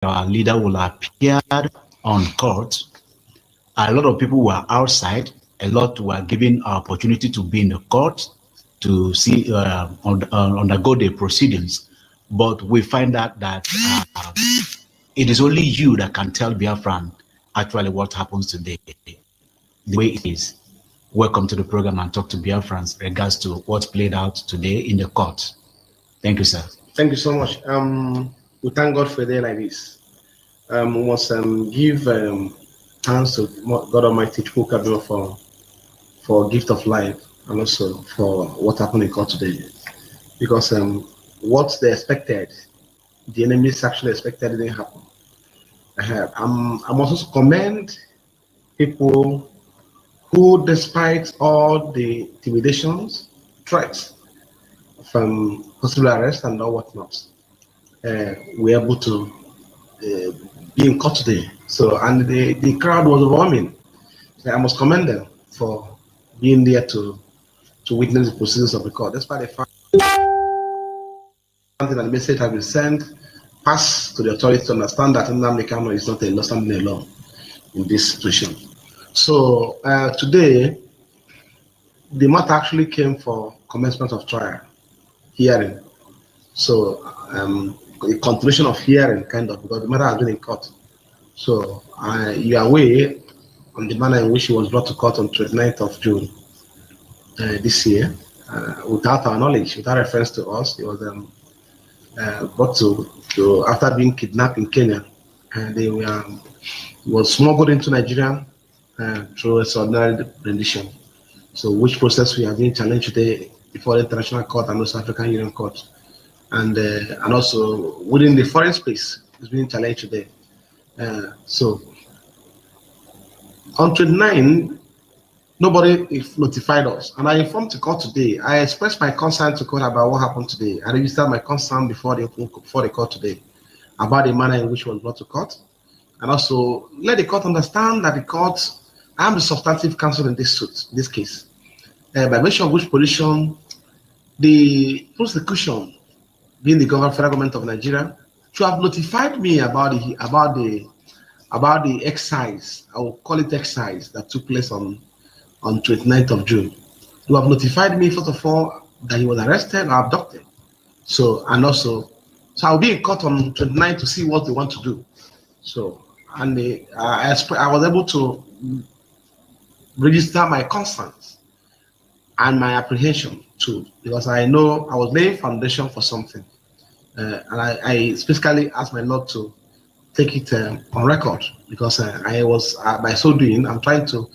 our leader will appear on court, a lot of people were outside. A lot were given opportunity to be in the court to see undergo the proceedings. But we find out that it is only you that can tell Biafran actually what happens today, the way it is. Welcome to the program and talk to Biafrans in regards to what played out today in the court. Thank you, sir. Thank you so much. We thank God for a day like this. We must give thanks to God Almighty for gift of life and also for what happened in court today. Because what they expected, the enemies actually expected didn't happen. I must also commend people who, despite all the intimidations, threats from possible arrest and all whatnot, were able to be in court today. So, and the crowd was overwhelming. So I must commend them for being there to witness the proceedings of the court. Despite the fact that the message has been sent, pass to the authorities to understand that Nnamdi Kanu is not standing alone in this situation. So today, the matter actually came for commencement of trial, hearing. So a continuation of hearing, kind of, because the matter has been in court. So you are aware on the manner in which he was brought to court on 29th of June this year, without our knowledge, without reference to us. He was brought to after being kidnapped in Kenya, and he was smuggled into Nigeria through extraordinary rendition. So which process we have been challenged today before the International Court and also African Union Court, and also within the foreign space is being challenged today. So on 29, nobody notified us, and I informed the court today. I expressed my concern to court about what happened today. I registered my concern before the court today about the manner in which was brought to court, and also let the court understand that the court, I am the substantive counsel in this suit, this case, by virtue of which position the prosecution, being the federal government of Nigeria, should have notified me about the exercise, I will call it exercise, that took place on 29th of June. You have notified me, first of all, that he was arrested or abducted. So, and also, so I'll be in court on 29th to see what they want to do. So, and I was able to register my concerns and my apprehension too, because I know I was laying foundation for something. And I specifically asked my Lord to take it on record, because I was, by so doing, I'm trying to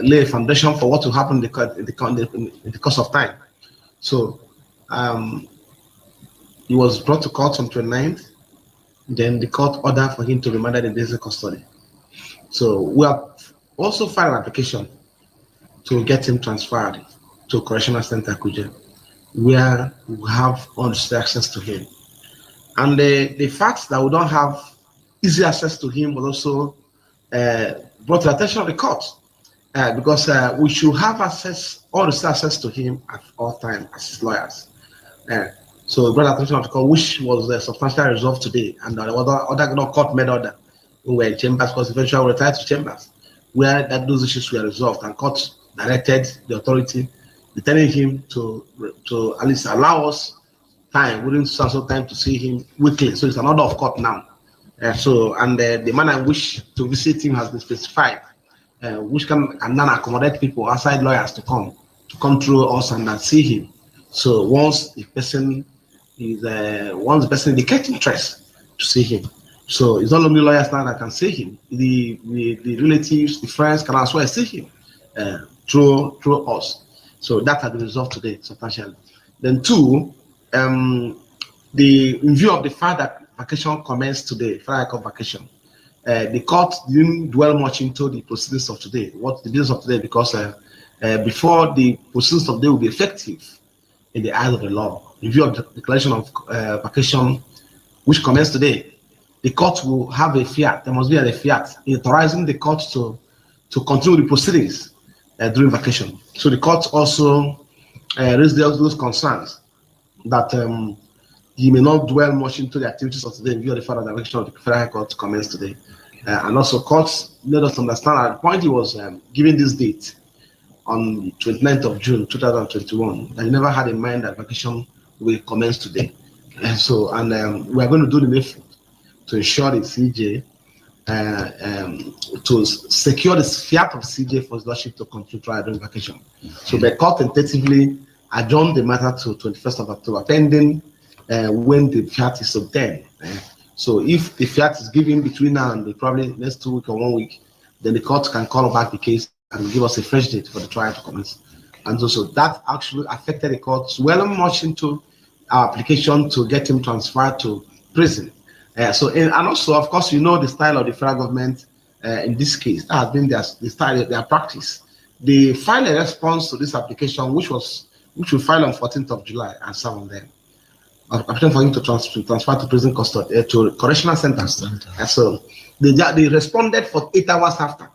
lay a foundation for what will happen in the course of time. So he was brought to court on 29th. Then the court ordered for him to be remanded in basic custody. So we have also filed an application to get him transferred to Correctional Center Kuje, where we have unnecessary access to him. And the fact that we don't have easy access to him was also brought to the attention of the court, because we should have access, unnecessary access to him at all times as his lawyers. So brought attention of the court, which was substantially resolved today, and the other court made order. We were in chambers, because eventually we retired to chambers, where those issues were resolved, and court directed the authority, telling him to at least allow us time, within some time, to see him weekly. So it's an order of court now. And the manner in which to visit him has been specified, which can then accommodate people, outside lawyers, to come through us and see him. So once the person indicates interest to see him, so it's not only lawyers now that can see him. The relatives, the friends can as well see him through us. So that has been resolved today substantially. Then two, in view of the fact that vacation commenced today, Friday vacation, the court didn't dwell much into the proceedings of today, what the business of today, because before the proceedings of today will be effective in the eyes of the law, in view of the declaration of vacation, which commenced today, the court will have a fiat. There must be a fiat authorizing the court to continue the proceedings during vacation. So the court also raised those concerns that he may not dwell much into the activities of today in view of the further direction of the Federal High Court commence today. And also courts let us understand at the point he was given this date on 29th of June 2021, that he never had in mind that vacation will commence today. We are going to do the needful to ensure the CJ to secure the fiat of CJ for his lordship to continue trial during vacation. So the court tentatively adjourned the matter to 21st of October, pending when the fiat is obtained. So if the fiat is given between now and probably next 2 weeks or 1 week, then the court can call back the case and give us a fresh date for the trial to commence. And so that actually affected the courts well much into our application to get him transferred to prison. And also, of course, you know the style of the federal government in this case. That has been the style, their practice. They filed a response to this application, which we filed on 14th of July, and some of them. Application for him to transfer to prison custody, to correctional centers. So they responded for 8 hours after,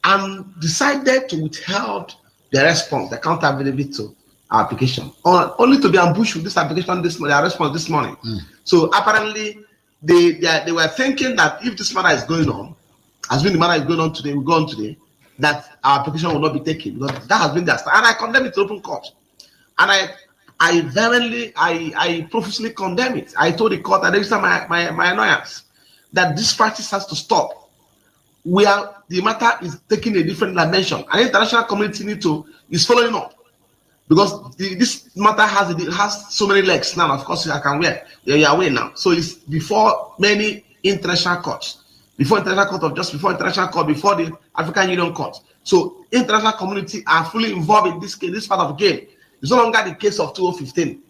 and decided to withhold their response, the counter availability to our application, only to be ambushed with this application their response this morning. So apparently they were thinking that if this matter is going on, as when the matter is going on today, we go on today, that our application will not be taken, because that has been their style. And I condemn it to open court. And I profusely condemn it. I told the court, and every time my annoyance, that this practice has to stop. Where the matter is taking a different dimension, and the international community is following up, because this matter has so many legs now. Of course, you're aware now. So it's before many international courts, before international court of justice, before international court, before the African Union court. So international community are fully involved in this part of the game. It's no longer the case of 2015,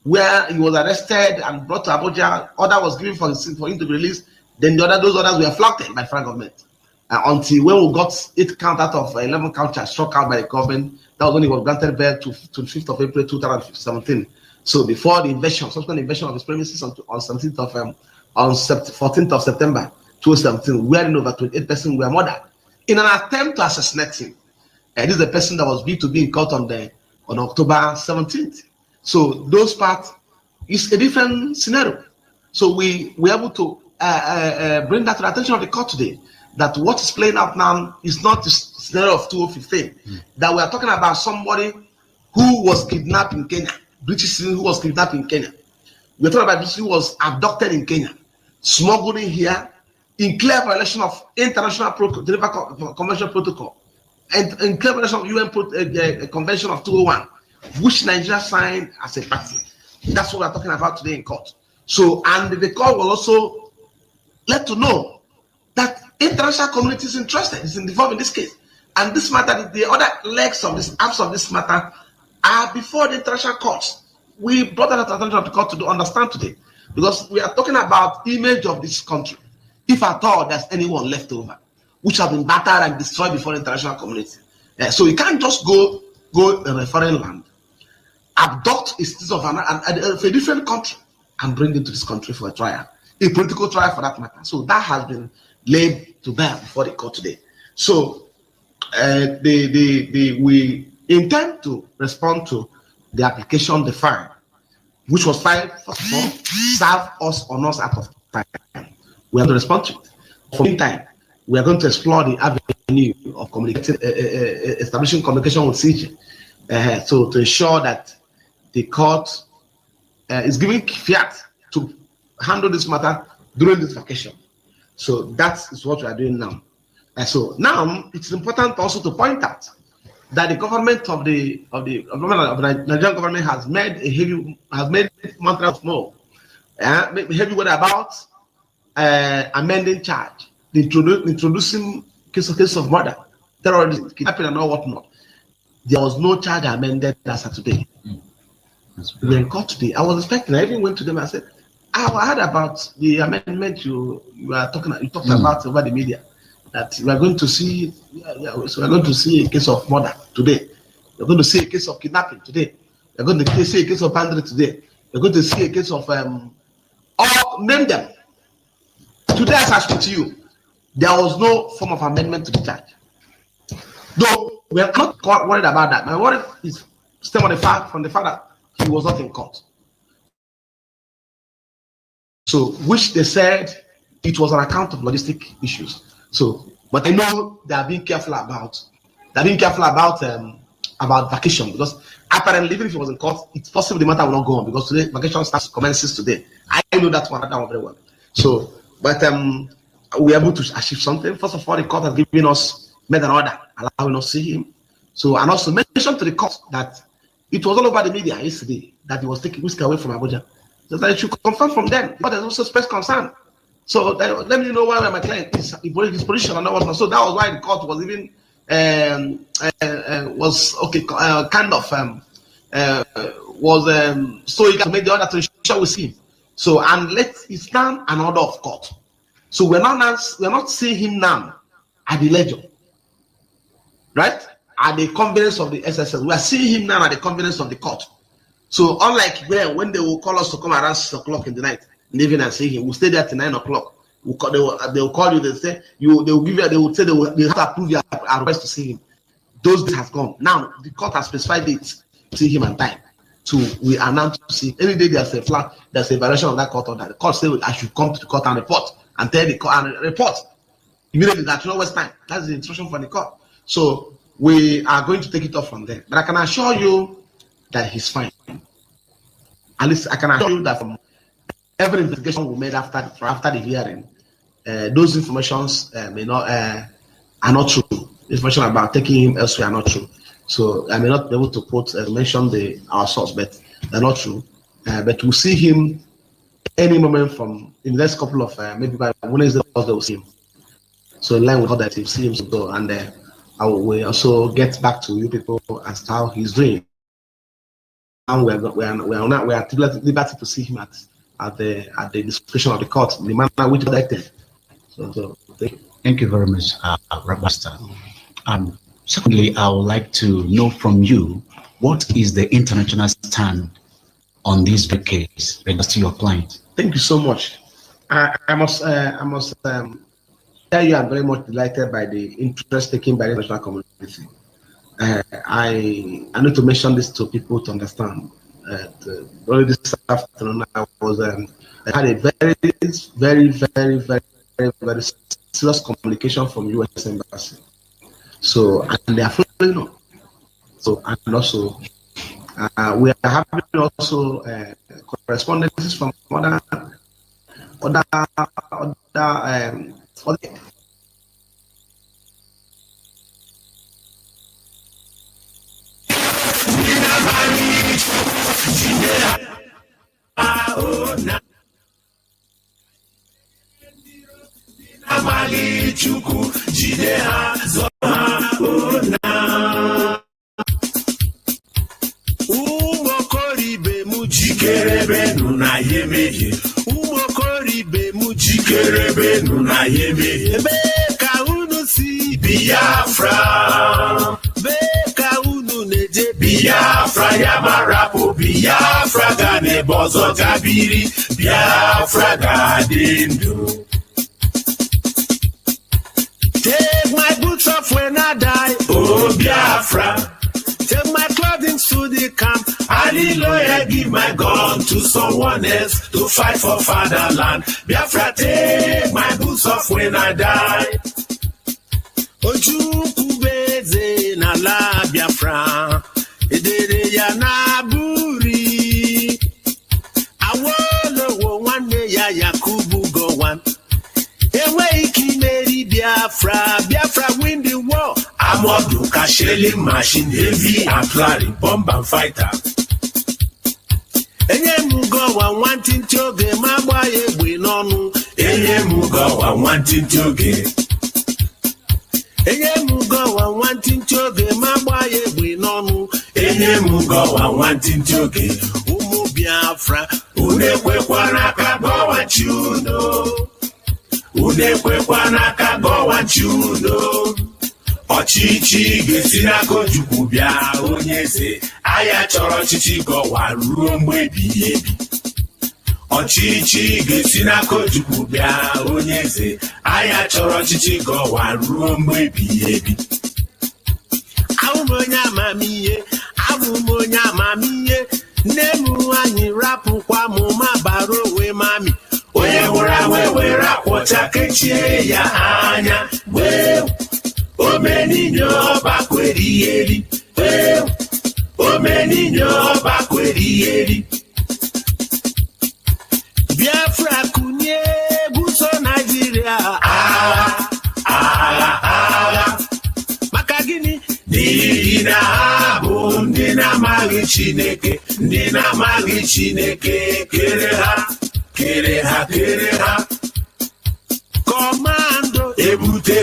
where he was arrested and brought to Abuja. Order was given for him to be released. Then those orders were flouted by the federal government. Until when we got 8 count out of 11 count charges struck out by the government, that was when he was granted bail to 5th of April 2017. So before the invasion, subsequent invasion of his premises on 14th of September 2017, wherein over 28 persons were murdered in an attempt to assassinate him. This is the person that was to be in court on October 17th. So those parts is a different scenario. So we were able to bring that to the attention of the court today, that what is playing out now is not the scenario of 2015. That we are talking about somebody who was kidnapped in Kenya, British citizen who was kidnapped in Kenya. We're talking about this who was abducted in Kenya, smuggled in here, in clear violation of international Geneva Convention Protocol, and in clear violation of UN Convention of 201, which Nigeria signed as a party. That's what we're talking about today in court. So, and the court will also let to know that international community is interested, is involved in this case. And this matter, the other legs of this, arms of this matter, are before the international courts. We brought that attention of the court to understand today, because we are talking about the image of this country, if at all there's anyone left over, which have been battered and destroyed before the international community. So you can't just go in a foreign land, abduct a citizen of a different country, and bring it to this country for a trial, a political trial for that matter. So that has been laid to bear before the court today. So we intend to respond to the application defined, which was filed, first of all, serve us or not out of time. We are going to respond to it. For the meantime, we are going to explore the avenue of establishing communication with CJ, so to ensure that the court is giving fiat to handle this matter during this vacation. So that is what we are doing now. So now it's important also to point out that the government of the Nigerian government has made mantra of more, heavy word about amending charge, introducing case of murder, terrorism, kidnapping, and all whatnot. There was no charge amended as of today. We are in court today. I was expecting. I even went to them and said, I heard about the amendment you talked about over the media, that we are going to see. So we are going to see a case of murder today. We are going to see a case of kidnapping today. We are going to see a case of banditry today. We are going to see a case of name them. Today, as I speak to you, there was no form of amendment to the charge. Though we are not worried about that. My worry is stem from the fact that he was not in court. So, which they said it was on account of logistic issues. So, but I know they are being careful about. They're being careful about vacation, because apparently, even if it was in court, it's possible the matter will not go on, because today vacation commences today. I know that one very well. So, but we're able to achieve something. First of all, the court has given us made an order allowing us to see him. So, and also mentioned to the court that it was all over the media yesterday that he was taking whiskey away from Abuja. So that it should confirm from them, but there's also space concern. So let me know why my client is his position and all. So that was why the court was even so he can make the order to ensure we see him. So, and let it stand an order of court. So we're not seeing him now at the ledger, right? At the convenience of the SSL. We are seeing him now at the convenience of the court. So unlike when they will call us to come around 6 o'clock in the night, leaving and see him, we'll stay there till 9 o'clock. They will call you. They say they will give you. They will say they have to approve your request to see him. Those days has gone. Now the court has specified dates to see him and time. So we are now to see any day there's a violation of that court order. The court say I should come to the court and report and tell the court and report immediately that no waste time. That's the instruction from the court. So we are going to take it off from there. But I can assure you that he's fine. At least I can assure you that from every investigation we made after the hearing, those informations are not true. Information about taking him elsewhere are not true. So I may not be able to mention our source, but they're not true. But we'll see him any moment from in the next couple of maybe by Wednesday, we'll see him. So in line with all that, we'll see him to go, and I will also get back to you people as to how he's doing. And we are at liberty to see him at the discretion of the court, the manner which directed. So thank you. Thank you very much, Rabasta. Secondly, I would like to know from you, what is the international stand on this case regards to your client? Thank you so much. I must tell you, I'm very much delighted by the interest taken by the international community. I need to mention this to people to understand. Only this afternoon, I had a very serious communication from U.S. Embassy. So, and they are following up. So, and also, we are having also correspondences from other Biafra, beka unu neje Biafra yamarapo Biafra gane bozo gabiri Biafra gadendo. Take my boots off when I die, oh Biafra. Take my clothing to the camp. Ali lawyer give my gun to someone else to fight for fatherland. Biafra, take my boots off when I die. Ojukubeze na la Biafra, edere ya na buri. Awolo wo nwanne ya Yakubu Gowon. Ewe ikimeri Biafra, Biafra win the war. Amodu Kashelling machine, heavy artillery, bomb and fighter. Enye Gowon wanting to get my boy we nonu. Enye Gowon wanting to get. Enye Gowon wanting to get my boy we nonu. Enye Gowon wanting to get. Umu Biafra, unekwekwa naka Gowon chuno. Unekwekwa naka Gowon chuno. Ọchịchị ga-esi n'aka Ojukwu bịa onye eze, aya chọrọ ọchịchị Gowon ruo mgbe ebighị ebi. Ọchịchị ga-esi n'aka Ojukwu bịa onye eze, aya chọrọ ọchịchị Gowon ruo mgbe ebighị ebi. Abụ m onye amamihe, nne m anyị rapụkwa m ma bara onwe mami. Onye ya were akwọcha kechie ya anya omeninyo bakwerieri omeninyo bakwerieri Biafra kunye buso Nigeria maka gini ndị na-abụ ndị na-amaghị Chineke kere ha Komando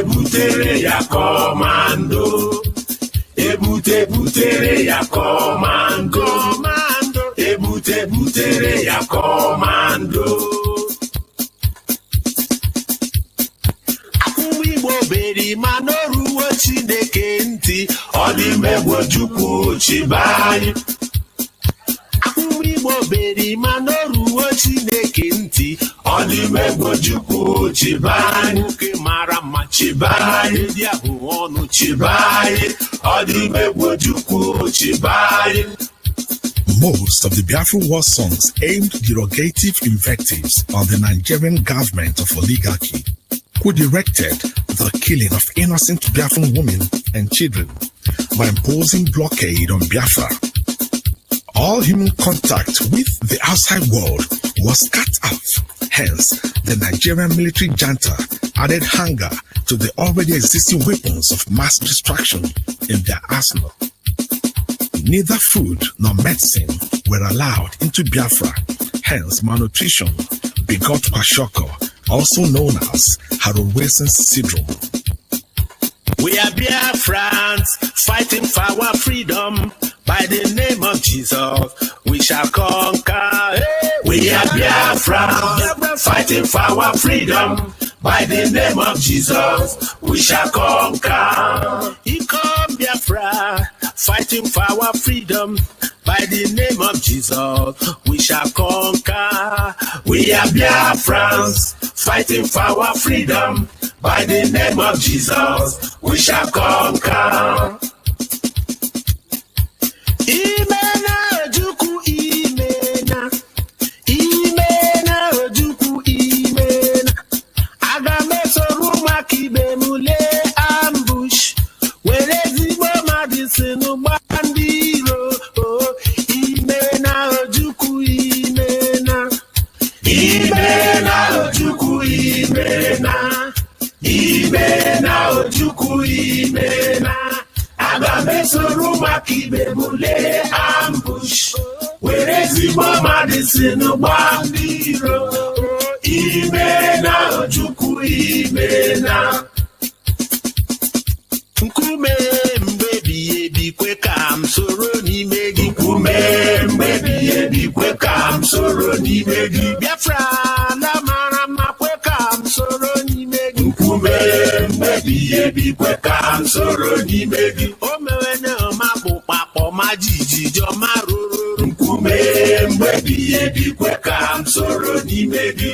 butere ya komando butere ya komando butere ya komando Igbo beri mana oruwo Chineke ntị ọ dị megbo Chukwu chibai Igbo beri mana oruwo Chineke ntị ọ dị megbo Chukwu chibai Nwoke mara mma chibai ndị ahụ ọnụ chibai ọ dị megbo Chukwu chibai Most of the Biafra war songs aimed derogative invectives on the Nigerian government of oligarchy, who directed the killing of innocent Biafran women and children by imposing blockade on Biafra. All human contact with the outside world was cut off. Hence, the Nigerian military junta added hunger to the already existing weapons of mass destruction in their arsenal. Neither food nor medicine were allowed into Biafra. Hence, malnutrition begot kwashoko, also known as Harrow-Wilson's syndrome. We are Biafrans fighting for our freedom. By the name of Jesus, we shall conquer. We are Biafrans fighting for our freedom. By the name of Jesus, we shall conquer. He come Biafra fighting for our freedom. By the name of Jesus, we shall conquer. We are Biafrans fighting for our freedom. By the name of Jesus, we shall conquer. Imena Ojukwu imena, imena Ojukwu imena. Agamesoru makibe mule ambush, were zigbo madisinu bandiro. Imena Ojukwu imena, imena Ojukwu imena, imena Ojukwu imena. Agamesoru makibe mule ambush, were zigbo madisinu bandiro. Imena Ojukwu imena. Nkume mbebi ebikwe ka m soro n'ime gị. Nkume mbebi ebikwe ka m soro n'ime gị. Biafra na mara mma kwe ka m soro n'ime gị. Nkume mbebi ebikwe ka m soro n'ime gị. O mewe na ọma kpụkpakpọ ma jijiji ọma ruru. Nkume mbebi ebikwe ka m soro n'ime gị.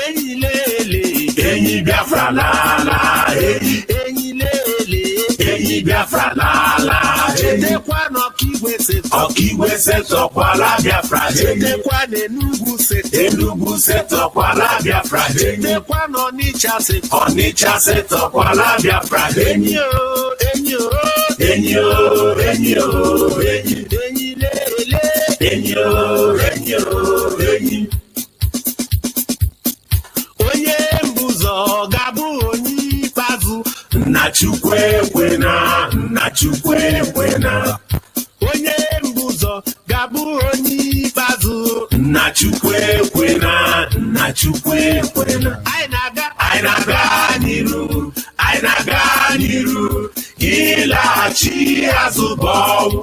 Enyi lele, enyi Biafra lala, enyi lele, enyi Biafra lala. Chetekwa n'Ọkigwe setọkwala Biafra. Chetekwa n'Enugu setọkwala Biafra. Chetekwa n'Ọnịcha setọkwala Biafra. Enyi o, enyi o, enyi o, enyi o, enyi lele, enyi o, enyi o, enyi. Onye mbụzọ ga-abụ onye ikpeazụ. Nna Chukwu ekwena, Nna Chukwu ekwena. Onye mbụzọ ga-abụ onye ikpeazụ. Nna Chukwu ekwena, Nna Chukwu ekwena. Anyị na-aga n'iru, anyị na-aga n'iru. Ịlaghachi azụ bọwụ.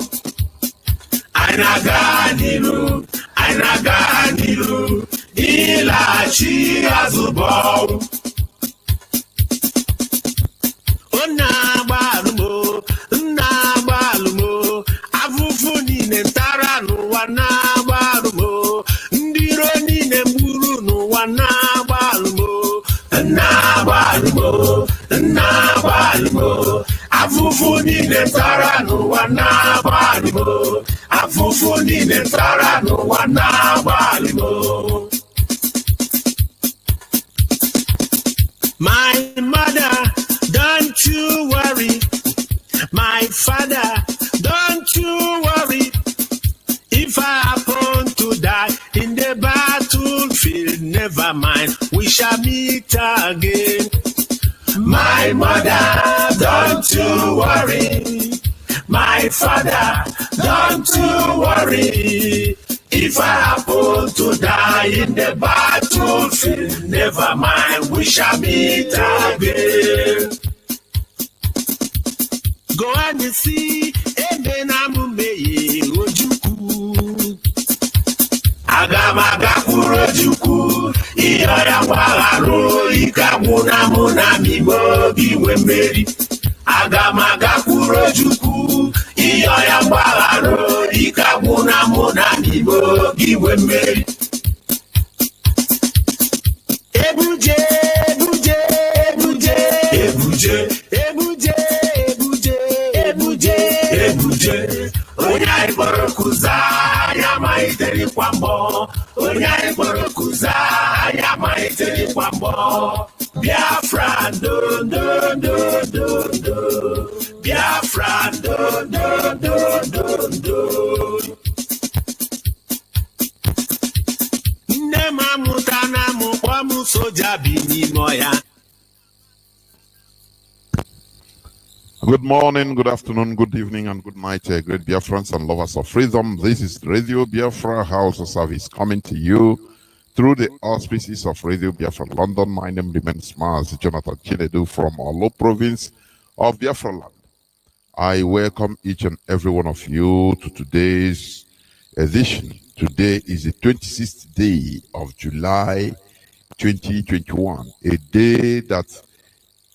Anyị na-aga n'iru, anyị na-aga n'iru. Ịlaghachi azụ bọwụ. Nna agbalụmo, afụfụ niile ntara n'ụwa na-agbalụmo. Ndị iro niile gburu n'ụwa na-agbalụmo. Nna agbalụmo, afụfụ niile ntara n'ụwa na-agbalụmo. Afụfụ niile ntara n'ụwa na-agbalụmo. My mother, don't you worry. My father, don't you worry. If I happen to die in the battlefield, never mind, we shall meet again. My mother, don't you worry. My father, don't you worry. If I happen to die in the battlefield, never mind, we shall meet again. Go and see, Ebenamume Rojuku. Agamaga Rojuku, Iyaya Wagaro, Ikamuna Muna Mibo, Biwemeri. Agamaga Rojuku, Iyaya Wagaro, Ikamuna Muna Mibo, Biwemeri. Ebuje, Ebuje, Ebuje, Ebuje, Ebuje. Ebuje, onya iborokuza ya maiteri kwambo, onya iborokuza ya maiteri kwambo. Biafra do do do do do, Biafra do do do do do. Nema mutana mukwamu soja bini moya. Good morning, good afternoon, good evening, and good night, great Biafrans and lovers of freedom. This is Radio Biafra House service coming to you through the auspices of Radio Biafra London. My name remains Maz Jonathan Chinedu from Olo province of Biafra land. I welcome each and every one of you to today's edition. Today is the 26th day of July 2021, a day that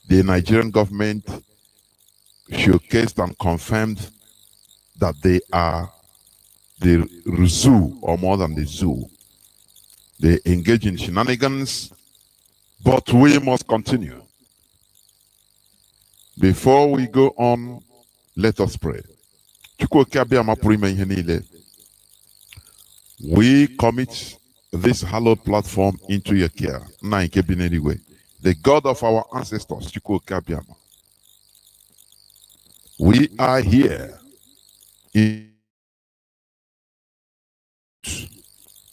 the Nigerian government showcased and confirmed that they are the zoo, or more than the zoo. They engage in shenanigans, but we must continue. Before we go on, let us pray. We commit this hallowed platform into your care. The God of our ancestors, we are here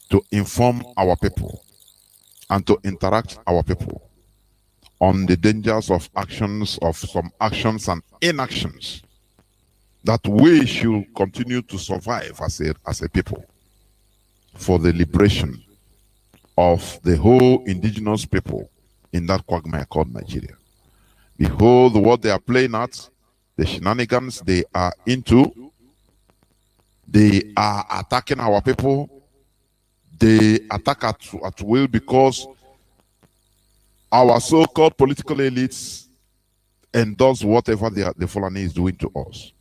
to inform our people and to interact our people on the dangers of some actions and inactions that we should continue to survive as a people for the liberation of the whole indigenous people in that quagmire called Nigeria. Behold what they are playing at, the shenanigans they are into. They are attacking our people. They attack at will because our so-called political elites endorse whatever the Fulani is doing to us.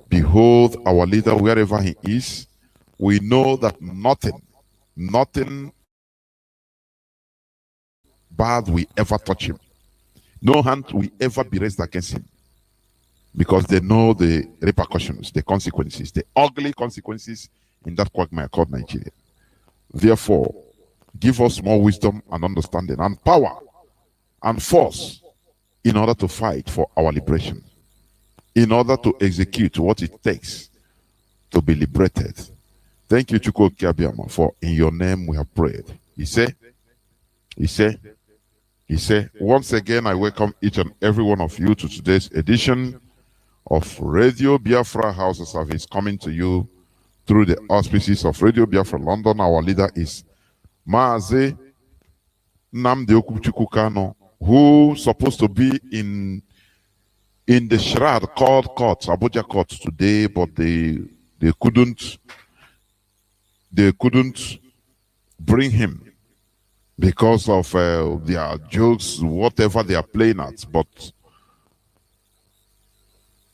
Behold our leader wherever he is. We know that nothing bad will ever touch him. No hand will ever be raised against him, because they know the repercussions, the consequences, the ugly consequences in that quagmire called Nigeria. Therefore, give us more wisdom and understanding and power and force in order to fight for our liberation, in order to execute what it takes to be liberated. Thank you, Chukwu Kiabiama, for in your name we have prayed. He said, once again, I welcome each and every one of you to today's edition of Radio Biafra House service, coming to you through the auspices of Radio Biafra London. Our leader is MAZI Nnamdi Okwuchukwu Kanu, who supposed to be in the shroud called court, Abuja court today, but they couldn't bring him because of their jokes, whatever they are playing at. But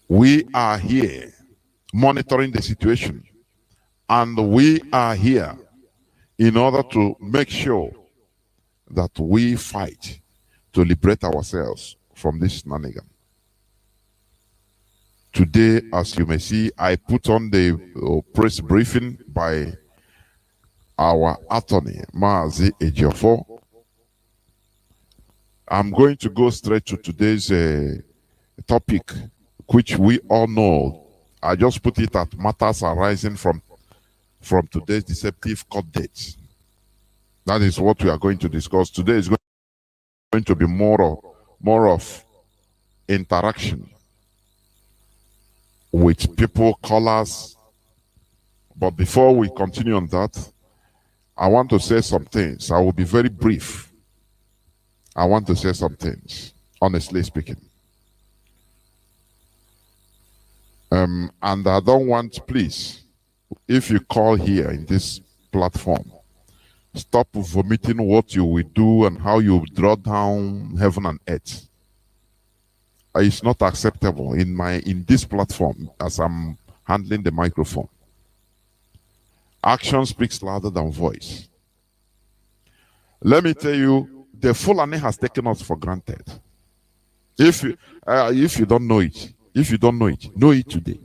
we are here monitoring the situation, and we are here in order to make sure that we fight to liberate ourselves from this shenanigan. Today, as you may see, I put on the press briefing by our attorney, MAZI Ejiofor, I'm going to go straight to today's topic, which we all know. I just put it at matters arising from today's deceptive court dates. That is what we are going to discuss. Today is going to be more of interaction with people, callers. But before we continue on that, I want to say some things. I will be very brief. I want to say some things, honestly speaking. And I don't want, please, if you call here in this platform, stop vomiting what you will do and how you draw down heaven and earth. It's not acceptable in this platform as I'm handling the microphone. Action speaks louder than voice. Let me tell you, the Fulani has taken us for granted. If you don't know it, know it today.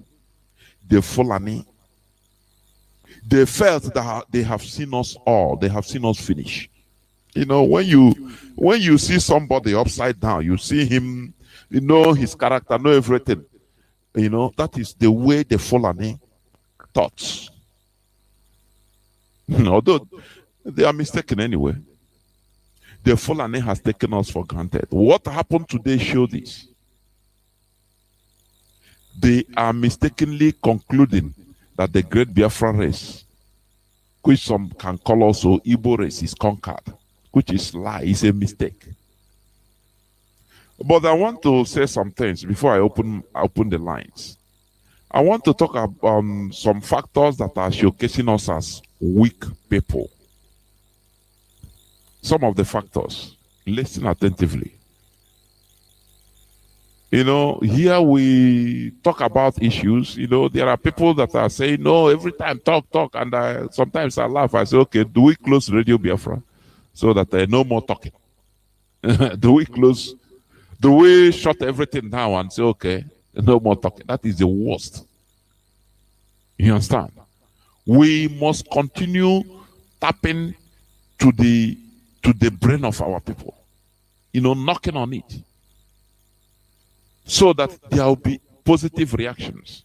The Fulani, they felt that they have seen us all. They have seen us finish. You know, when you see somebody upside down, you see him, you know his character, know everything. You know, that is the way the Fulani thought. Although they are mistaken anyway. The Fulani has taken us for granted. What happened today showed this. They are mistakenly concluding that the great Biafra race, which some can call also Igbo race, is conquered, which is lie, is a mistake. But I want to say some things before I open the lines. I want to talk about some factors that are showcasing us as weak people. Some of the factors. Listen attentively. You know, here we talk about issues. You know, there are people that are saying, no, every time talk. And sometimes I laugh. I say, okay, do we close Radio Biafra so that no more talking? Do we shut everything down and say, okay, no more talking? That is the worst. You understand? We must continue tapping to the brain of our people. You know, knocking on it, so that there will be positive reactions.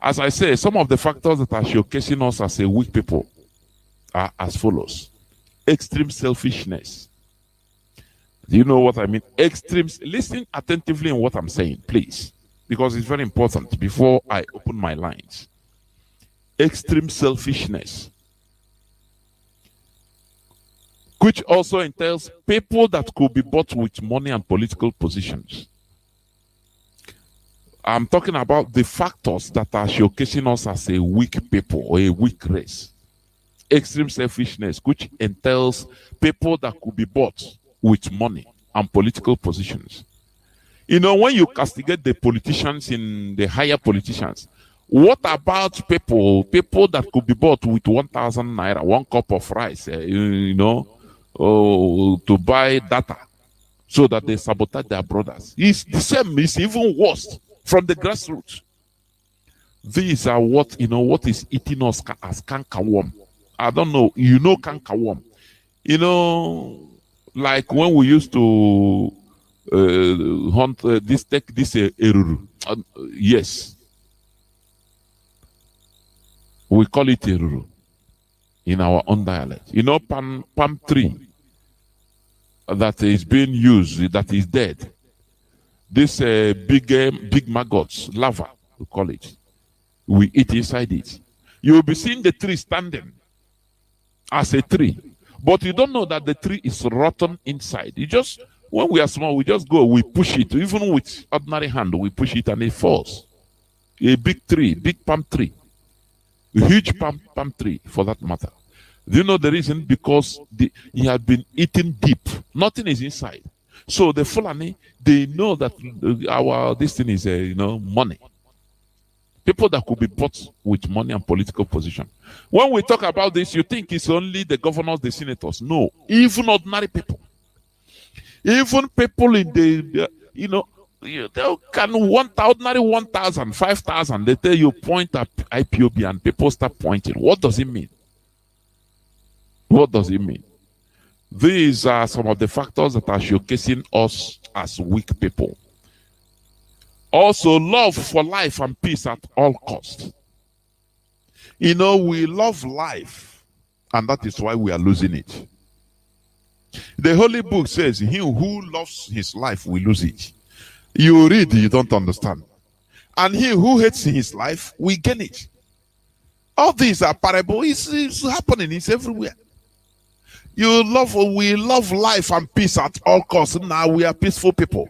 As I say, some of the factors that are showcasing us as a weak people are as follows. Extreme selfishness. Do you know what I mean? Listen attentively in what I'm saying, please, because it's very important before I open my lines. Extreme selfishness, which also entails people that could be bought with money and political positions. I'm talking about the factors that are showcasing us as a weak people or a weak race. Extreme selfishness, which entails people that could be bought with money and political positions. You know, when you castigate the politicians in the higher politicians, what about people that could be bought with 1,000 naira, 1 cup of rice, to buy data so that they sabotage their brothers? It's the same, it's even worse from the grassroots. These are what is eating us as cankerworm. I don't know, you know cankerworm. You know, like when we used to hunt this eruru. Yes. We call it eruru in our own dialect. You know, palm tree that is being used, that is dead. This big maggots, larva, we call it. We eat inside it. You will be seeing the tree standing as a tree, but you don't know that the tree is rotten inside. You just, when we are small, we just go, we push it. Even with ordinary hand, we push it and it falls. A big tree, big palm tree. A huge palm tree, for that matter. Do you know the reason? Because he had been eaten deep. Nothing is inside. So the Fulani, they know that this thing is, money. People that could be bought with money and political position. When we talk about this, you think it's only the governors, the senators. No, even ordinary people. Even people in they can ordinary 1,000, 5,000. They tell you point at IPOB and people start pointing. What does it mean? What does it mean? These are some of the factors that are showcasing us as weak people. Also, love for life and peace at all costs. You know, we love life, and that is why we are losing it. The Holy Book says, he who loves his life will lose it. You read, you don't understand. And he who hates his life will gain it. All these are parables. It's happening. It's everywhere. We love life and peace at all costs. Now we are peaceful people.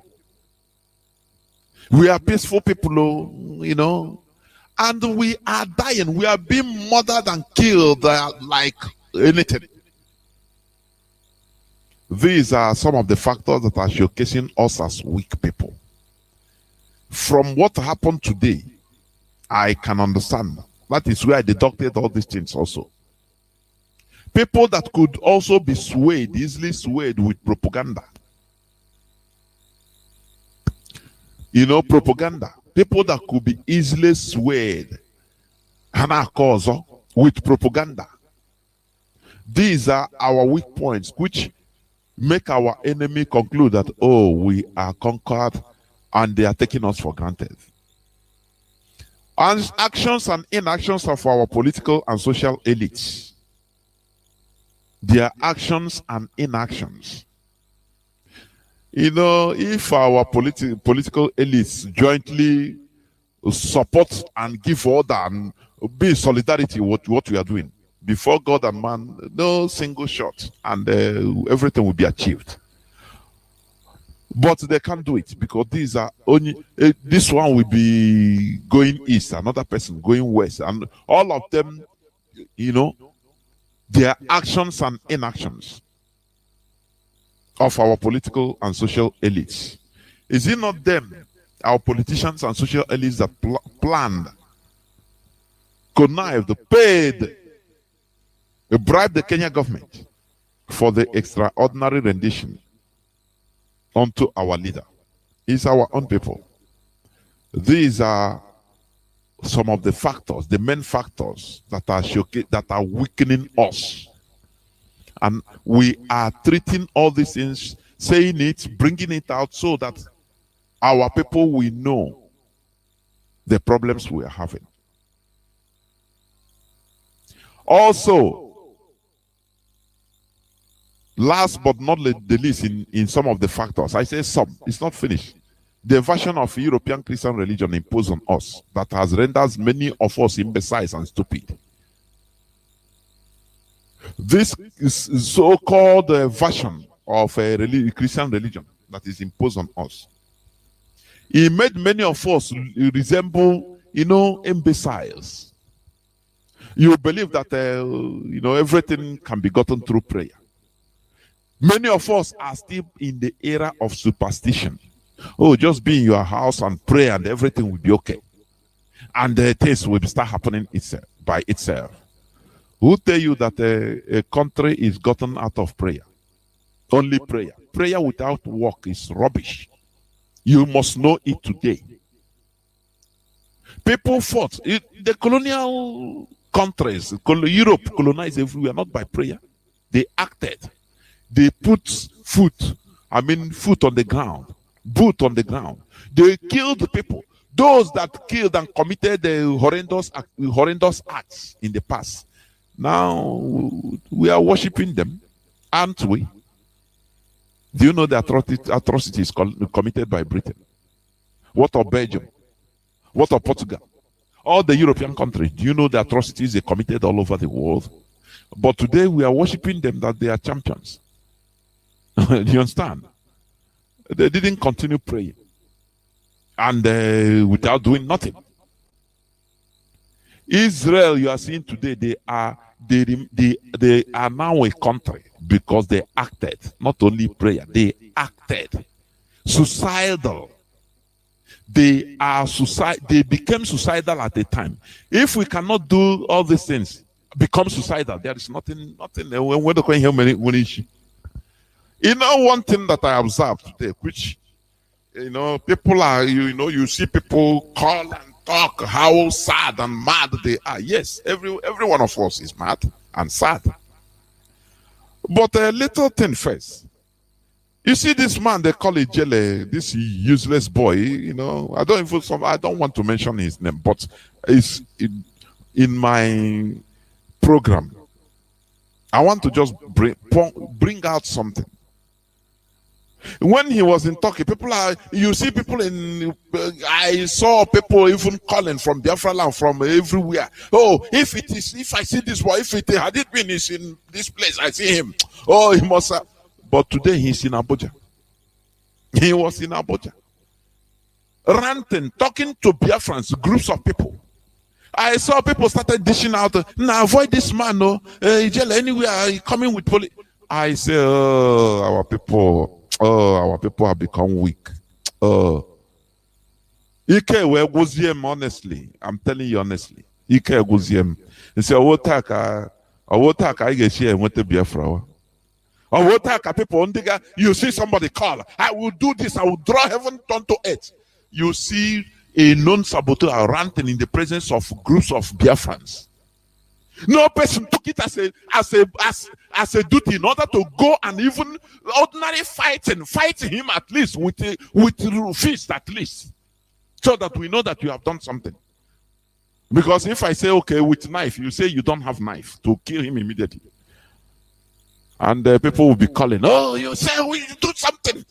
We are peaceful people, you know. And we are dying. We are being murdered and killed like anything. These are some of the factors that are showcasing us as weak people. From what happened today, I can understand. That is where I deducted all these things also. People that could also be swayed, easily swayed with propaganda. You know, propaganda. People that could be easily swayed with propaganda. These are our weak points, which make our enemy conclude that, oh, we are conquered and they are taking us for granted. And actions and inactions of our political and social elites. Their actions and inactions. You know, if our political elites jointly support and give order and be in solidarity with what we are doing, before God and man, no single shot, and everything will be achieved. But they can't do it because these are only this one will be going east, another person going west, and all of them, you know, their actions and inactions of our political and social elites. Is it not them, our politicians and social elites, that planned, connived, paid, bribed the Kenya government for the extraordinary rendition unto our leader? It's our own people. These are some of the factors, the main factors that are weakening us. And we are treating all these things, saying it, bringing it out so that our people will know the problems we are having. Also, last but not the least in some of the factors, I say some, it's not finished. The version of European Christian religion imposed on us that has rendered many of us imbeciles and stupid. This is so-called version of a Christian religion that is imposed on us. It made many of us resemble, you know, imbeciles. You believe that, you know, everything can be gotten through prayer. Many of us are still in the era of superstition. Oh, just be in your house and pray and everything will be okay. And things will start happening by itself. Who tell you that a country is gotten out of prayer? Only prayer. Prayer without work is rubbish. You must know it today. People fought. The colonial countries, Europe colonized everywhere, not by prayer. They acted. They put foot on the ground, boot on the ground. They killed the people. Those that killed and committed the horrendous acts in the past. Now we are worshiping them, aren't we? Do you know the atrocities committed by Britain? What of Belgium? What of Portugal? All the European countries, do you know the atrocities they committed all over the world? But today we are worshiping them that they are champions. Do you understand? They didn't continue praying. And without doing nothing. Israel, you are seeing today, they are now a country because they acted. Not only prayer, they acted. Suicidal. They became suicidal at the time. If we cannot do all these things, become suicidal, there is nothing. You know, one thing that I observed today, which, you know, people are, you see people call and talk how sad and mad they are. Yes, every one of us is mad and sad. But a little thing first. You see this man, they call it Jele, this useless boy, you know, I don't want to mention his name, but it's in my program. I want to just bring out something. When he was in Turkey, you see people I saw people even calling from Biafra land, from everywhere. Oh, if I see this boy, had it been he's in this place, I see him. Oh, he must have. But today he's in Abuja. He was in Abuja. Ranting, talking to Biafrans, groups of people. I saw people started dishing out, now avoid this man, no. Anywhere, coming with police. I say, oh, our people have become weak. Ike weguziem, honestly. I'm telling you honestly. Ike weguziem. He said, I get here with the Biafra. People, you see somebody call, I will do this, I will draw heaven down to earth. You see a non-saboteur ranting in the presence of groups of Biafrans. No person took it as a duty in order to go and even ordinary fight him at least with fist at least, so that we know that you have done something. Because if I say, okay, with knife, you say you don't have knife to kill him immediately. And people will be calling, oh, you say we do something.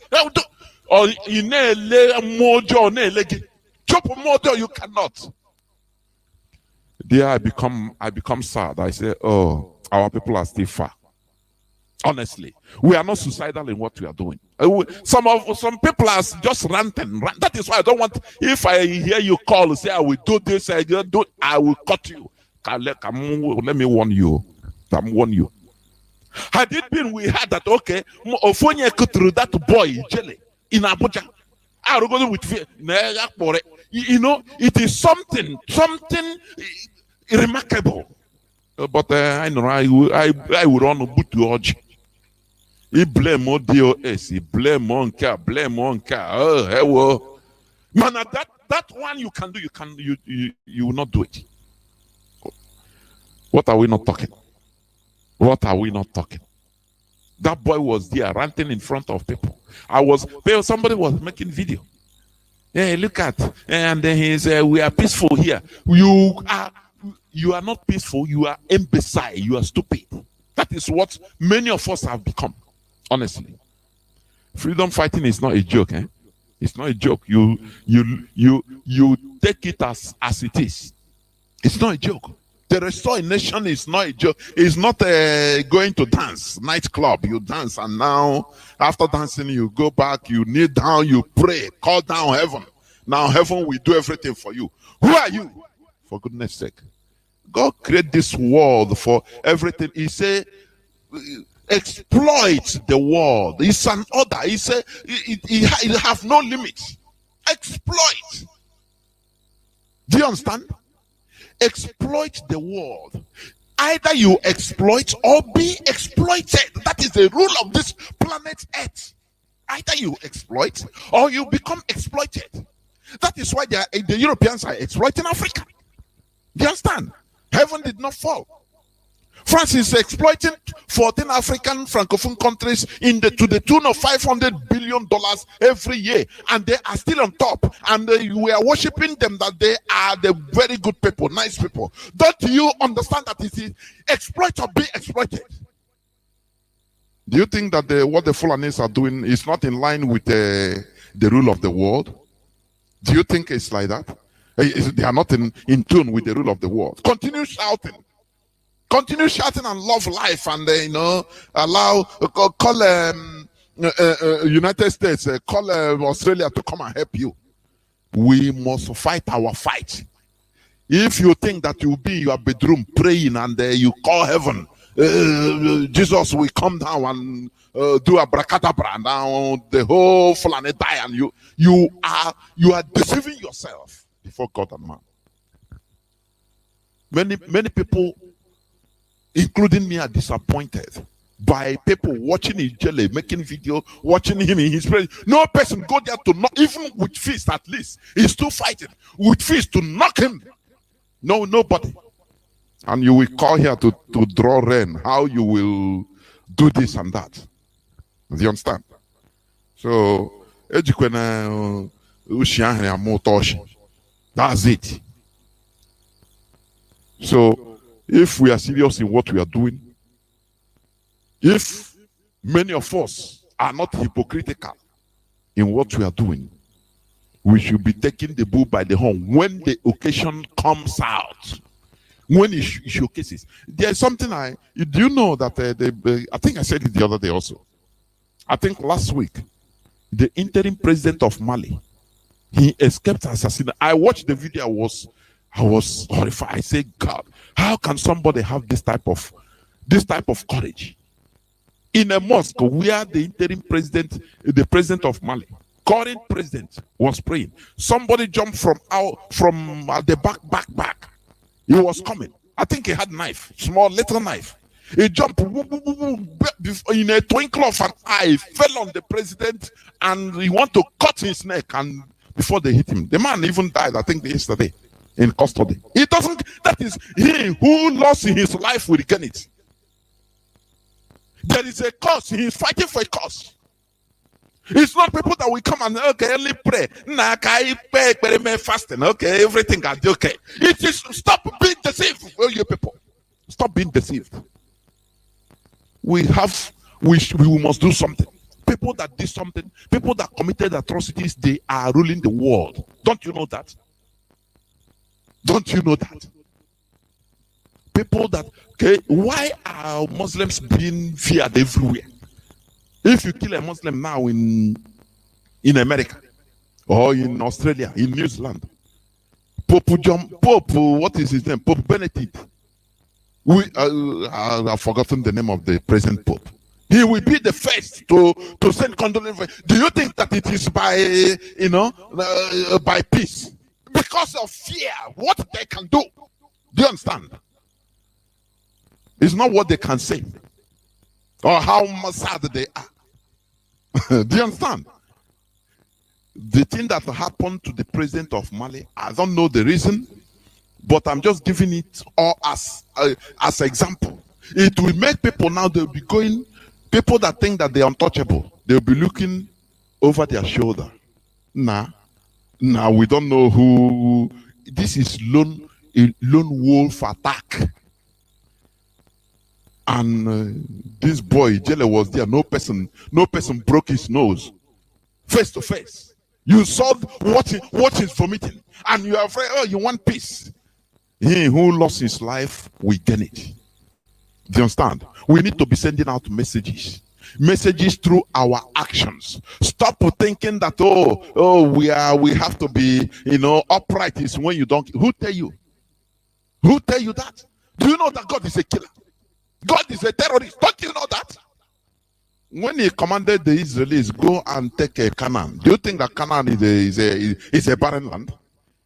Or you cannot. There I become sad. I say, oh, our people are still far. Honestly, we are not suicidal in what we are doing. Some people are just ranting. That is why I don't want. If I hear you call, say I will do this, I will cut you. Let me warn you. Warn you. Had it been we had that, okay, Ofonye through that boy Jelly in Abuja, I will go with fear. You know, it is something remarkable. But I know I would run a boot to urge. He blame more DOS, he blame on car, Oh, hey, well. Man, that one you can do, you will not do it. What are we not talking? What are we not talking? That boy was there ranting in front of people. Somebody was making video. Hey, look at, and then he said, we are peaceful here. You are not peaceful, you are imbecile, you are stupid. That is what many of us have become, honestly. Freedom fighting is not a joke, eh? It's not a joke. You take it as it is. It's not a joke. The Restore a Nation is not a joke. It's not going to dance, nightclub. You dance, and now after dancing, you go back, you kneel down, you pray, call down heaven. Now heaven will do everything for you. Who are you? For goodness sake. God created this world for everything. He said, exploit the world. It's an order. He said, it have no limits. Exploit. Do you understand? Exploit the world. Either you exploit or be exploited. That is the rule of this planet Earth. Either you exploit or you become exploited. That is why the Europeans are exploiting Africa. Do you understand? Heaven did not fall. France is exploiting 14 African Francophone countries to the tune of $500 billion every year, and they are still on top. And we are worshiping them that they are the very good people, nice people. Don't you understand that it is exploit or be exploited? Do you think that what the Fulanis are doing is not in line with the rule of the world? Do you think it's like that? They are not in tune with the rule of the world. Continue shouting. Continue shouting and love life, and call United States, call Australia to come and help you. We must fight our fight. If you think that you'll be in your bedroom praying and you call heaven, Jesus will come down and do a bracadabra, now the whole Fulani die, and you are deceiving yourself before God and man. Many people, including me, are disappointed by people watching his jelly, making video, watching him in his place. No person go there to knock, even with fist at least. He's still fighting with fist to knock him. No, nobody. And you will call here to draw rain. How you will do this and that. Do you understand? So, that's it. So, if we are serious in what we are doing, if many of us are not hypocritical in what we are doing, we should be taking the bull by the horn when the occasion comes out. When it showcases. There's something do you know that I think I said it the other day also. I think last week, the interim president of Mali, he escaped assassination. I watched the video, I was horrified. I said, God, how can somebody have this type of courage? In a mosque where the interim president, the president of Mali, current president, was praying. Somebody jumped from the back. He was coming. I think he had knife, small little knife. He jumped in a twinkle of an eye, fell on the president, and he wanted to cut his neck. And before they hit him, the man even died. I think yesterday in custody. It doesn't. That is he who lost his life will regain it. There is a cause. He is fighting for a cause. It's not people that will come and only pray. Fasting. Okay, everything will be okay. It is stop being deceived, you people. Stop being deceived. We must do something. People that did something, people that committed atrocities, they are ruling the world. Don't you know that? Don't you know that? People that why are Muslims being feared everywhere? If you kill a Muslim now in America or in Australia, in New Zealand, what is his name? Pope Benedict. I've forgotten the name of the present Pope. He will be the first to send condolence. Do you think that it is by by peace? Because of fear, what they can do. Do you understand? It's not what they can say or how sad they are. Do you understand? The thing that happened to the president of Mali, I don't know the reason, but I'm just giving it all as example. It will make people now, they'll be going, people that think that they're untouchable, they'll be looking over their shoulder. Now we don't know who. This is lone wolf attack. And this boy, Jelle, was there. No person broke his nose. Face to face. You saw what he's vomiting. And you are afraid, you want peace. He who lost his life will gain it. Do you understand? We need to be sending out messages. Messages through our actions. Stop thinking that, we have to be, upright is when you don't. Who tell you? Who tell you that? Do you know that God is a killer? God is a terrorist. Don't you know that? When he commanded the Israelis go and take Canaan, do you think that Canaan is a barren land?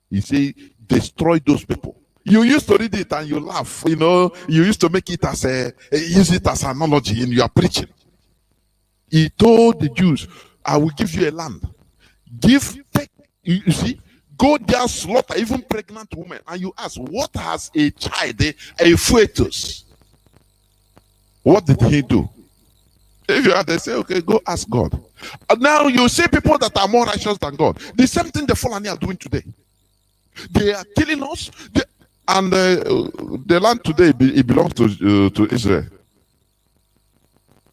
He said, destroy those people. You used to read it and you laugh. You used to make it use it as an analogy in your preaching. He told the Jews, I will give you a land. You see, go there, slaughter even pregnant women. And you ask, what has a child, a fetus? What did he do? If you are, they say, okay, go ask God. Now you see people that are more righteous than God. The same thing the Fulani are doing today. They are killing us. And the land today, it belongs to Israel.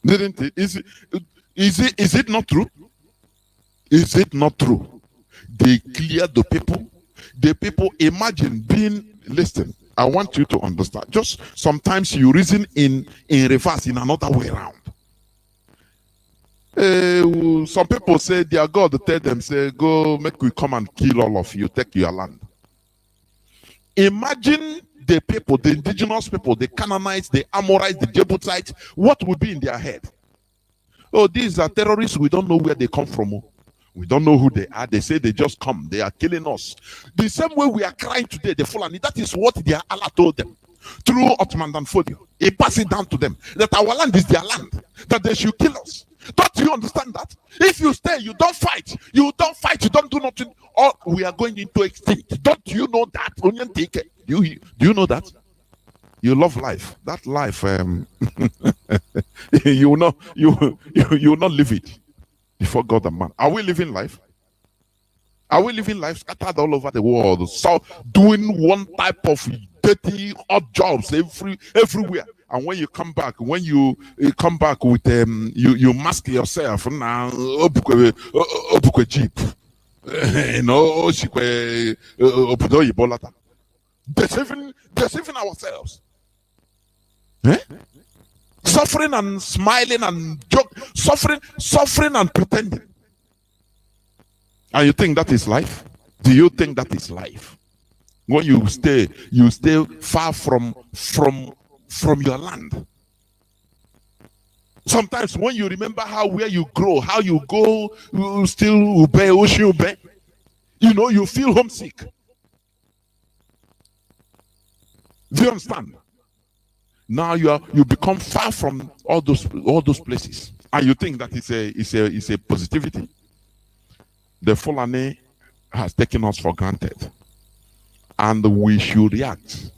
Didn't it? Is it not true? Is it not true? They cleared the people. The people, imagine being, listen, I want you to understand. Just sometimes you reason in reverse, in another way around. Some people say their God tell them, say, go make we come and kill all of you, take your land. Imagine the people, the indigenous people, the Canaanites, the Amorites, the Jebusites, what would be in their head? Oh, these are terrorists, we don't know where they come from. We don't know who they are. They say they just come. They are killing us. The same way we are crying today, the Fulani, that is what their Allah told them. Through Ottoman Danfodio. He passed it down to them. That our land is their land. That they should kill us. Don't you understand that? If you stay, you don't fight. You don't fight. You don't do nothing. Or we are going into extinct. Don't you know that? Do you know that? You love life. That life, you will not, you will not live it before God and man. Are we living life? Are we living life scattered all over the world? So doing one type of dirty odd jobs everywhere. And when you come back, you come back with you mask yourself now, jeep. You know, deceiving ourselves. Eh? Suffering and smiling and joke, suffering and pretending. And you think that is life? Do you think that is life? When you stay far from your land. Sometimes when you remember where you grow, how you go, you still obey, you know, you feel homesick. Do you understand? Now you become far from all those places, and you think that it's a positivity. The Fulani has taken us for granted, and we should react.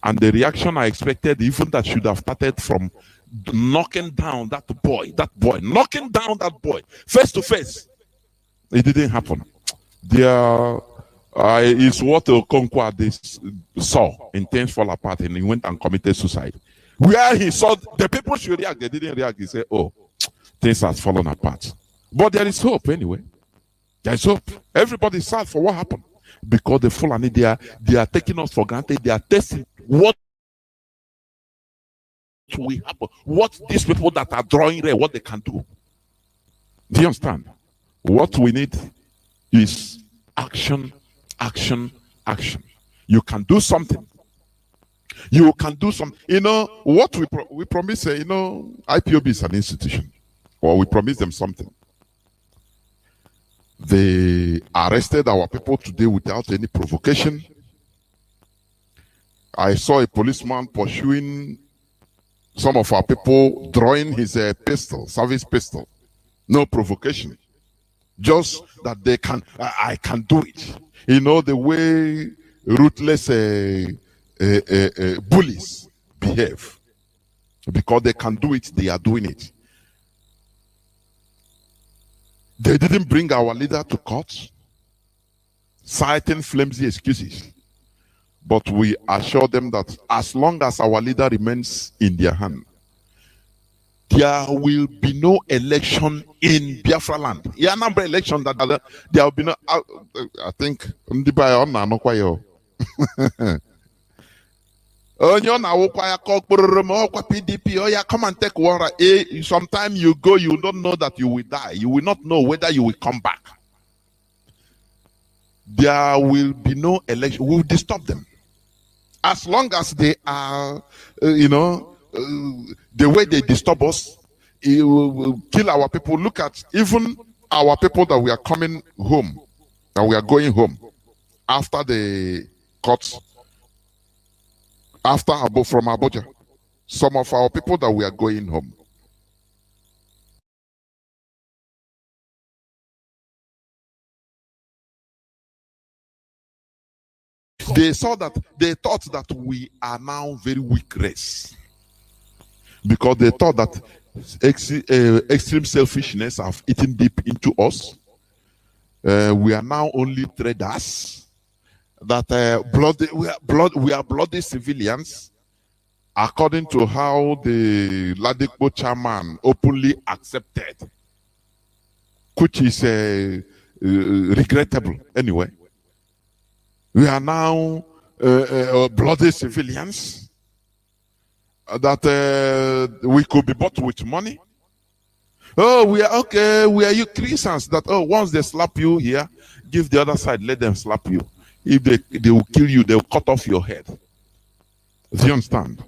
And the reaction I expected, even that should have started from knocking down that boy, knocking down that boy face to face. It didn't happen. There is what Okonkwo saw in things fall apart, and he went and committed suicide. Where he saw the people should react, they didn't react. He said, "Oh, things have fallen apart." But there is hope anyway. There is hope. Everybody is sad for what happened because the Fulani they are taking us for granted. They are testing what will happen, what these people that are drawing there, what they can do. Do you understand? What we need is action, action, action. You can do something. You can do something. You know what we promise. You know, IPOB is an institution, or we promise them something. They arrested our people today without any provocation. I saw a policeman pursuing some of our people, drawing his pistol, service pistol. No provocation. Just that they can, I can do it. You know, the way ruthless bullies behave. Because they can do it, they are doing it. They didn't bring our leader to court, citing flimsy excuses. But we assure them that as long as our leader remains in their hand, there will be no election in Biafra land. Yeah, number election that there will be no. I think PDP. Oh yeah, come and take water. Sometimes you go, you don't know that you will die. You will not know whether you will come back. There will be no election. We will disturb them. As long as they are, the way they disturb us, it will kill our people. Look at even our people that we are coming home, that we are going home after the court, from Abuja. Some of our people that we are going home. They thought that we are now very weak race, because they thought that extreme selfishness have eaten deep into us. We are now only traders. That we are bloody civilians, according to how the Ladikbo chairman openly accepted, which is regrettable anyway. We are now bloody civilians, that we could be bought with money. Oh, we are okay. We are you Christians that once they slap you here, give the other side, let them slap you. If they will kill you, they will cut off your head. Do you understand?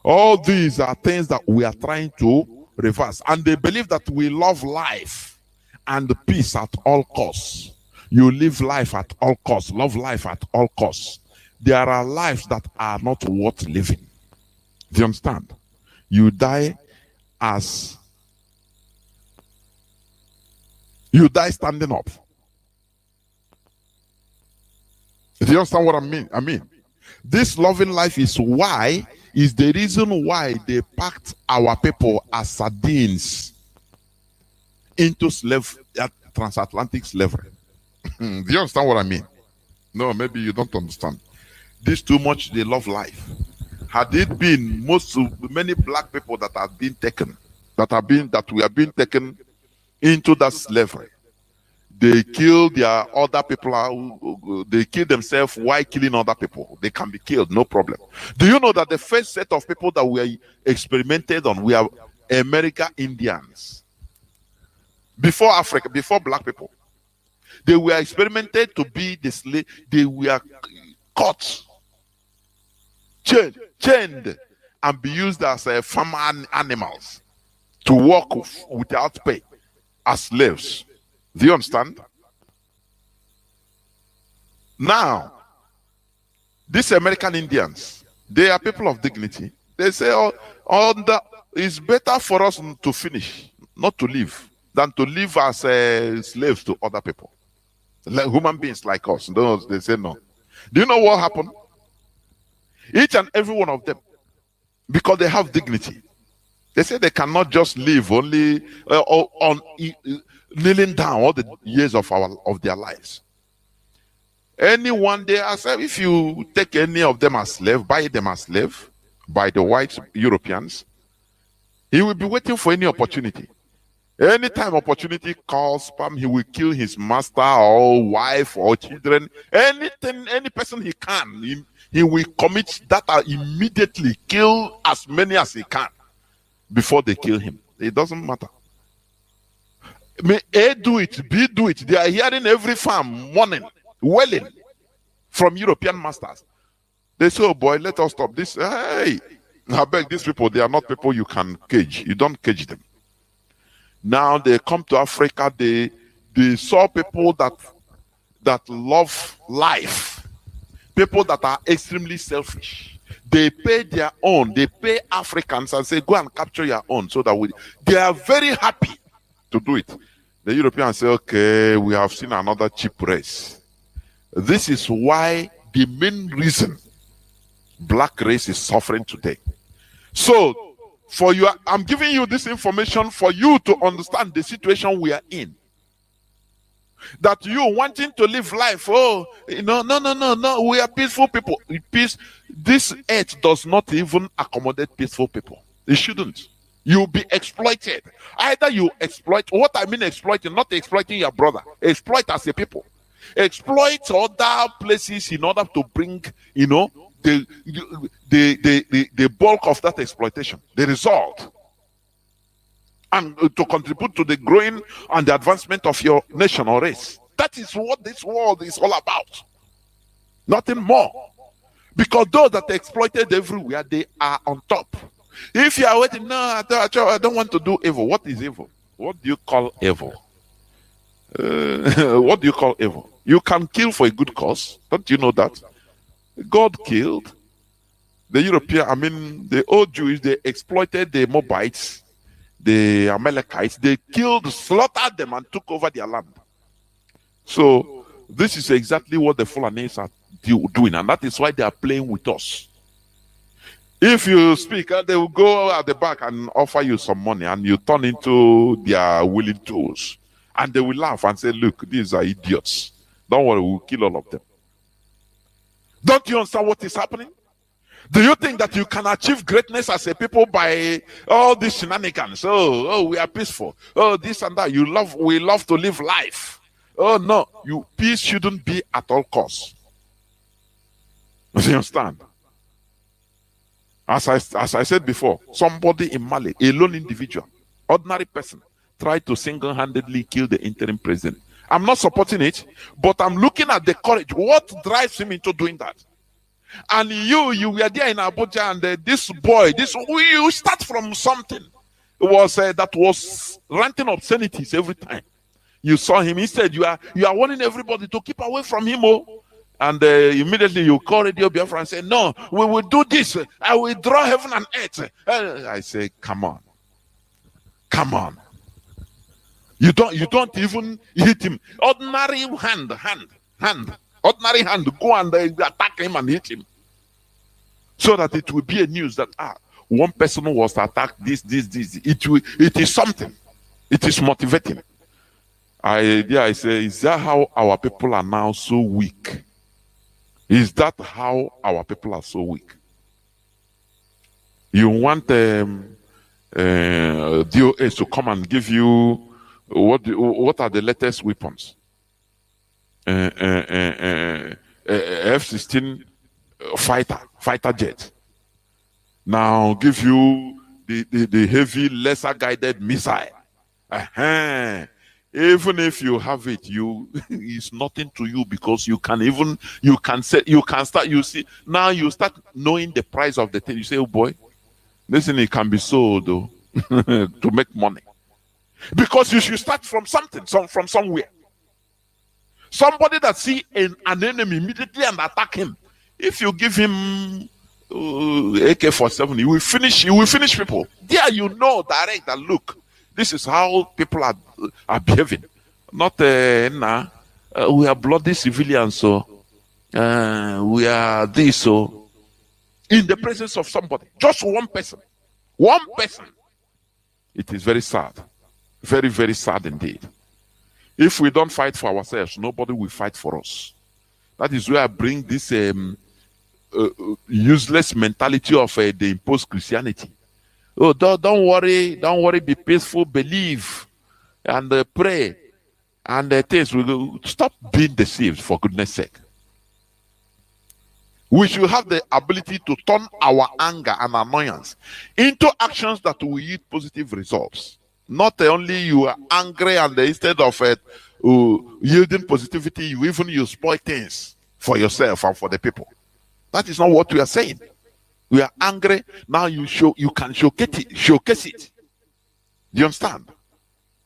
All these are things that we are trying to reverse, and they believe that we love life and peace at all costs. You live life at all costs, love life at all costs. There are lives that are not worth living. Do you understand? You die standing up. Do you understand what I mean? This loving life is the reason why they packed our people as sardines into transatlantic slavery. Do you understand what I mean? No, maybe you don't understand. This too much, they love life. Had it been many black people that have been taken, that we have been taken into that slavery, they kill their other people, they kill themselves while killing other people. They can be killed, no problem. Do you know that the first set of people that we experimented on, we are American Indians? Before Africa, before black people, they were experimented to be the slave. They were caught, chained, and be used as farm animals to work without pay as slaves. Do you understand? Now, these American Indians, they are people of dignity. They say, it's better for us to finish, not to live, than to live as slaves to other people. Like human beings like us. They say no. Do you know what happened? Each and every one of them, because they have dignity, they say they cannot just live only on kneeling down all the years of their lives. Anyone there, if you take any of them as slave, buy them as slave by the white Europeans, he will be waiting for any opportunity. Anytime opportunity calls, he will kill his master or wife or children. Anything, any person he can, he will commit that immediately, kill as many as he can before they kill him. It doesn't matter. May A do it, B do it. They are hearing every farm morning, wailing from European masters. They say, oh boy, let us stop this. Hey, I beg these people, they are not people you can cage. You don't cage them. Now they come to Africa, they saw people that love life, people that are extremely selfish. They pay their own, they pay Africans and say, go and capture your own, so that they are very happy to do it. The Europeans say, okay, we have seen another cheap race. This is why the main reason black race is suffering today. So, I'm giving you this information for you to understand the situation we are in. That you wanting to live life, no, we are peaceful people. Peace, this earth does not even accommodate peaceful people. It shouldn't. You'll be exploited. Either you exploit, what I mean exploiting, not exploiting your brother, exploit as a people. Exploit other places in order to bring, the bulk of that exploitation, the result, and to contribute to the growing and the advancement of your nation or race. That is what this world is all about. Nothing more. Because those that are exploited everywhere, they are on top. If you are waiting, no, I don't want to do evil. What is evil? What do you call evil? What do you call evil? You can kill for a good cause. Don't you know that? God killed the European, the old Jews, they exploited the Moabites, the Amalekites, they killed, slaughtered them and took over their land. So this is exactly what the Fulanis are doing, and that is why they are playing with us. If you speak, they will go at the back and offer you some money, and you turn into their willing tools. And they will laugh and say, look, these are idiots. Don't worry, we'll kill all of them. Don't you understand what is happening? Do you think that you can achieve greatness as a people by all these shenanigans? Oh, we are peaceful. Oh, this and that. We love to live life. Oh no, peace shouldn't be at all costs. Do you understand? As I said before, somebody in Mali, a lone individual, ordinary person, tried to single-handedly kill the interim president. I'm not supporting it, but I'm looking at the courage. What drives him into doing that? And you were there in Abuja, and this boy, you start from something. It was that was ranting obscenities every time you saw him. He said, you are warning everybody to keep away from him. And immediately you call Radio Biafra and say, no, we will do this. I will draw heaven and earth. I say, come on. You don't even hit him. Ordinary hand. Ordinary hand, go and attack him and hit him. so that it will be a news that one person was attacked, this. It is something. It is motivating. I say, is that how our people are now so weak? Is that how our people are so weak? You want DOS to come and give you what are the latest weapons? F-16 fighter jet. Now give you the heavy lesser guided missile. Even if you have it, it's nothing to you, because you can start, you see, now you start knowing the price of the thing. You say, oh boy, listen, it can be sold though, to make money. Because you should start from something, from somewhere. Somebody that see an enemy immediately and attack him. If you give him AK-47, you will finish people. There you know direct that look, this is how people are behaving. Not we are bloody civilians, so we are this, so in the presence of somebody, just one person. It is very sad, very, very sad indeed. If we don't fight for ourselves, nobody will fight for us. That is where I bring this useless mentality of the imposed Christianity. Oh, don't worry, be peaceful, believe, and pray, and things will go. Stop being deceived, for goodness sake. We should have the ability to turn our anger and annoyance into actions that will yield positive results. Not only you are angry, and instead of yielding positivity, you spoil things for yourself and for the people. That is not what we are saying. We are angry. Now you can showcase it. Do you understand?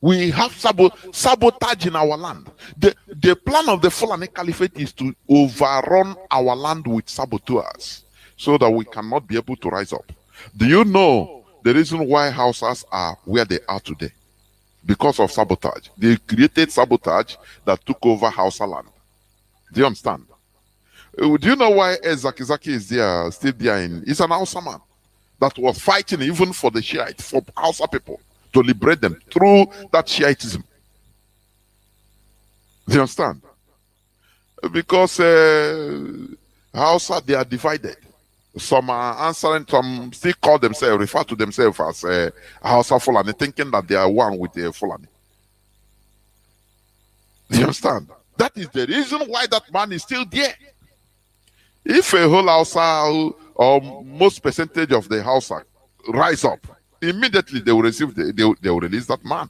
We have sabotage in our land. The plan of the Fulani Caliphate is to overrun our land with saboteurs so that we cannot be able to rise up. Do you know the reason why Hausas are where they are today? Because of sabotage. They created sabotage that took over Hausa land. Do you understand? Do you know why Zakizaki is there, still there? He's an Hausa man that was fighting even for the Shiite, for Hausa people, to liberate them through that Shiitism. Do you understand? Because Hausa, they are divided. Some are answering, some still refer to themselves as Hausa Fulani, thinking that they are one with the Fulani. Do you understand? That is the reason why that man is still there. If a whole Hausa or most percentage of the Hausa rise up, immediately they will they will release that man.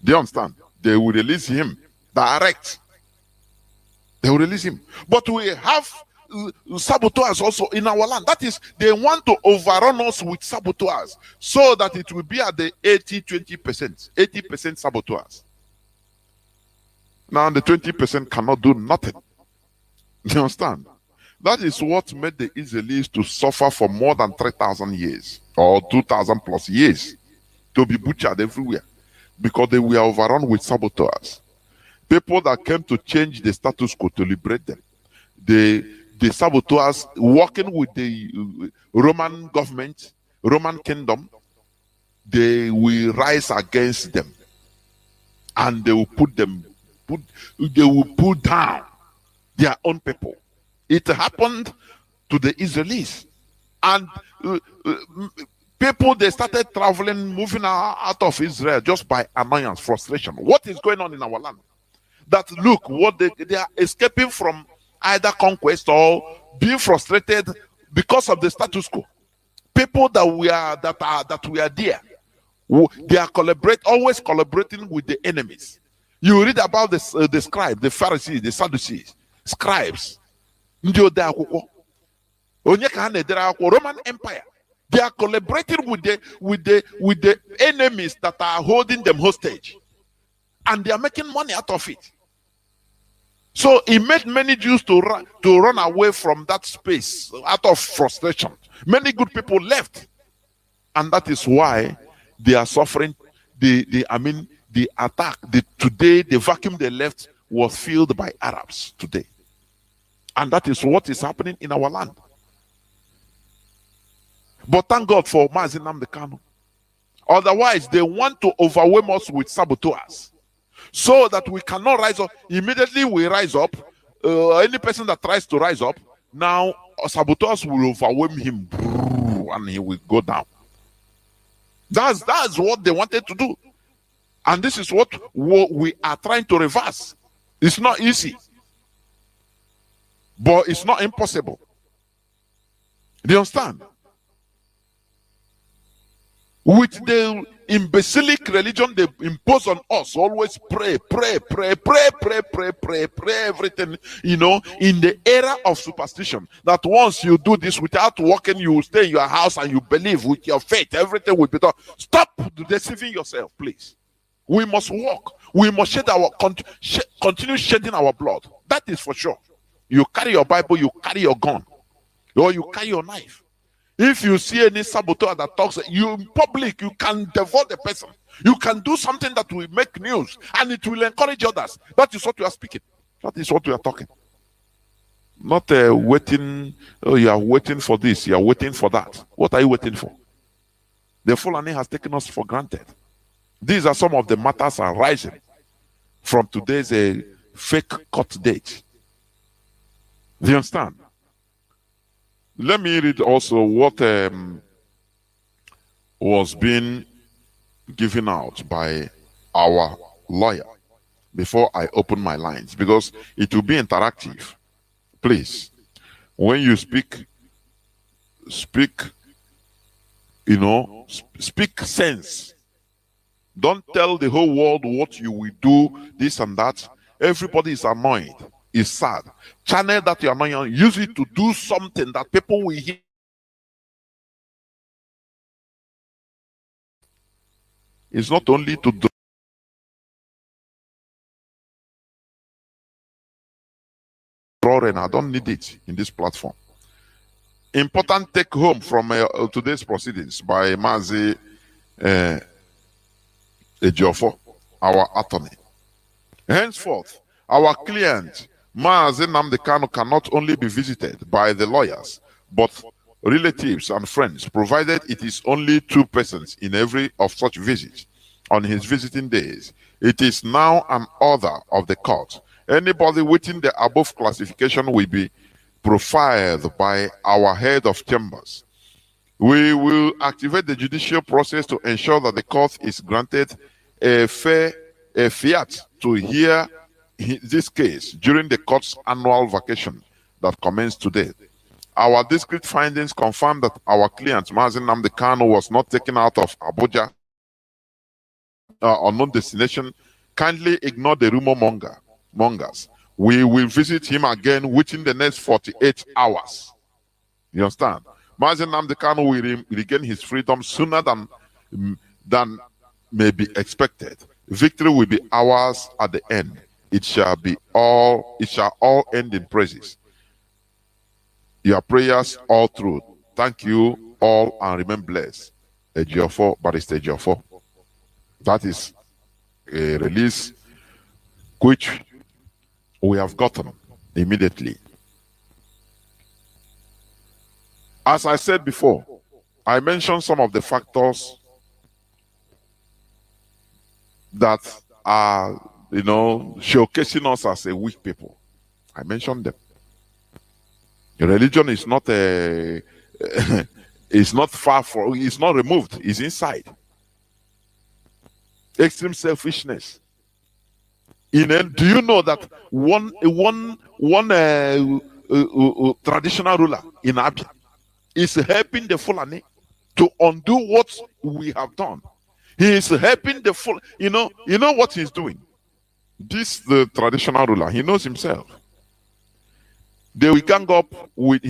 Do you understand? They will release him direct. They will release him. But we have saboteurs also in our land. That is, they want to overrun us with saboteurs so that it will be at the 80-20%. 80% saboteurs. Now the 20% cannot do nothing. You understand? That is what made the Israelis to suffer for more than 3,000 years or 2,000 plus years, to be butchered everywhere, because they were overrun with saboteurs. People that came to change the status quo, to liberate them. The saboteurs working with the Roman government, Roman kingdom, they will rise against them, and they will pull down their own people. It happened to the Israelis, and people, they started traveling, moving out of Israel just by annoyance, frustration. What is going on in our land? That look, what they are escaping from either conquest or being frustrated because of the status quo. People that we are there, they are always collaborating with the enemies. You read about the scribes, the Pharisees, the Sadducees, scribes. Roman Empire. They are collaborating with the enemies that are holding them hostage, and they are making money out of it. So it made many Jews to run away from that space out of frustration. Many good people left, and that is why they are suffering the attack. Today, the vacuum they left was filled by Arabs today. And that is what is happening in our land. But thank God for MAZI Nnamdi Kanu. Otherwise, they want to overwhelm us with saboteurs so that we cannot rise up. Immediately we rise up. Any person that tries to rise up, now saboteurs will overwhelm him and he will go down. That's what they wanted to do. And this is what we are trying to reverse. It's not easy, but it's not impossible. Do you understand? With the imbecilic religion they impose on us, always pray, everything, you know, in the era of superstition, that once you do this without working, you will stay in your house and you believe with your faith, everything will be done. Stop deceiving yourself, please. We must walk. We must shed our continue shedding our blood. That is for sure. You carry your Bible, you carry your gun, or you carry your knife. If you see any saboteur that talks, you in public, you can devour the person. You can do something that will make news and it will encourage others. That is what we are speaking. That is what we are talking. Not waiting. Oh, you are waiting for this. You are waiting for that. What are you waiting for? The Fulani has taken us for granted. These are some of the matters arising from today's fake court date. Do you understand? Let me read also what was being given out by our lawyer before I open my lines, because it will be interactive. Please, when you speak, you know, speak sense. Don't tell the whole world what you will do, this and that. Everybody is annoyed, is sad. Channel that you're annoyed, use it to do something that people will hear. It's not only to do. And I don't need it in this platform. Important take home from today's proceedings by MAZI Ejiofor, our attorney. Henceforth, our client, MAZI Nnamdi Kanu, cannot only be visited by the lawyers, but relatives and friends, provided it is only 2 persons in every of such visits on his visiting days. It is now an order of the court. Anybody within the above classification will be profiled by our head of chambers. We will activate the judicial process to ensure that the court is granted a fiat to hear this case during the court's annual vacation that commenced today. Our discrete findings confirm that our client, MAZI Nnamdi Kanu, was not taken out of Abuja unknown destination. Kindly ignore the rumor mongers. We will visit him again within the next 48 hours. You understand? MAZI Nnamdi Kanu will regain his freedom sooner than may be expected. Victory will be ours at the end. It shall all end in praises. Your prayers all through. Thank you all and remain blessed. Ejiofor, Barrister Ejiofor. That is a release which we have gotten immediately. As I said before, I mentioned some of the factors that are, you know, showcasing us as a weak people. I mentioned them. Religion is not it's not far from, it's not removed, it's inside. Extreme selfishness. Do you know that one traditional ruler in Abia is helping the Fulani to undo what we have done? He is helping the Fulani. You know what he's doing? The traditional ruler, he knows himself. He will gang up with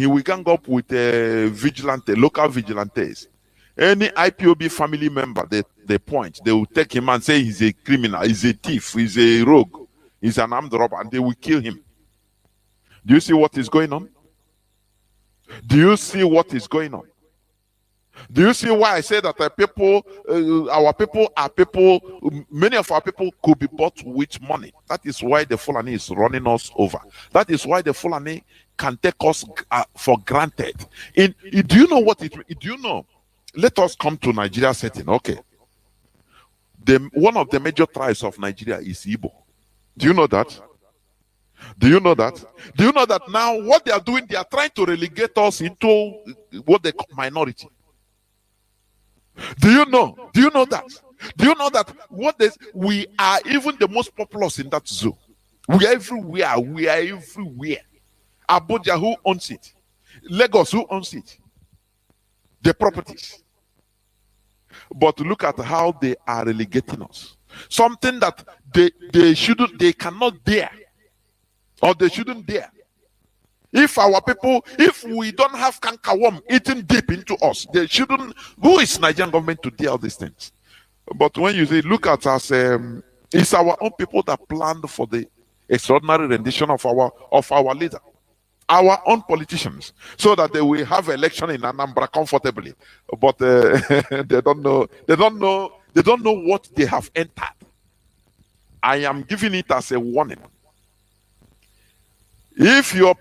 local vigilantes. Any IPOB family member they point, they will take him and say he's a criminal, he's a thief, he's a rogue, he's an armed robber, and they will kill him. Do you see what is going on? Do you see what is going on? Do you see why I say that our people are people, many of our people could be bought with money? That is why the Fulani is running us over. That is why the Fulani can take us for granted. Do you know what do you know? Let us come to Nigeria setting. Okay. One of the major tribes of Nigeria is Igbo. Do you know that? Do you know that? Do you know that now what they are doing, they are trying to relegate us into what they call minority? Do you know? Do you know that? Do you know that we are even the most populous in that zoo? We are everywhere. We are everywhere. Abuja, who owns it? Lagos, who owns it? The properties. But look at how they are relegating us. Something that they cannot dare, or they shouldn't dare. If our people, if we don't have cankerworm eating deep into us, they shouldn't. Who is Nigerian government to do all these things? But when you say, look at us, it's our own people that planned for the extraordinary rendition of our leader, our own politicians, so that they will have election in Anambra comfortably. But they don't know what they have entered. I am giving it as a warning. If your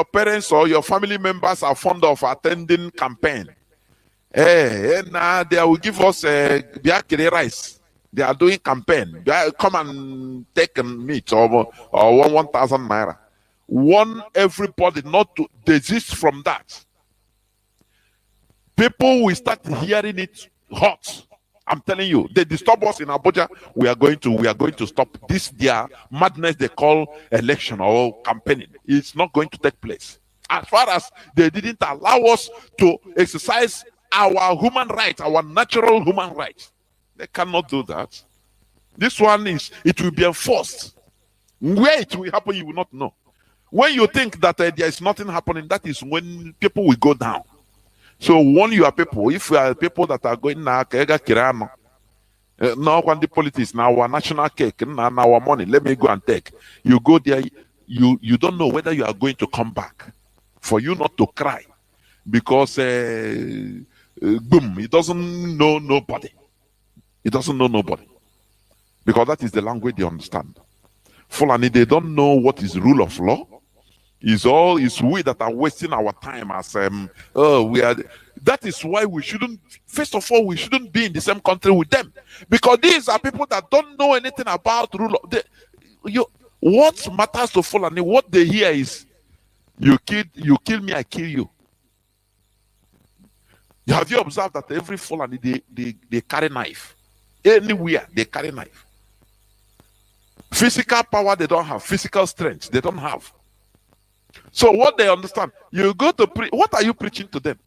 parents or your family members are fond of attending campaign, now they will give us biakere rice. They are doing campaign. Come and take meat or 1,000 naira. Warn everybody not to desist from that. People will start hearing it hot. I'm telling you, they disturb us in Abuja. We are going to stop this their madness they call election or campaigning. It's not going to take place. As far as they didn't allow us to exercise our human rights, our natural human rights, they cannot do that. This one it will be enforced. Where it will happen, you will not know. When you think that there is nothing happening, that is when people will go down. So warn your people, if you are people that are going now, now when the politics now our national cake, now our money, let me go and take. You go there, you don't know whether you are going to come back. For you not to cry, because boom, it doesn't know nobody. It doesn't know nobody, because that is the language they understand. Fulani, they don't know what is rule of law. It's we that are wasting our time as we are. That is why we shouldn't. First of all, we shouldn't be in the same country with them, because these are people that don't know anything about rule of. What matters to Fulani? What they hear is, you kill me, I kill you. Have you observed that every Fulani they carry knife? Anywhere they carry knife. Physical power they don't have. Physical strength they don't have. So what they understand, you go to what are you preaching to them?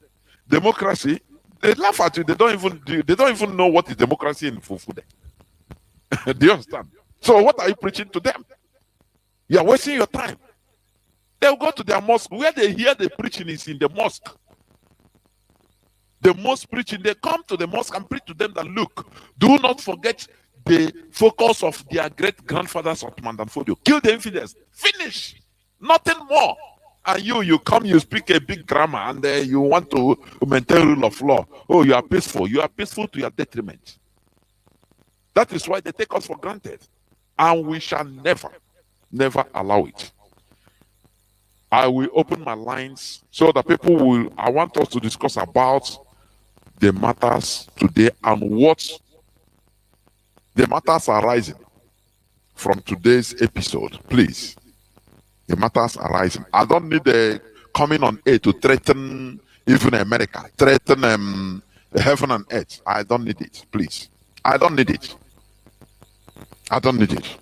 Democracy? They laugh at you. They don't even know what is democracy in Fufude. Do you understand? So what are you preaching to them? You are wasting your time. They'll go to their mosque. Where they hear the preaching is in the mosque. The mosque preaching, they come to the mosque and preach to them that, look, do not forget the focus of their great grandfathers Ottoman and Fodio. Kill the infidels. Finish. Nothing more. And you come, you speak a big grammar, and you want to maintain rule of law. Oh, you are peaceful. You are peaceful to your detriment. That is why they take us for granted. And we shall never allow it. I will open my lines so that people will, I want us to discuss about the matters today and what the matters arising from today's episode. Please. The matters arising. I don't need the coming on air to threaten even America, threaten heaven and earth. I don't need it, please. I don't need it. I don't need it.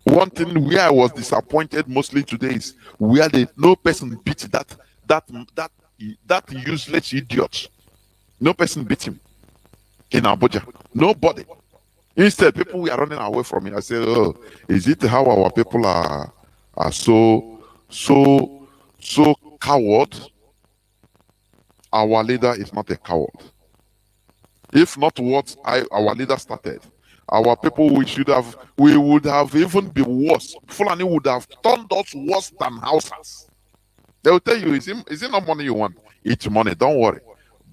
One thing where I was disappointed mostly today is where no person beat that useless idiot. No person beat him in Abuja. Nobody. Instead, people were running away from it. I said, oh, is it how our people are so coward? Our leader is not a coward. If not what our leader started, our people we would have even been worse. Fulani would have turned us worse than Hausas. They will tell you, is it not money you want? It's money, don't worry.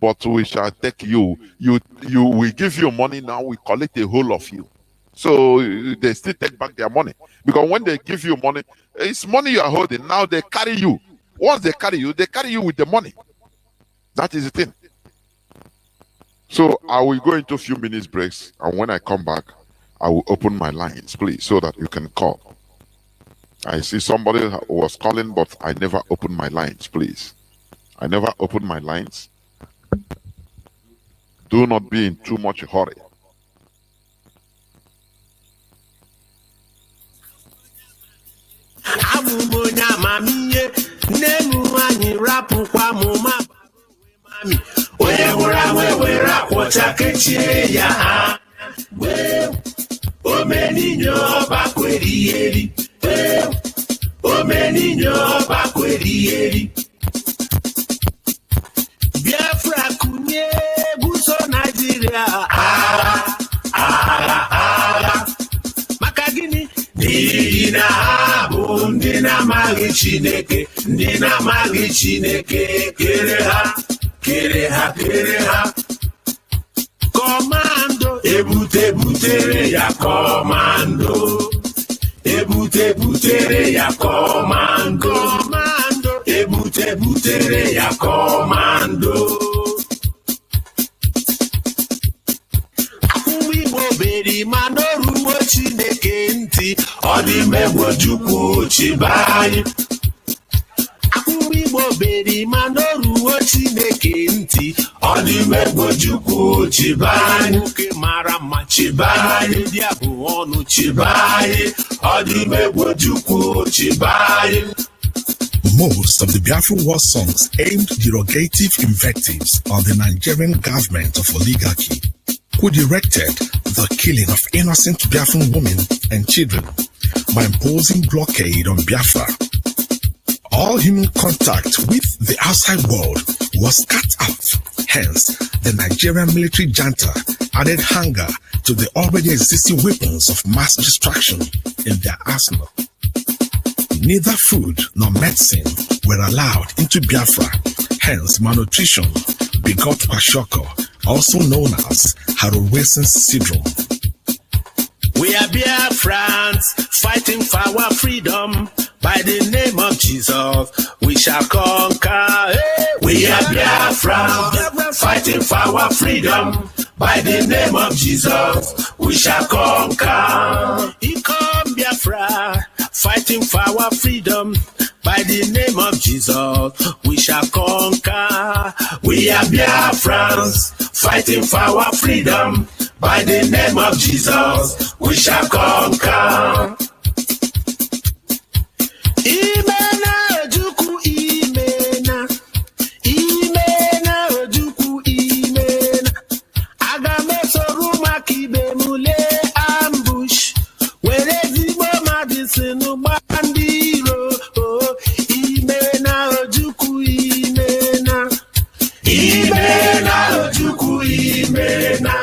but we shall take you. We give you money now, we collect a whole of you. So they still take back their money. Because when they give you money, it's money you are holding. Now they carry you. Once they carry you with the money. That is the thing. So I will go into a few minutes breaks, and when I come back, I will open my lines, please, so that you can call. I see somebody was calling, but I never opened my lines, please. I never opened my lines. Do not be in too much hurry. Biafra kunye buso Nigeria ara maka gini ndi na bụ ndị na-amaghị Chineke kere ha Komando butere ya komando butere ya komando butere ya komando akwụkwọ Igbo beri mana oruwo Chineke ntị ọ dị megwo Chukwu chibai akwụkwọ Igbo beri mana oruwo Chineke ntị ọ dị megwo Chukwu chibai nwoke mara mma chibai ndị abụ ọnụ chibai ọ dị megwo Chukwu chibai. Most of the Biafra war songs aimed derogative invectives on the Nigerian government of oligarchy, who directed the killing of innocent Biafran women and children by imposing blockade on Biafra. All human contact with the outside world was cut out. Hence, the Nigerian military junta added hunger to the already existing weapons of mass destruction in their arsenal. Neither food nor medicine were allowed into Biafra, hence malnutrition begot kwashiorkor, also known as Harrow-Wilson syndrome. We are Biafrans fighting for our freedom. By the name of Jesus, we shall conquer. Hey! We are Biafrans fighting for our freedom. By the name of Jesus, we shall conquer. He come Biafra, fighting for our freedom. By the name of Jesus, we shall conquer. We are Biafrans, fighting for our freedom. By the name of Jesus, we shall conquer. Imena Ojukwu imena, imena Ojukwu imena. Agamesoru makibe mule ambush. Were zigbo madisinu bandiro. Imena Ojukwu imena, imena Ojukwu imena.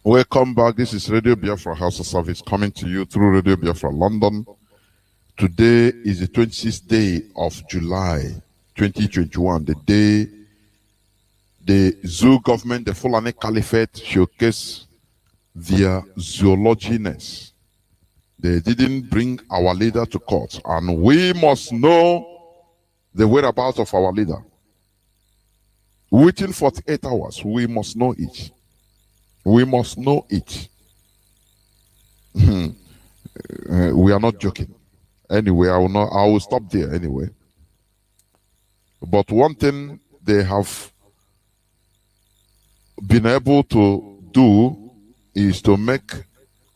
Welcome back. This is Radio Biafra House of Service coming to you through Radio Biafra London. Today is the 26th day of July 2021, the day the zoo government, the Fulani Caliphate, showcase their zoologyness. They didn't bring our leader to court, and we must know the whereabouts of our leader. Within 48 hours, we must know it. We must know it. We are not joking. Anyway, I will stop there anyway. But one thing they have been able to do is to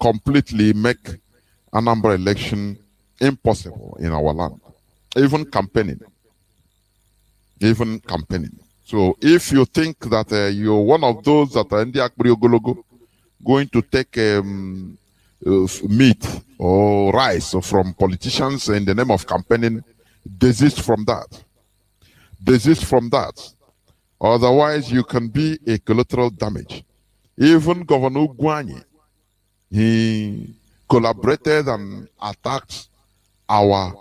completely make Amba election impossible in our land. Even campaigning. So if you think that you're one of those that are in the Akbriogologo going to take meat or rice from politicians in the name of campaigning, desist from that. Desist from that. Otherwise, you can be a collateral damage. Even Governor Guanyi, he collaborated and attacked our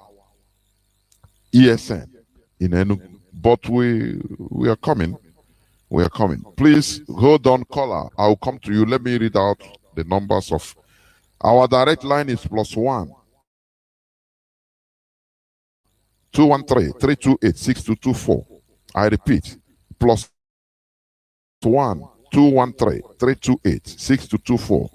ESN in Enugu. But we are coming. We are coming. Please hold on, caller. I'll come to you. Let me read out the numbers of our direct line is +1 213 328 6224. I repeat, +1 213 328 6224.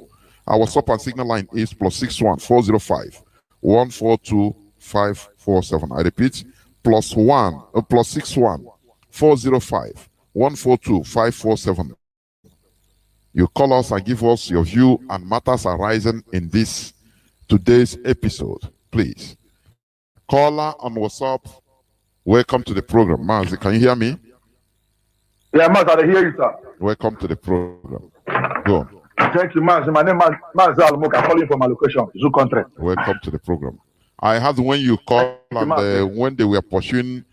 Our stop and signal line is +61 405 142 547. I repeat, +61 405 142 547. You call us and give us your view and matters arising in this today's episode, please. Caller on WhatsApp, welcome to the program. Mazi, can you hear me? Yeah, Mazi, I hear you, sir. Welcome to the program. Go on. Thank you, Mazi. My name is Mazi Almoka. I'm calling from my location, Zoo Country. Welcome to the program. I heard when you called and when they were pursuing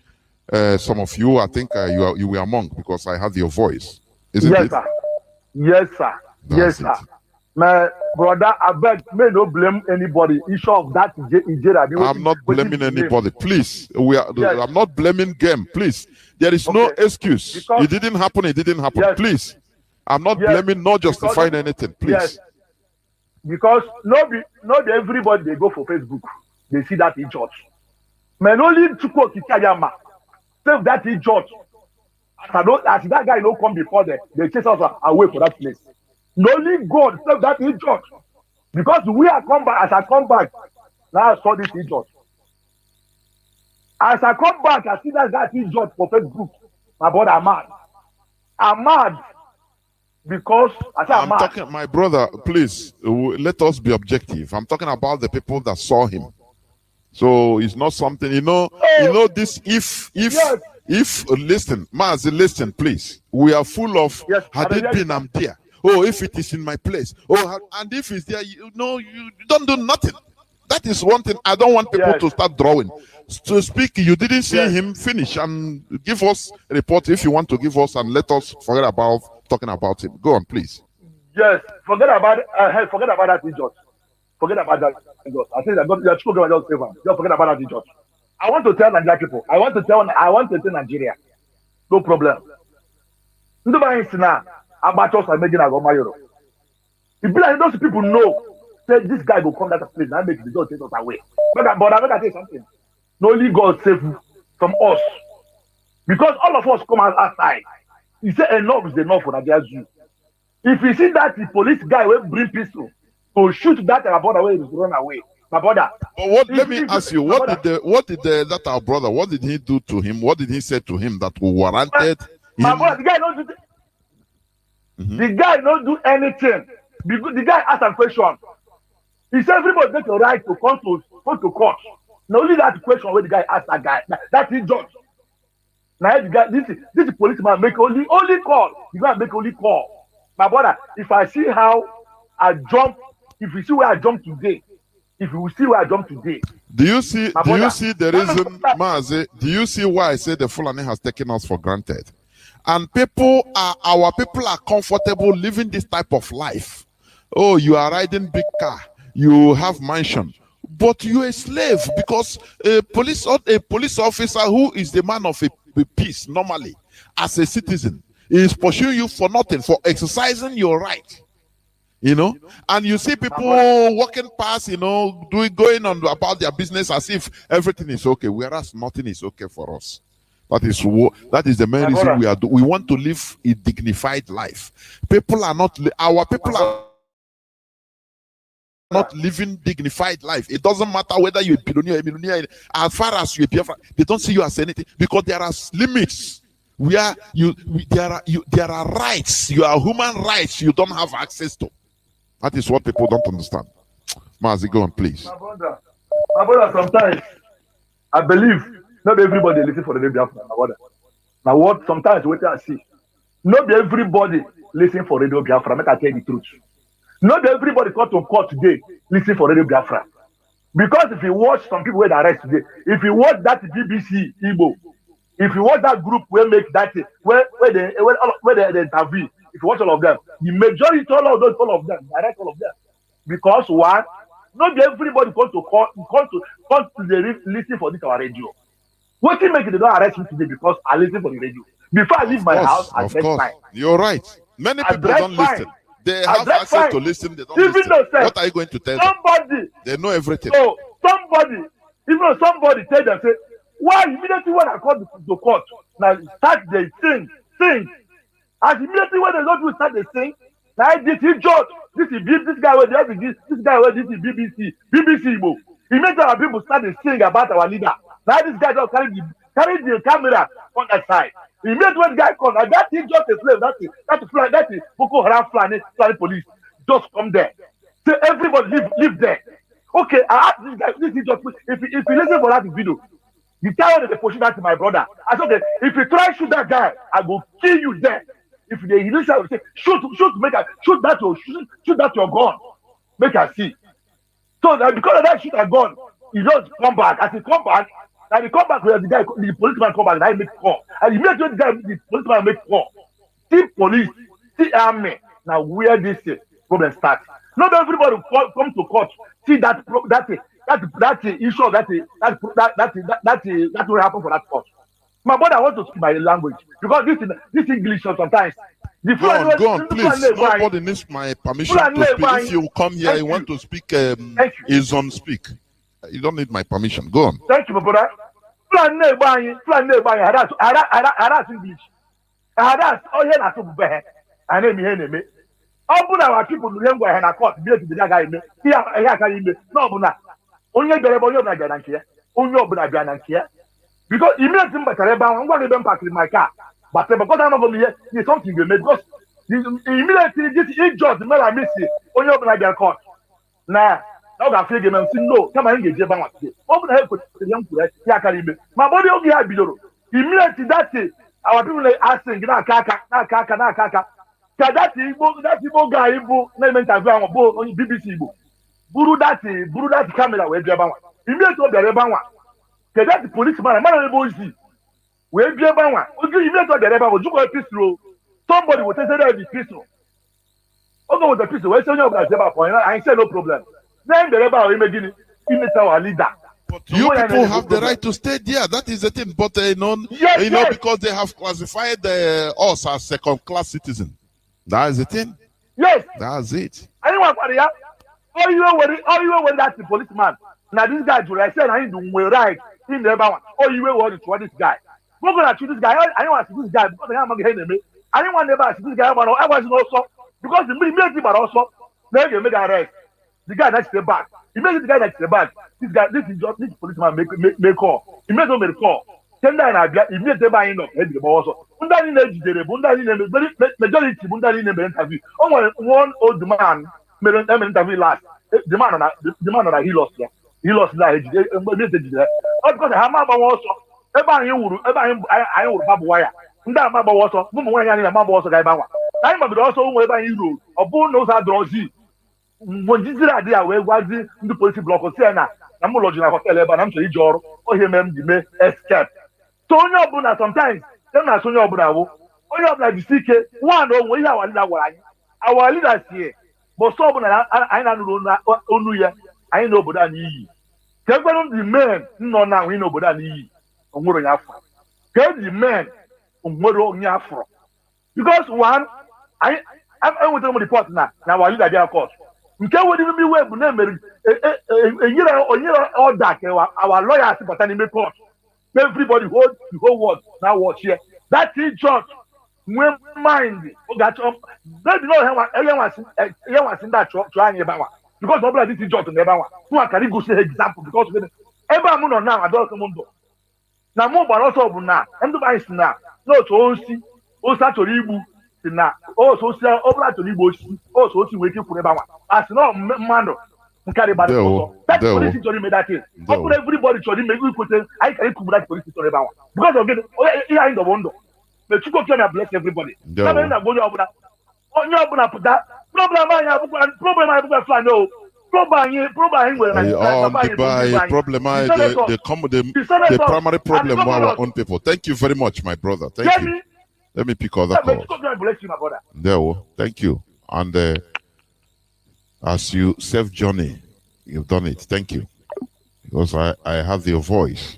some of you, I think you were among because I heard your voice. Isn't it? Sir. Yes, sir. That's yes, sir. My brother, I beg, may not blame anybody. Issue of that I'm not blaming anybody. Please, I'm not blaming them. Please, there is no excuse. Because, it didn't happen. It didn't happen. Yes. Please, I'm not blaming, not justifying anything. Please. Yes. Because not everybody they go for Facebook. They see that in church. Man, only Chukwu Kikayama save that in church. As that guy no come before them, they chase us away for that place. Only God save that in church. Because we are come back, as I come back, now I saw this in church. As I come back, I see that guy in church for Facebook. My brother, I'm mad. I'm mad. Because I'm talking, my brother, please let us be objective. I'm talking about the people that saw him. So it's not something, this listen, Mazi, listen, please. We are full of had it been I'm there. Oh, if it is in my place. Oh, and if it's there, you don't do nothing. That is one thing. I don't want people to start drawing. To speak, you didn't see him finish and give us a report if you want to give us and let us forget about talking about him. Go on, please. Yes, forget about that idiot. Forget about that idiot. I think that God, you're spoken about just forget about that idiot. I want to tell Nigeria people. I want to tell Nigeria. No problem. About us making a Romayoro. If those people know, say this guy will come that place and make the God take us away. But I gotta say something. No only God save from us. Because all of us come outside. He said enough is enough for Nigeria Zoo. If you see that the police guy will bring pistol to shoot that our brother away, run away. My brother. But let me ask you, what did that our brother, what did he do to him? What did he say to him that warranted my brother, the guy don't do the guy don't do anything. The guy asked a question. He said everybody gets the right to come to court. Not only that question where the guy asked that guy. That's his judge. Now the guy, this policeman make only call. The guy make only call. My brother, if I see how I jump, if you see where I jump today, if you see where I jump today. Do you see the reason, Mazi? Do you see why I say the Fulani has taken us for granted? And our people are comfortable living this type of life. Oh, you are riding big car, you have mansion, but you're a slave because a police officer who is the man of a peace normally as a citizen is pursuing you for nothing, for exercising your right. And you see people walking past, going on about their business as if everything is okay, whereas nothing is okay for us. That is the main reason we want to live a dignified life. Our people are not living dignified life. It doesn't matter whether you're a millionaire, as far as you're a BIAFRA, they don't see you as anything because there are limits where there are rights, your human rights you don't have access to. That is what people don't understand. Mazi, go on, please. My brother, sometimes I believe not everybody listen for the BIAFRA. My brother. Now what sometimes what I see, not everybody listen for Radio Biafra. Make I tell you the truth. Not everybody come to court today listen for Radio Biafra. Because if you watch some people where they arrest today, if you watch that BBC Igbo, if you watch that group where make that where they interview, if you watch all of them, the majority all of them, arrest all of them. Because not everybody come to the listen for this our radio. What do you make they don't arrest me today because I listen for the radio? Before I leave my house, I dress fine. You're right. Many people don't listen. They have access to listen. They don't listen. What are you going to tell them? They know everything. So somebody, even somebody tell them, say, why immediately when I call the court, now start the sing. As immediately when they don't do start the sing, now this is judge, this guy where this is BBC Igbo. Immediately our people start to sing about our leader. Now this guy just carry the camera on that side. Immediately when the guy comes, and that is just a slave, that is Boko Haram flying police. Just come there. Say everybody live there. Okay, I asked this guy, this is just if you listen for that video, the time they push that to my brother. I said, okay, if you try to shoot that guy, I will kill you there. If they initially say shoot that your gun, make her see. So that because of that shoot a gun, he just come back. As he come back, where the policeman come back, and I make call. And immediately the policeman make call. See police, see army. Now where this problem starts. Not everybody come to court. See that issue that will happen for that court. My brother, I want to speak my language because this English sometimes. Go on, please. Nobody needs my permission to speak. If you come here, you want to speak, is on speak. You don't need my permission. Go on. Thank you, my brother. Harass English. Harass. Oh, yeah, that's so bad. I name. Open our people to them where I caught the guy. Here, no, but only the only because immediately I'm going to them back in my car. But because I'm not going to hear, there's something you made. Because immediately this idiot, the man I miss it, only open like court. Nah, now I feel them and say, no, come and engage them. Open the help with the young people. My body will be happy. Immediately that's it. Our people are asking, na kaka. That Igbo guy, Igbo, name interview on BBC Igbo. Buru that camera where you are. Immediately they are one. That the policeman, man of the see. Where you are one. Immediately they are one. You go a pistol. Somebody will say that the pistol. Okay, with the pistol, where you are, I say no problem. Then the rebel imagine in our leader. But you people have the right to stay there. That is the thing. But because they have classified us as second-class citizens. That is the thing. Yes. That's it. Anyone for the all you know that's the policeman. Now this guy July said I do right in the one. Oh, you worry for this guy. We're gonna choose this guy. I want to see this guy because I'm not getting me. I don't want never see this guy, but I was also because the military but also then you make arrest. The guy that's the back. Imagine the guy that's the back. This policeman make call. He made no call. Tender and immediately buying up head the also. Majority interview. One old man made an interview last. The man on he lost. He lost that. Because I'm also. I would have wire. That mama also. Mama also guy bawa. I am also wherever you or bone knows how draws you. When this idea where was the police block of Siena, I'm lodging a hotel, but I'm sure you or him the escape. So Buna sometimes, then I saw your bravo. Only up like the CK, one or we have our leaders here. But so I know I know but I need. Tell the men, no, now we know but I need. Tell the men, because one, I'm with them report now our leader, their court. We can't even be well, a year or that our lawyers, but I court. Everybody hold the whole world now watch here. That is just when mind that maybe not everyone seen that trying about because nobody this is just never one. Who can go say example because every moon now I don't come on. Now more but also now. I'm the now. No to see also to Ibu now. Also see over to Ibu also see waiting for everyone. As no man. Carry bad that police story made that case. Everybody should make you put I can put that police story about because of it here in the window. But you go can bless everybody. Now when I go over on your put that problem I have fly no the primary problem of our own people. Thank you very much, my brother. Thank you. Let me pick other calls. Thank you. And as you save journey, you've done it. Thank you. Because I have your voice.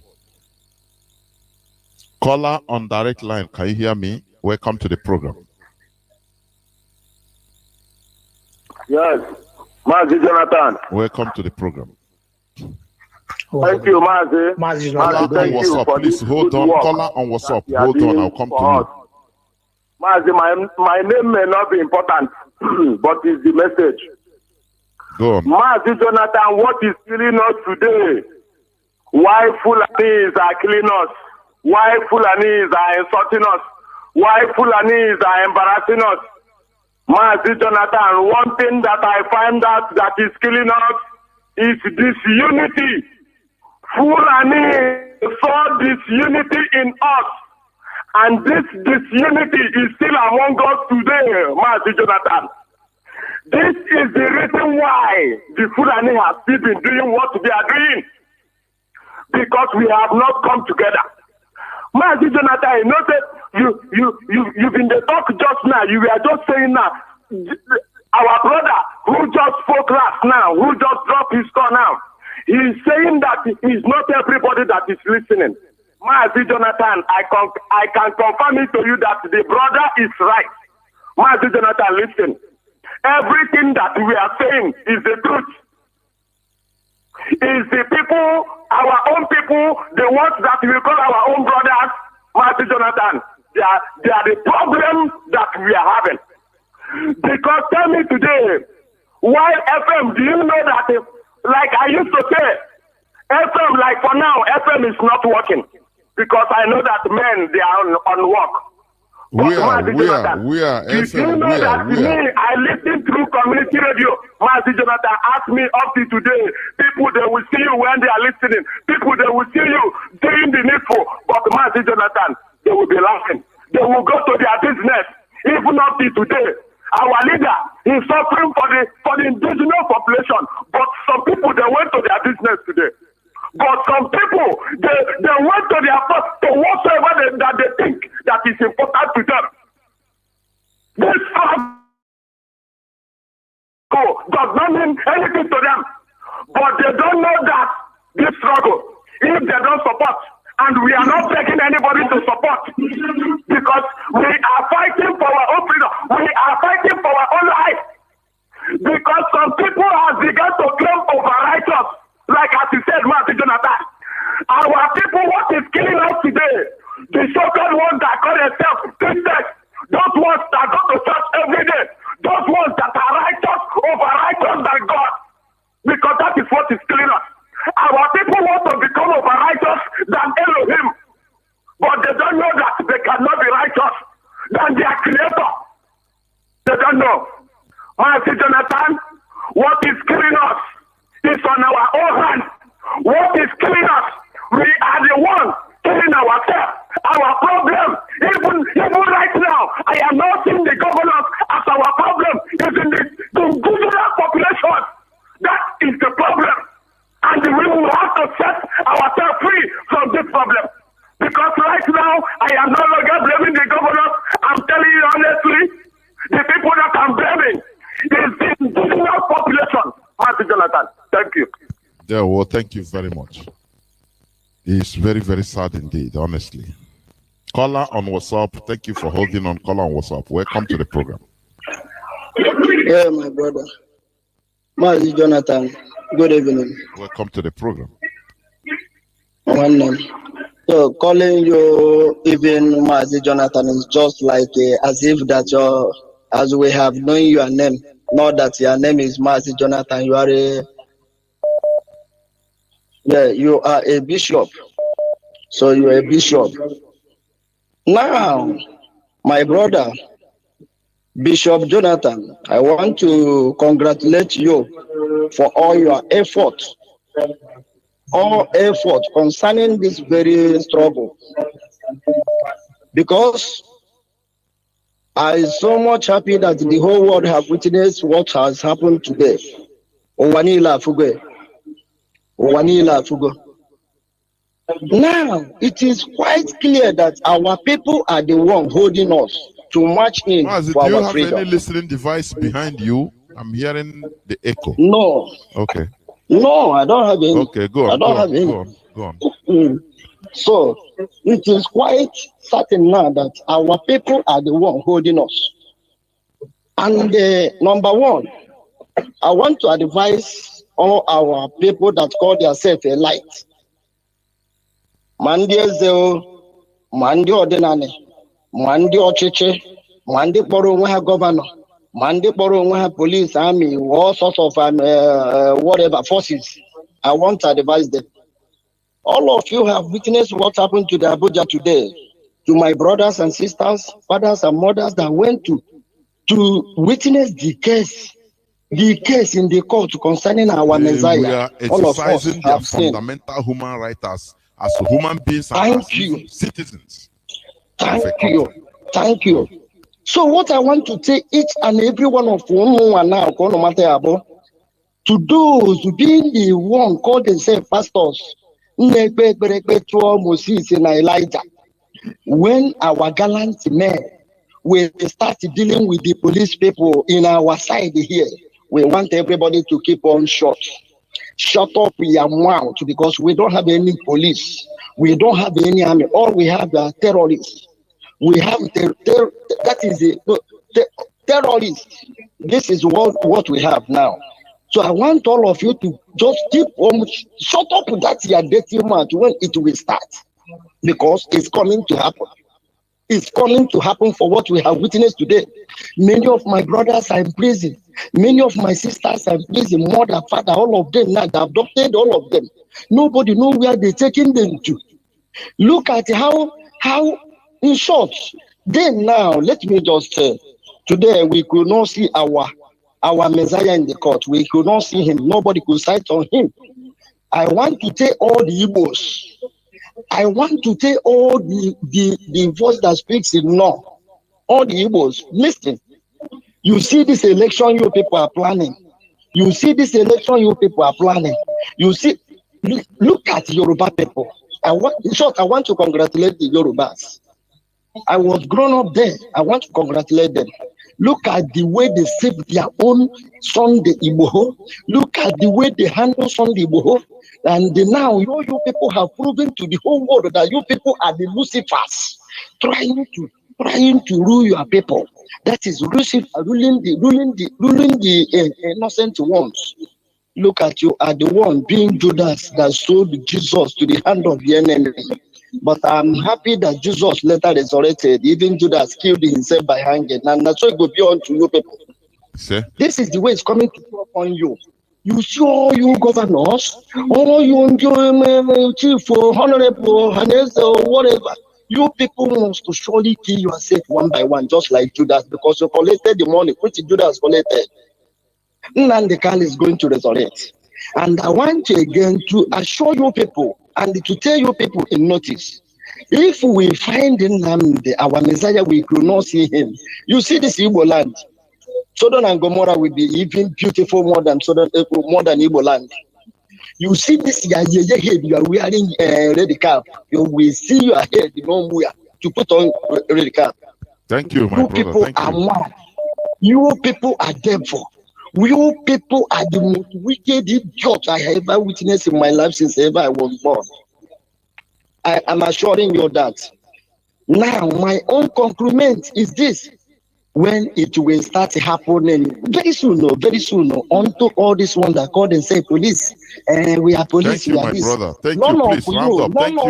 Caller on direct line, can you hear me? Welcome to the program. Yes, Mazi Jonathan. Welcome to the program. Thank you, Mazi. Mazi, Caller on WhatsApp, please hold on. Caller on WhatsApp, hold on. I'll come to you. Mazi, my name may not be important, but it's the message. Go on. Mazi Jonathan, what is killing us today? Why Fulanis are killing us? Why Fulanis are insulting us? Why Fulanis are embarrassing us? Mazi Jonathan, one thing that I find out that is killing us is disunity. Fulani saw disunity in us, and this disunity is still among us today, Mazi Jonathan. This is the reason why the Fulani have still been doing what they are doing, because we have not come together. Mazi Jonathan, you know that you've been the talk just now. You were just saying now, our brother who just spoke last now, who just dropped his call now, he's saying that it's not everybody that is listening. Mazi Jonathan, I can confirm it to you that the brother is right. Mazi Jonathan, listen. Everything that we are saying is the truth. Is the people, our own people, the ones that we call our own brothers, Mazi Jonathan, they are the problem that we are having. Because tell me today, why FM, do you know that, like I used to say, FM, like for now, FM is not working. Because I know that men, they are on work. We are FM, I listen through community radio. Mazi Jonathan asked me up to today, people, they will see you when they are listening. People, they will see you doing the needful. But Mazi Jonathan, they will be laughing. They will go to their business. Even up to today, our leader is suffering for the indigenous population. But some people, they went to their business today. But some people, they went to whatever that they think that is important to them. This struggle does not mean anything to them. But they don't know that this struggle, if they don't support, and we are not begging anybody to support, because we are fighting for our own freedom. We are fighting for our own life. Because some people have begun to claim override us. Like as you said, Mazi Jonathan, our people, what is killing us today? The so-called ones that call themselves Christians, those ones that go to church every day, those ones that are righteous, over righteous than God, because that is what is killing us. Our people want to become over righteous than Elohim, but they don't know that they cannot be righteous than their Creator. They don't know. Mazi Jonathan, what is killing us? It's on our own hand. What is killing us? We are the ones killing ourselves. Our problem, even right now, I am not seeing the governors as our problem. It's in the indigenous population. That is the problem. And we will have to set ourselves free from this problem. Because right now, I am no longer blaming the governors. I'm telling you honestly, the people that I'm blaming is the indigenous population. Mazi Jonathan, thank you. Yeah, well, thank you very much. It's very, very sad indeed, honestly. Caller on WhatsApp, thank you for holding on. Caller on WhatsApp, welcome to the program. Yeah, my brother. Mazi Jonathan, good evening. Welcome to the program. One name. So calling you even Mazi Jonathan is just like as if that as we have known your name, not that your name is Mazi Jonathan. You are a bishop. So you are a bishop. Now, my brother, Bishop Jonathan, I want to congratulate you for all your effort concerning this very struggle. Because I am so much happy that the whole world have witnessed what has happened today. Owanila Fuge. Now, it is quite clear that our people are the one holding us to march in Mazi, for do you our have freedom. any listening device behind you? I'm hearing the echo. No. Okay. No, I don't have any. Okay, go on. I don't have any. Go on. So it is quite certain now that our people are the one holding us. And number one, I want to advise all our people that call themselves a light. Mandi Ezeo, Mandi Ordinane, Mandi Ochiche, Mandi Boronwa governor, Mandi Boronwa police, army, all sorts of whatever forces. I want to advise them. All of you have witnessed what happened to the Abuja today, to my brothers and sisters, fathers and mothers that went to witness the case in the court concerning our Messiah. We are exercising their fundamental human rights as human beings and as citizens. Thank you. So what I want to say, each and every one of you now, to those being the one called themselves pastors, Moses and Elijah, when our gallant men will start dealing with the police people in our side here, we want everybody to keep on shut up your mouth, because we don't have any police, we don't have any army, all we have are terrorists. We have terrorists. This is what we have now. So I want all of you to just keep on, shut up that your dirty mouth when it will start, because it's coming to happen. It's coming to happen for what we have witnessed today. Many of my brothers are in prison. Many of my sisters are in prison. Mother, father, all of them now, they adopted all of them. Nobody knows where they're taking them to. Look at how in short, then now, let me just say, today we could not see our Messiah in the court. We could not see him. Nobody could cite on him. I want to take all the Igbos. I want to take all the voice that speaks in law. All the Igbos, listen. You see this election you people are planning. You see this election you people are planning. You see, look at Yoruba people. In short, I want to congratulate the Yorubas. I was grown up there. I want to congratulate them. Look at the way they saved their own Sunday Igboho. Look at the way they handle Sunday Igboho. And now you people have proven to the whole world that you people are the Lucifers, trying to rule your people. That is Lucifer ruling the innocent ones. Look at you are the one being Judas that sold Jesus to the hand of the enemy. But I'm happy that Jesus later resurrected. Even Judas killed himself by hanging. And that's what it will be on to you people. See? This is the way it's coming to come on you. You see all you governors, all you chief, honorable, or whatever. You people must to surely kill yourself one by one, just like Judas, because you collected the money, which Judas collected. And the Khan is going to resurrect. And I want you again to assure you people and to tell you people in notice. If we find in our Messiah, we could not see him. You see this Igbo land. Sodom and Gomorrah will be even beautiful more than Igbo land. You see this head you are wearing red cap. You will see your head to put on red cap. Thank you, my brother. People are mad. You people are devil. You people are the most wicked idiots I have ever witnessed in my life since ever I was born. I am assuring you that. Now, my own conclusion is this. When it will start happening very soon, onto all this one that call and say police, and we are police. Thank you, my brother. Thank you. Please round up. Thank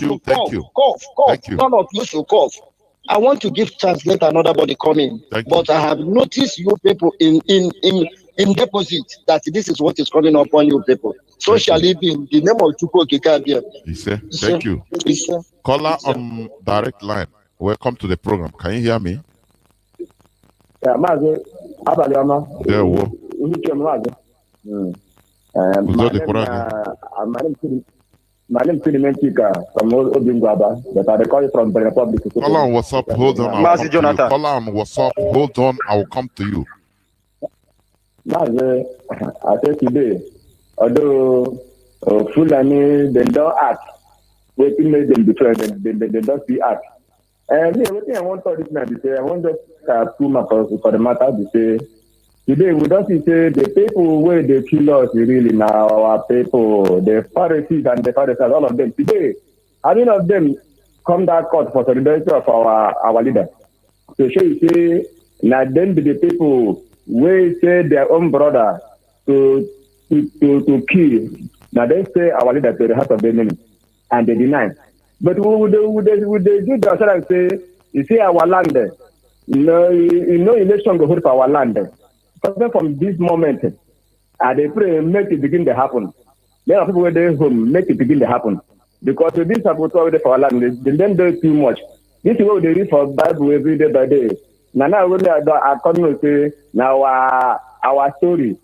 you. Thank you. None of you should cough. I want to give chance, let another body come in. But I have noticed you people in deposit that this is what is coming up on you people. So shall it be in the name of Chuko Kikabia. Thank you. Caller on direct line. Welcome to the program. Can you hear me? Yeah, Mazi, Abaliama. There we my name is Mentika from Obingwaba, but I call you from the Republic. Call on, what's up? Hold on. Mazi Jonathan. Call on, what's up? Hold on. I will come to you. Mazi, I say today, although Fulani, they don't act, waiting made them betray them, they don't see act. And everything I want to this now to say, I want to prove my for the matter to say, today we don't see the people where they kill us really now, our people, the Pharisees and the Pharisees, all of them. Today, how many of them come that court for solidarity of our leader? So show you say, now then the people will say their own brother to kill. Now they say our leader to the heart of the enemy, and they deny. But would they do the assurance say, you see our land, no election go hold for our land. Because from this moment, they pray make it begin to happen. There are people where they home make it begin to happen. Because this is for our land, they don't do too much. This is what they read for Bible every day by day. Now when I come to say now our story,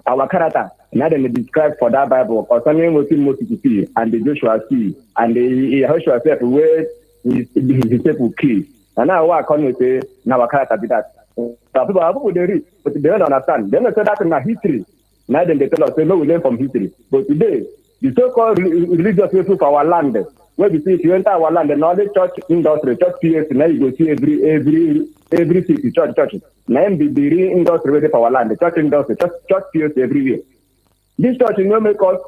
our character, now they describe for that Bible concerning Moses to see and the Joshua see and the Joshua self where his people kill. And now what I come to say now our character be that. So people they read, but they don't understand. They don't say that in our history. Now then they tell us, say no, we learn from history. But today, the so-called religious people for our land, where we see if you enter our land, the knowledge church industry, church PhD, now you go see every city, church. Now the industry ready for our land, the church industry, church PhD everywhere. This church will not make us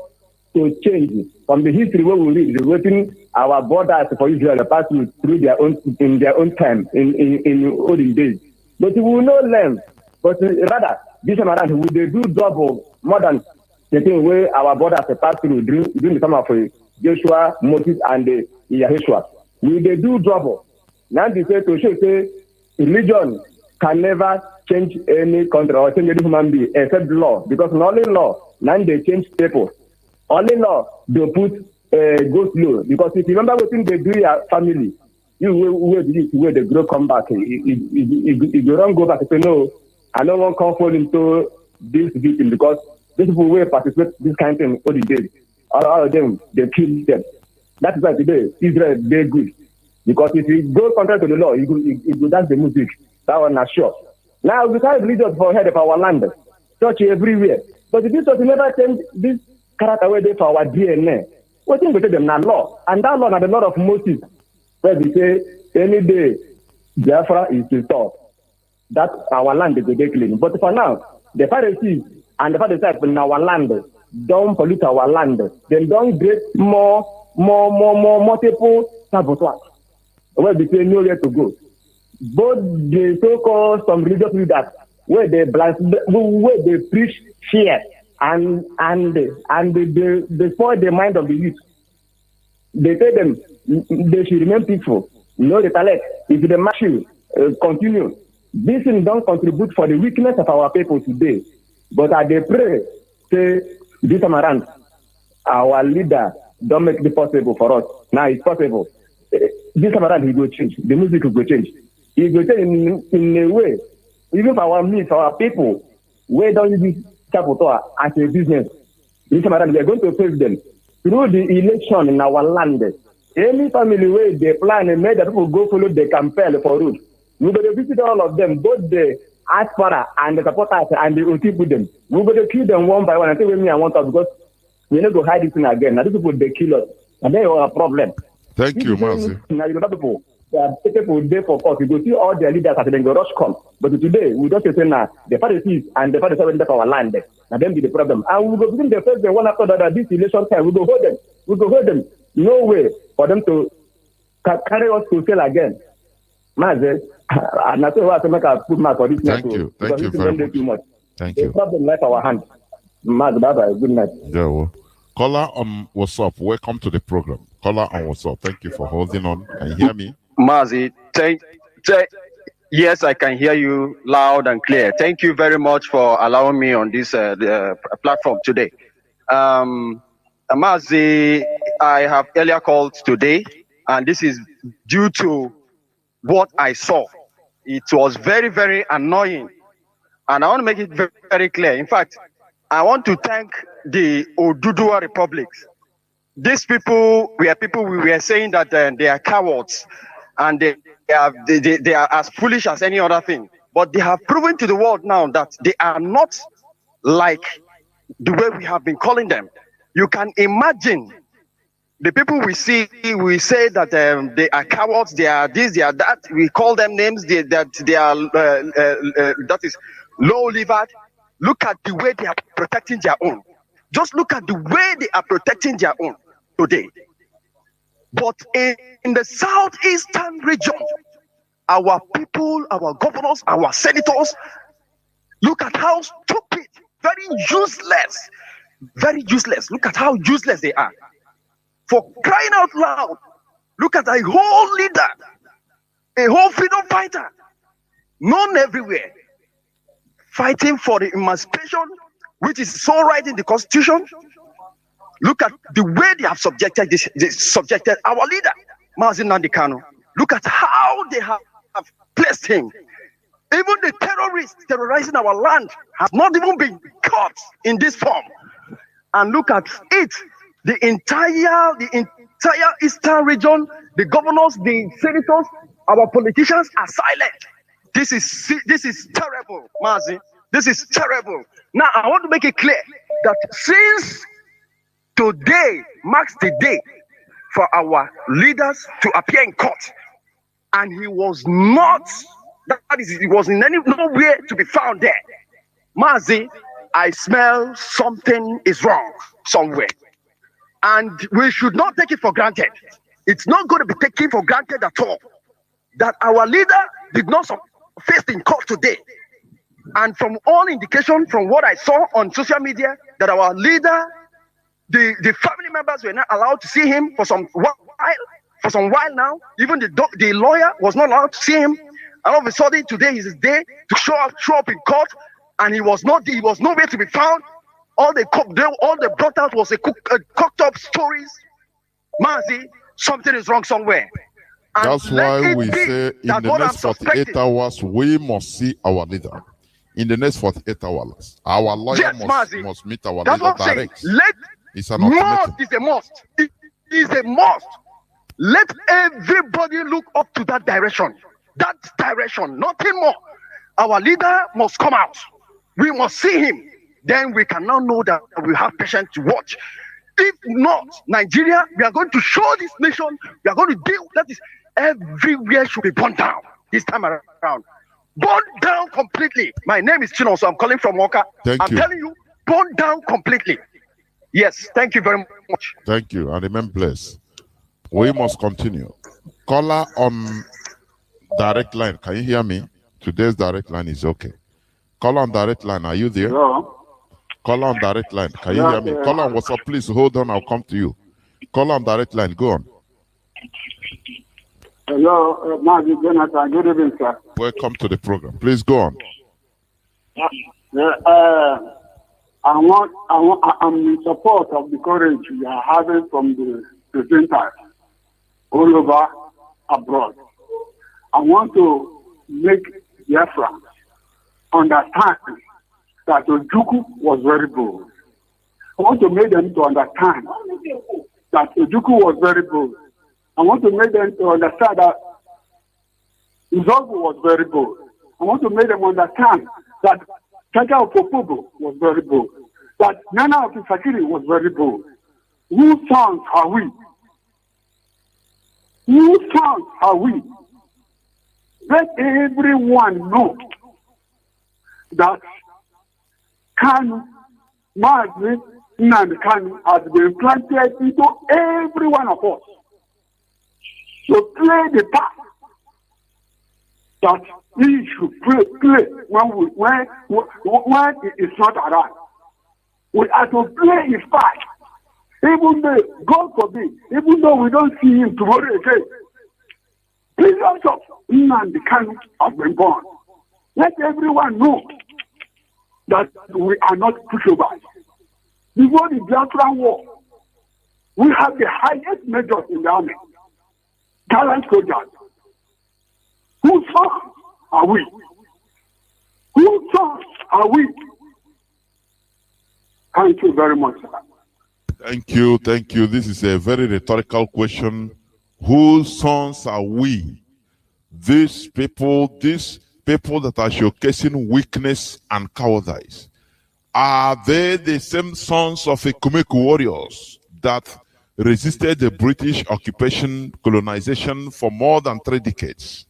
to change from the history where we read, waiting our borders for Israel pass through their own in their own time in olden days. But we will not learn. But rather, this time around, we they do double more than the thing where our borders pass through during the time of Joshua, Moses, and Yahshua. We they do double. Now they say to show say religion can never change any country or change any human being except law, because only law now they change people. Only law they put go slow, because if you remember what thing they do your family, you where they grow come back. If you don't go back and say no, I don't want to come fall into this victim, because these people will participate this kind of thing all the days. All of them, they kill them. That is why today Israel is very good, because if you go contrary to the law, you go dance the music. That one is sure. Now we can't religious for head of our land, church everywhere. But if this church never change this character away there for our DNA, what thing we tell them now law, and that law is the law of Moses, where we say any day Biafra is restored, that our land is clean. But for now, the Pharisees and the Pharisees in our land don't pollute our land. They don't create more multiple sabotage, where we say nowhere to go. Both the so-called some religious leaders where they preach fear and they spoil the mind of the youth. They tell them they should remain peaceful, no retaliate. If they march you, continue. This thing don't contribute for the weakness of our people today. But as they pray, say this time around, our leader don't make it possible for us. Now it's possible. This time around he will change. The music will change. He will change in a way, even for our people, we don't use this capital as a business. This time around we are going to face them through the election in our land. Any family where they plan and make that people go follow the campaign for road. We will visit all of them, both the aspara and the supporters and the OT with them. We will kill them one by one. I think I want us, because we need to hide this thing again. Now these people they kill us, and then you have a problem. Thank you, Mazi. Now you know people. People there for us. You go see all their leaders and then go rush come. But today we don't say now the Pharisees and the Pharisees are for our land. Now them be the problem. And we go begin the first one after that. This election time we go hold them. We go hold them. No way for them to carry us to sell again. Mazi. And that's why I make a put mark for this. Thank you. Thank you very much. Too much. Thank the you. problem left our hand. Mazi, bye-bye. Good night. Yeah, well. Caller on WhatsApp, welcome to the program. Caller on WhatsApp, thank you for holding on. Can you hear me? Mazi, yes, I can hear you loud and clear. Thank you very much for allowing me on this platform today. Mazi, I have earlier called today, and this is due to what I saw. It was very, very annoying, and I want to make it very, very clear. In fact, I want to thank the Oduduwa Republics. These people we were saying that they are cowards and they are as foolish as any other thing. But they have proven to the world now that they are not like the way we have been calling them. You can imagine the people we see, we say that they are cowards, they are this, they are that. We call them names that is low-livered. Look at the way they are protecting their own. Just look at the way they are protecting their own today. But in the southeastern region, our people, our governors, our senators, look at how stupid, very useless, very useless. Look at how useless they are. For crying out loud, look at a whole leader, a whole freedom fighter, known everywhere, fighting for the emancipation, which is so right in the constitution. Look at the way they have subjected our leader, MAZI Nnamdi Kanu. Look at how they have placed him. Even the terrorists terrorizing our land has not even been caught in this form. And look at it. The entire eastern region, the governors, the senators, our politicians are silent. This is terrible, MAZI. This is terrible. Now I want to make it clear that since today marks the day for our leaders to appear in court, and he was not, that is, he was in nowhere to be found there. MAZI, I smell something is wrong somewhere. And we should not take it for granted. It's not going to be taken for granted at all that our leader did not face in court today. And from all indication, from what I saw on social media, that our leader, the family members were not allowed to see him for some while now. Even the lawyer was not allowed to see him. And all of a sudden today is his day to show up in court, and he was nowhere to be found. All they brought out was a cooked up stories. MAZI, something is wrong somewhere. And that's why we say in the next 48 hours, we must see our leader. In the next 48 hours, our lawyer must meet our leader direct. It's an ultimatum. It's a must. It is a must. Let everybody look up to that direction. That direction, nothing more. Our leader must come out. We must see him. Then we can now know that we have patience to watch. If not, Nigeria, we are going to show this nation, we are going to deal, that is, everywhere should be burned down this time around. Burned down completely. My name is Chino, so I'm calling from Waka. I'm telling you, burned down completely. Yes, thank you very much. Thank you, and remain blessed. We must continue. Caller on direct line, can you hear me? Today's direct line is okay. Caller on direct line, are you there? Hello? Caller on direct line, can you hear me? Caller on WhatsApp, please hold on, I'll come to you. Caller on direct line, go on. Hello, MAZI Jonathan, good evening, sir. Welcome to the program. Please go on. I'm in support of the courage we are having from the presenters all over abroad. I want to make Biafra understand that Ojukwu was very bold. I want to make them to understand that Ojukwu was very bold. I want to make them to understand that Izogu was very bold. I want to make them understand that Chacha Opopobo was very bold. That Nana Okisakiri was very bold. Whose sons are we? Whose sons are we? Let everyone know that Kanu, MAZI Nnamdi Kanu has been planted into every one of us to play the part that we should play when it's not around. We are to play his part. Even though, God forbid, even though we don't see him tomorrow again, billions of Nnamdi Kanu have been born. Let everyone know that we are not pushovers. Before the Biafra war, we have the highest majors in the army, gallant soldiers. Whose sons are we? Whose sons are we? Thank you very much, sir. Thank you, thank you. This is a very rhetorical question. Whose sons are we? These people that are showcasing weakness and cowardice, are they the same sons of the Kumeku warriors that resisted the British occupation, colonization for more than 3 decades?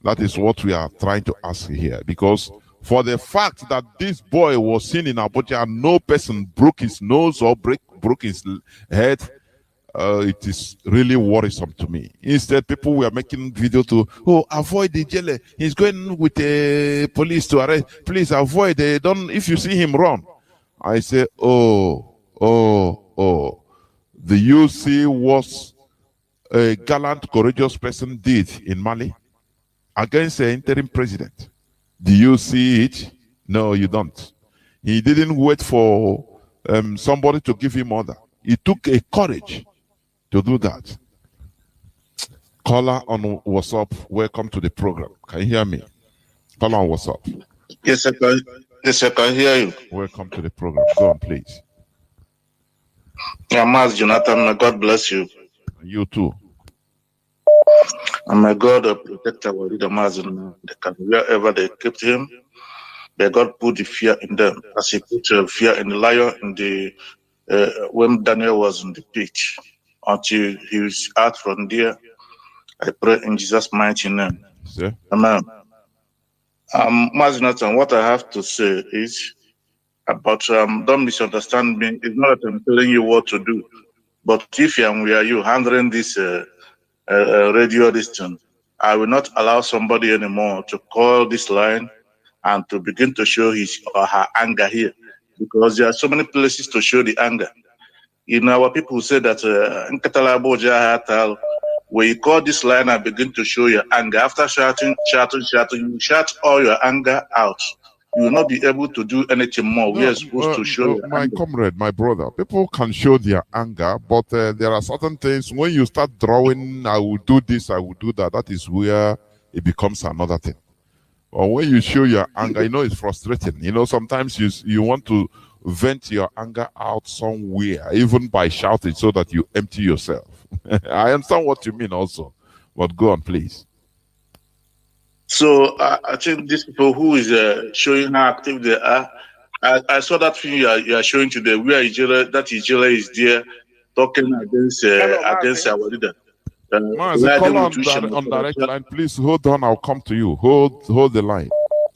That is what we are trying to ask here, because for the fact that this boy was seen in Abuja and no person broke his nose or broke his head, it is really worrisome to me. Instead, people were making video to, oh, avoid the jailer. He's going with the police to arrest. Please avoid. Don't. If you see him, run. I say, oh. Do you see what a gallant, courageous person did in Mali against the interim president? Do you see it? No, you don't. He didn't wait for somebody to give him order. He took a courage to do that. Caller on WhatsApp, welcome to the program. Can you hear me? Caller on WhatsApp. Yes, I can. Yes, I can hear you. Welcome to the program. Go on, please. Yeah, Mas Jonathan, may God bless you. You too. And may God protect our leader Mas wherever they kept him. May God put the fear in them, as He put fear in the lion in the when Daniel was in the pit, until he was out from there. I pray in Jesus' mighty name. Sir? Amen. Mas Jonathan, what I have to say is about don't misunderstand me. It's not that I'm telling you what to do, but if I'm where you handling this radio distance, I will not allow somebody anymore to call this line and to begin to show his or her anger here, because there are so many places to show the anger. You know, our people say that when you call this line and begin to show your anger, after shouting, you shout all your anger out. You will not be able to do anything more. We are supposed to show your my anger. comrade, my brother. People can show their anger, but there are certain things when you start drawing, I will do this, I will do that. That is where it becomes another thing. Or when you show your anger, you know, it's frustrating. You know, sometimes you want to vent your anger out somewhere, even by shouting, so that you empty yourself. I understand what you mean also, but go on, please. So I think these people who is showing how active they are, I saw that thing you are showing today, where Ijele is there talking against our leader. Call on direct line, please. Hold on, I'll come to you. Hold the line.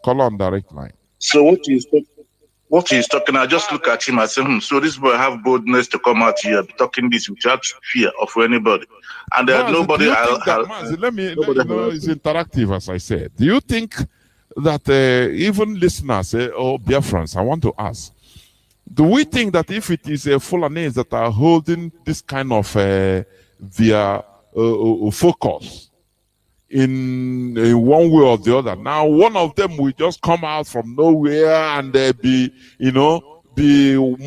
Call on direct line. So what he's talking, I just look at him and say, so this boy have boldness to come out here, be talking this without fear of anybody. And there's nobody. Let me know, it's interactive, as I said. Do you think that even listeners or Biafrans, I want to ask, do we think that if it is Fulanese that are holding this kind of their focus in one way or the other, now one of them will just come out from nowhere and be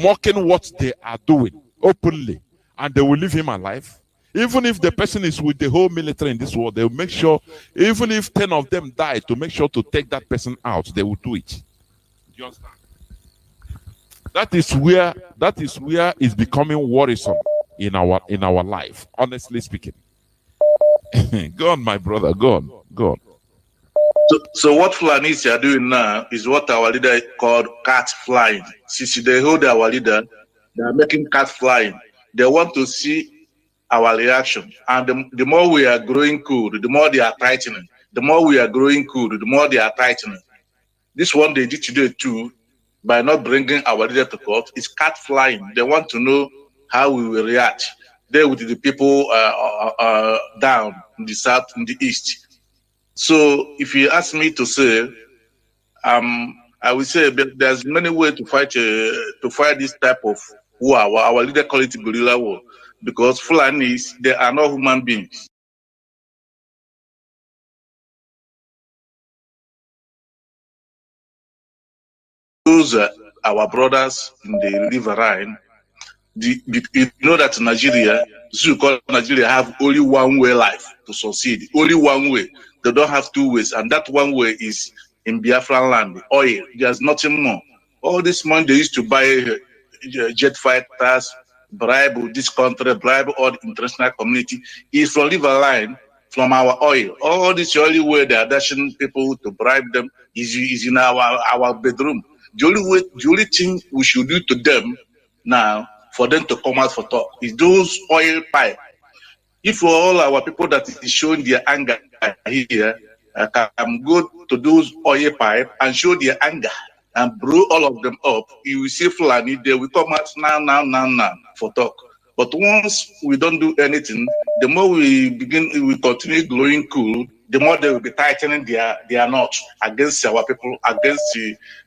mocking what they are doing openly, and they will leave him alive? Even if the person is with the whole military in this world, they will make sure, even if 10 of them die, to make sure to take that person out, they will do it. Do you understand? That is where it's becoming worrisome in our life, honestly speaking. Go on, my brother. Go on. So what Fulanis are doing now is what our leader called cat flying. Since they hold our leader, they are making cat flying. They want to see our reaction. And the more we are growing cool, the more they are tightening. The more we are growing cool, the more they are tightening. This one they did today too, by not bringing our leader to court, is cat flying. They want to know how we will react. They with the people down in the south, in the east. So if you ask me to say, I would say there's many ways to fight this type of war. Our leader call it guerrilla war, because Fulanis, they are not human beings. Those are our brothers in the riverine. You know that Nigeria, Nigeria have only one way life to succeed. Only one way. They don't have two ways, and that one way is in Biafran land, oil. There's nothing more. All this money they used to buy jet fighters, bribe this country, bribe all the international community, is from riverine, from our oil. All this only way they are dashing people to bribe them is in our bedroom. The only thing we should do to them now, for them to come out for talk, is those oil pipe. If all our people that is showing their anger here can go to those oil pipe and show their anger and blow all of them up, you will see Fulani, they will come out now for talk. But once we don't do anything, the more we continue glowing cool, the more they will be tightening their knots against our people, against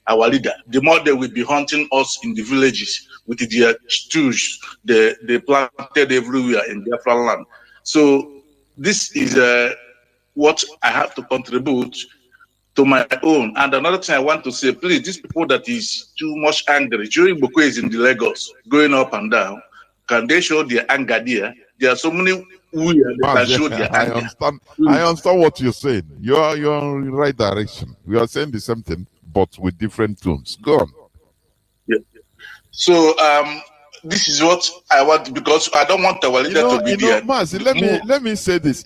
our leader. The more they will be hunting us in the villages with their stools they planted everywhere in Biafra land. So this is what I have to contribute to my own. And another thing I want to say, please, these people that is too much angry, Joey Boko is in the Lagos, going up and down. Can they show their anger there? There are so many they can show their anger. I understand what you're saying. You're in the right direction. We are saying the same thing, but with different tones. Go on. Yeah. So this is what I want, because I don't want our leader to be there. Mazi, let me say this.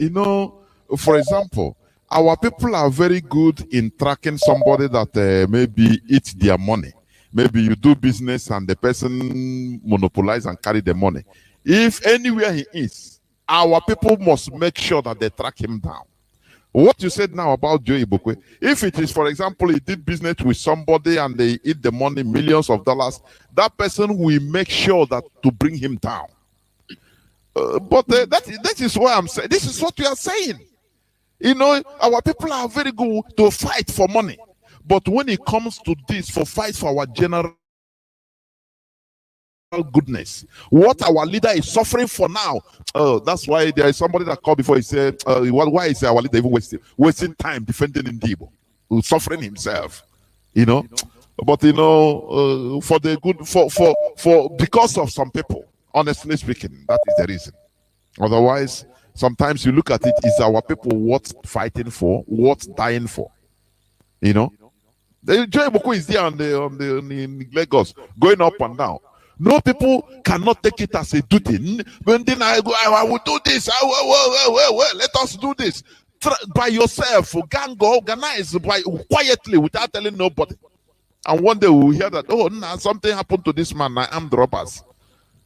For example, our people are very good in tracking somebody that maybe eats their money. Maybe you do business and the person monopolize and carry the money. If anywhere he is, our people must make sure that they track him down. What you said now about Joe Ibokwe, if it is, for example, he did business with somebody and they eat the money, millions of dollars, that person will make sure that to bring him down. But that is what I'm saying. This is what we are saying. Our people are very good to fight for money. But when it comes to this, for fight for our general goodness, what our leader is suffering for now, that's why there is somebody that called before. He said, why is our leader even wasting time defending Ndibo, who's suffering himself? But for the good, for because of some people, honestly speaking, that is the reason. Otherwise, sometimes you look at it, is our people worth fighting for, worth dying for? The Joy Boko is there in Lagos, going up and down. No, people cannot take it as a duty. When then I will do this. Let us do this by yourself. Gang organize quietly without telling nobody. And one day we will hear that something happened to this man. I am robbers.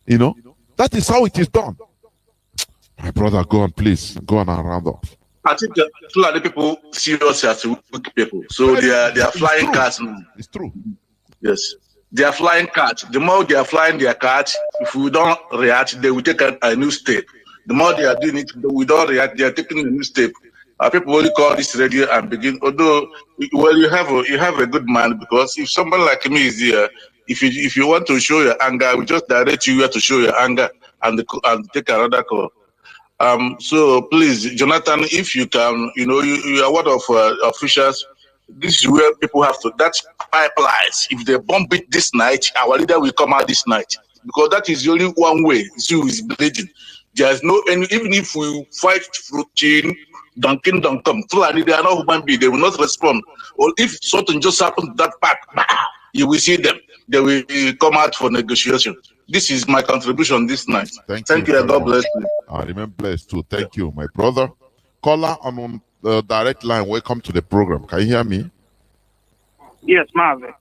That is how it is done. My brother, go on, please. Go on and round up. I think the people see us as weak people. So they are flying cars now. It's true. Yes. They are flying cards. The more they are flying their cards, if we don't react, they will take a new step. The more they are doing it, we don't react, they are taking a new step. People only call this radio and begin. Although, well, you have a good man, because if somebody like me is here, if you want to show your anger, we just direct you where to show your anger and take another call. So please, Jonathan, if you can, you are one of officials. This is where people have to. That's pipelines. If they bomb it this night, our leader will come out this night, because that is the only one way. Zoo is bleeding. There's no, and even if we fight fruiting, Duncan, Fulani, they are not human beings. They will not respond. Or if something just happened to that part, you will see them. They will come out for negotiation. This is my contribution this night. Thank you, and God bless you. I remain blessed too. Thank you, my brother. Caller on the direct line. Welcome to the program. Can you hear me? Yes, Marvin.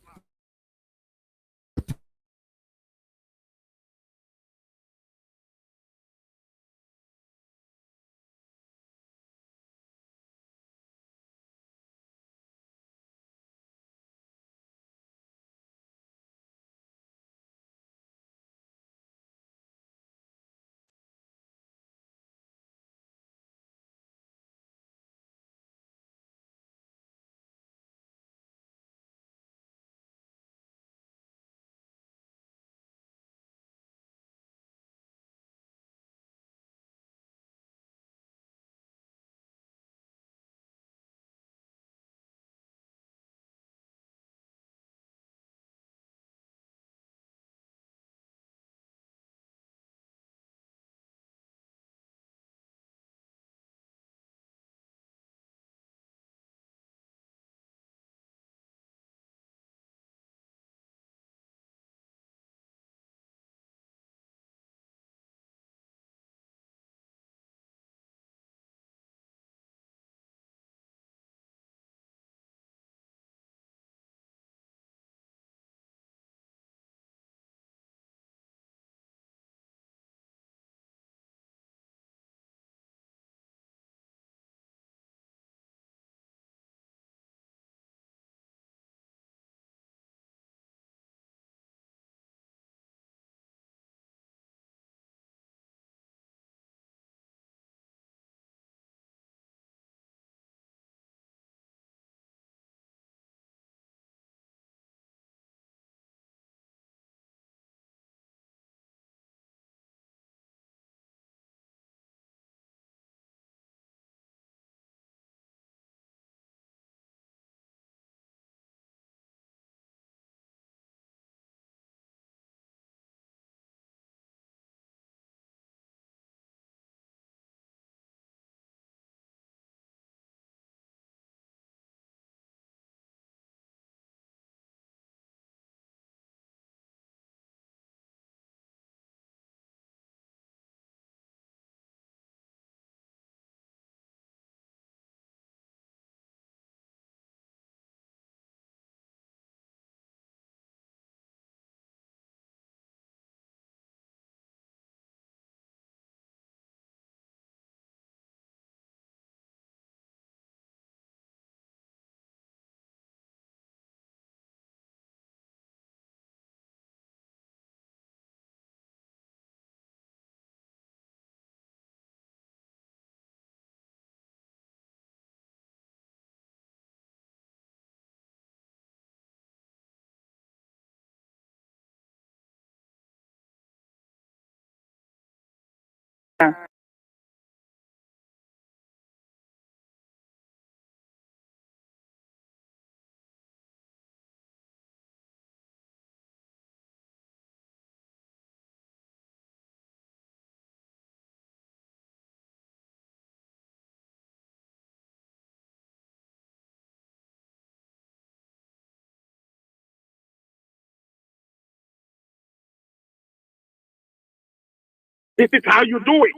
This is how you do it.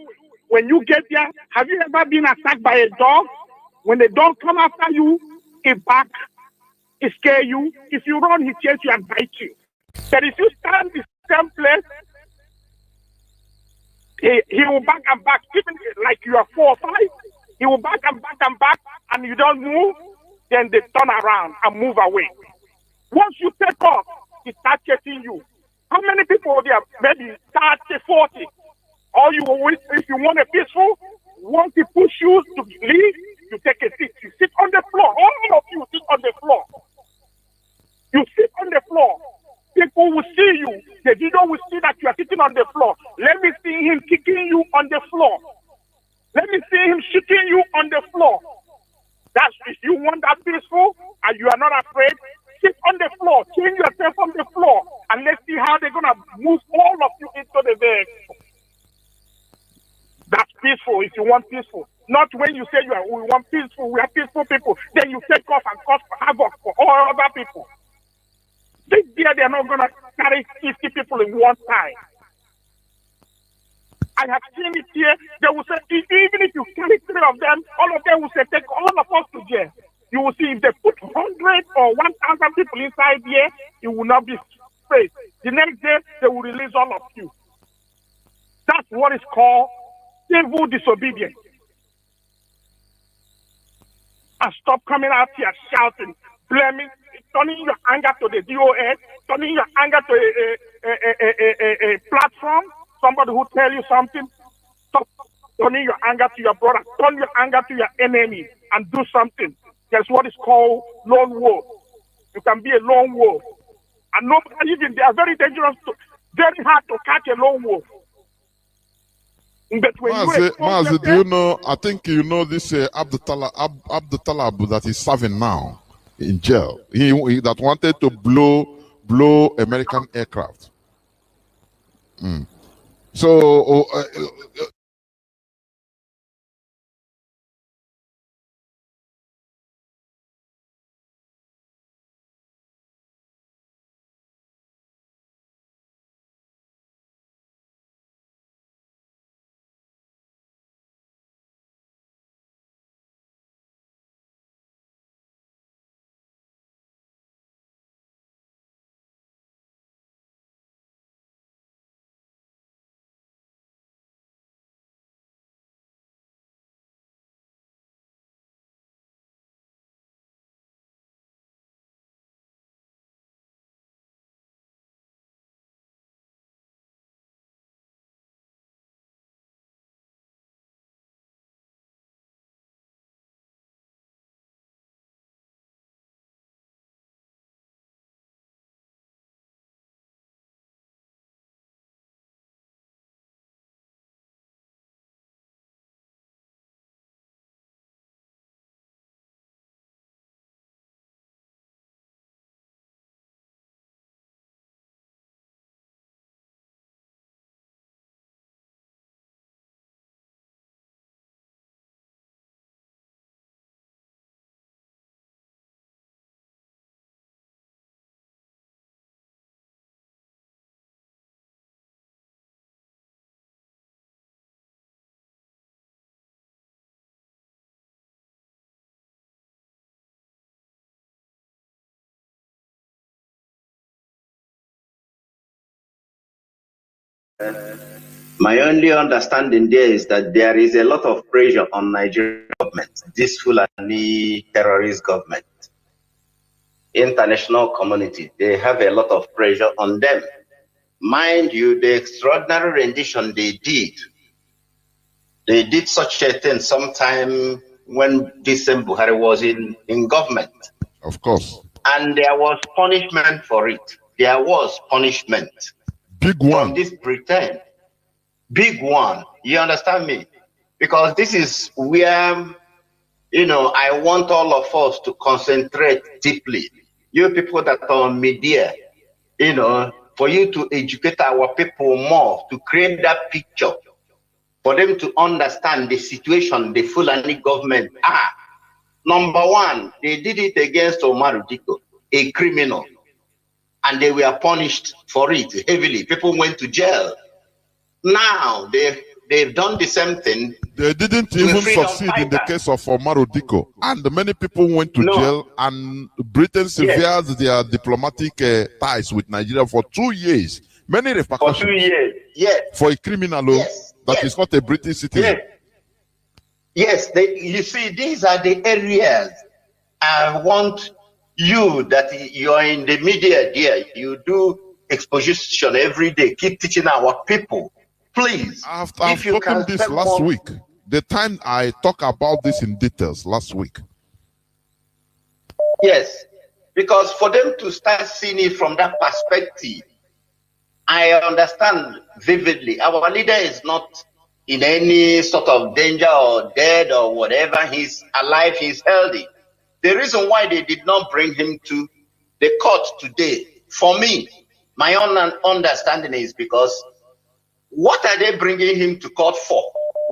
When you get there, have you ever been attacked by a dog? When the dog come after you, he back, he scare you. If you run, he chase you and bite you. But if you stand in the same place, he will back and back, even like you are 4 or 5. He will back and back and back, and you don't move, then they turn around and move away. Once you take off, he starts chasing you. How many people there? Maybe 30, 40. Or you will, if you want a peaceful, once he push you to leave, you take a seat. You sit on the floor. All of you sit on the floor. You sit on the floor. People will see you. The video will see that you are sitting on the floor. Let me see him kicking you on the floor. Let me see him shooting you on the floor. That's if you want that peaceful and you are not afraid, sit on the floor, change yourself on the floor, and let's see how they're gonna move all of you into the vehicle. That's peaceful if you want peaceful. Not when you say we want peaceful, we are peaceful people, then you take off and cause havoc for all other people. This year they're not gonna carry 50 people in one time. I have seen it here. They will say, even if you carry 3 of them, all of them will say, take all of us to jail. You will see if they put 100 or 1,000 people inside here, it will not be safe. The next day, they will release all of you. That's what is called civil disobedience. And stop coming out here shouting, blaming, turning your anger to the DOS, turning your anger to a platform. Somebody who tell you something, stop turning your anger to your brother, turn your anger to your enemy and do something. That's what is called lone wolf. You can be a lone wolf. And nobody, even they are very dangerous, very hard to catch a lone wolf. But when Mazi, do you know, I think you know this Abdul Talab that is serving now in jail. He that wanted to blow American aircraft. So my only understanding there is that there is a lot of pressure on Nigerian government, this Fulani terrorist government. International community, they have a lot of pressure on them. Mind you, the extraordinary rendition they did such a thing sometime when this Buhari was in government. of course. And there was punishment for it. There was punishment. Big one. From this pretend. Big one. You understand me? Because this is where, I want all of us to concentrate deeply. You people that are on media, for you to educate our people more, to create that picture, for them to understand the situation the Fulani government are. Number one, they did it against Omar Diko, a criminal, and they were punished for it heavily. People went to jail. Now they've done the same thing. They didn't even succeed in the case of Omar Diko, and many people went to jail, and Britain severed their diplomatic ties with Nigeria for 2 years. Many repercussions. For 2 years, yes. For a criminal that is not a British citizen. Yes, you see, these are the areas I want you, that you're in the media, dear. You do exposition every day. Keep teaching our people. Please. I've spoken this last week. The time I talk about this in details last week. Yes, because for them to start seeing it from that perspective, I understand vividly. Our leader is not in any sort of danger or dead or whatever. He's alive, he's healthy. The reason why they did not bring him to the court today, for me, my own understanding is because what are they bringing him to court for?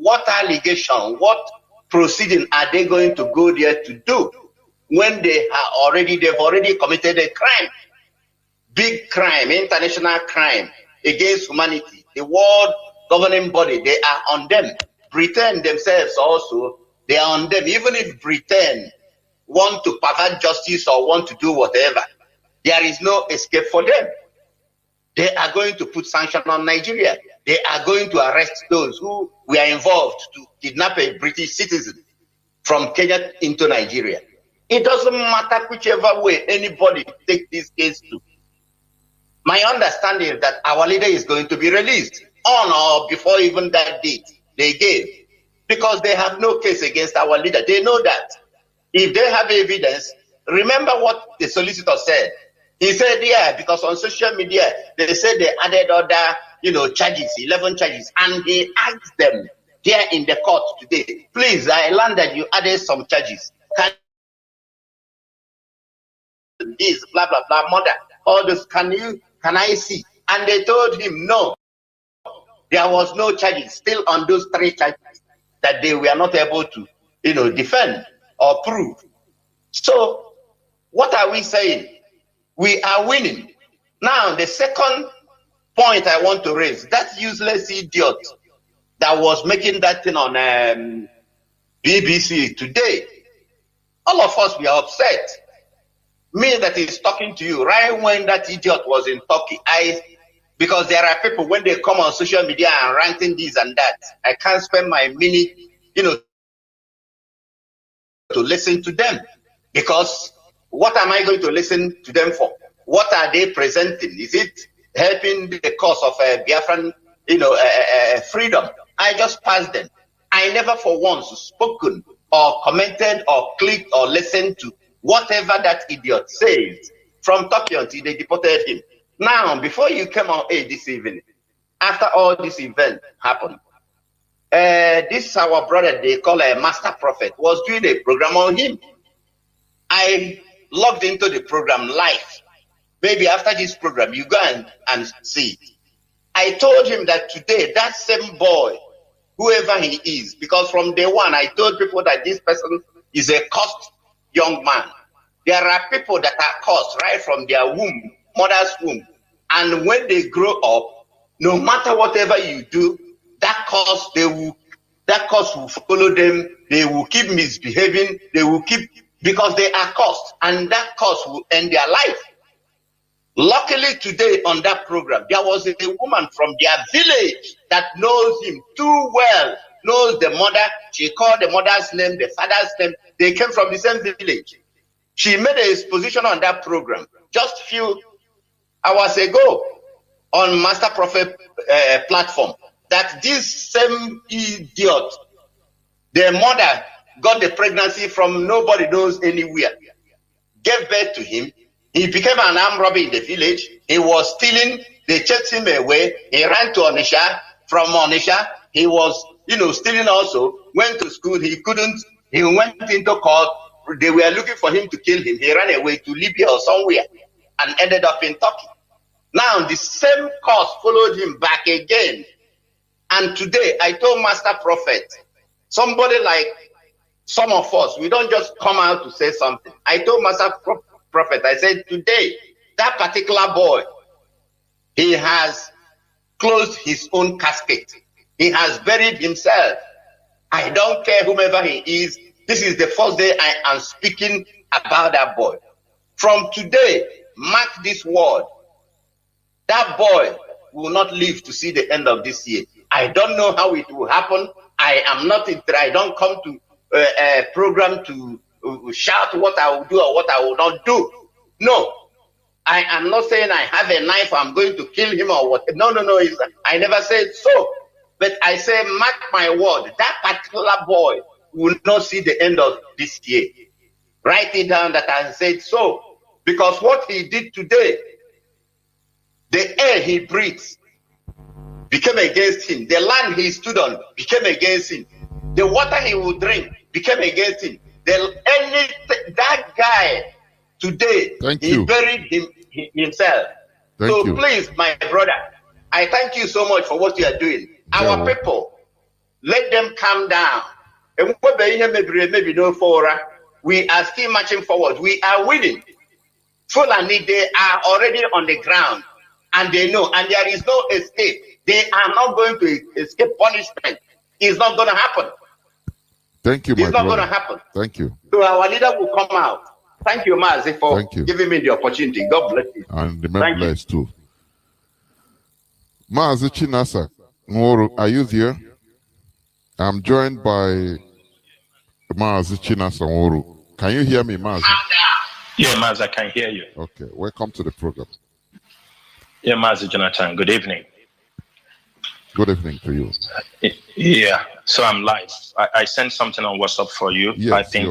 What allegation, what proceeding are they going to go there to do when they've already committed a crime? Big crime, international crime against humanity. The world governing body, they are on them. Britain themselves also, they are on them. Even if Britain want to pervert justice or want to do whatever, there is no escape for them. They are going to put sanction on Nigeria. They are going to arrest those who were involved to kidnap a British citizen from Kenya into Nigeria. It doesn't matter whichever way anybody take this case to. My understanding is that our leader is going to be released on or before even that date they gave, because they have no case against our leader. They know that. If they have evidence, remember what the solicitor said. He said, yeah, because on social media, they said they added other, charges, 11 charges, and he asked them here in the court today, please, I learned that you added some charges. Can this, blah, blah, blah, murder, all this, can I see? And they told him, no, there was no charges still on those 3 charges that they were not able to, defend or prove. So what are we saying? We are winning. Now, the second point I want to raise, that useless idiot that was making that thing on BBC today, all of us, we are upset. Me that is talking to you, right when that idiot was in Turkey, because there are people, when they come on social media and ranting this and that, I can't spend my minute, to listen to them. Because what am I going to listen to them for? What are they presenting? Is it helping the cause of Biafran, freedom? I just passed them. I never for once spoken or commented or clicked or listened to whatever that idiot says from Turkey until they deported him. Now, before you came on air this evening, after all this event happened, this our brother they call a master prophet was doing a program on him. I logged into the program live. Maybe after this program, you go and see it. I told him that today, that same boy, whoever he is, because from day one, I told people that this person is a cursed young man. There are people that are cursed right from their womb, mother's womb. And when they grow up, no matter whatever you do, that curse will follow them. They will keep misbehaving. They will keep, because they are cursed, and that curse will end their life. Luckily today on that program, there was a woman from their village that knows him too well, knows the mother. She called the mother's name, the father's name. They came from the same village. She made an exposition on that program just a few hours ago on Master Prophet platform, that this same idiot, the mother got the pregnancy from nobody knows anywhere, gave birth to him. He became an armed robber in the village. He was stealing. They chased him away. He ran to Onitsha. From Onitsha, he was, stealing also. Went to school. He couldn't. He went into court. They were looking for him to kill him. He ran away to Libya or somewhere and ended up in Turkey. Now, the same cause followed him back again. And today, I told Master Prophet, somebody like some of us, we don't just come out to say something. I told Master Prophet, I said, today, that particular boy, he has closed his own casket. He has buried himself. I don't care whomever he is. This is the first day I am speaking about that boy. From today, mark this word. That boy will not live to see the end of this year. I don't know how it will happen. I don't come to a program to shout what I will do or what I will not do. No. I am not saying I have a knife, I'm going to kill him or what. No. I never said so. But I say, mark my word, that particular boy will not see the end of this year. Write it down that I said so. Because what he did today, the air he breathes became against him. The land he stood on became against him. The water he will drink became against him. That guy today, he buried himself. Please, my brother, I thank you so much for what you are doing. Our people, let them calm down. We are still marching forward. We are winning. Fulani, they are already on the ground. And they know, and there is no escape. They are not going to escape punishment. It's not going to happen. Thank you, my brother. It's not going to happen. Thank you. So our leader will come out. Thank you, Mazi, for giving me the opportunity. God bless you. And remember blessed too. Mazi Chinasa Nworo, are you there? I'm joined by Mazi Chinasa Nworo. Can you hear me, Mazi? Yeah, Mazi, I can hear you. Okay, welcome to the program. Yeah, Mazi Jonathan, good evening. Good evening to you. Yeah, so I'm live. I sent something on WhatsApp for you. Yes, I think,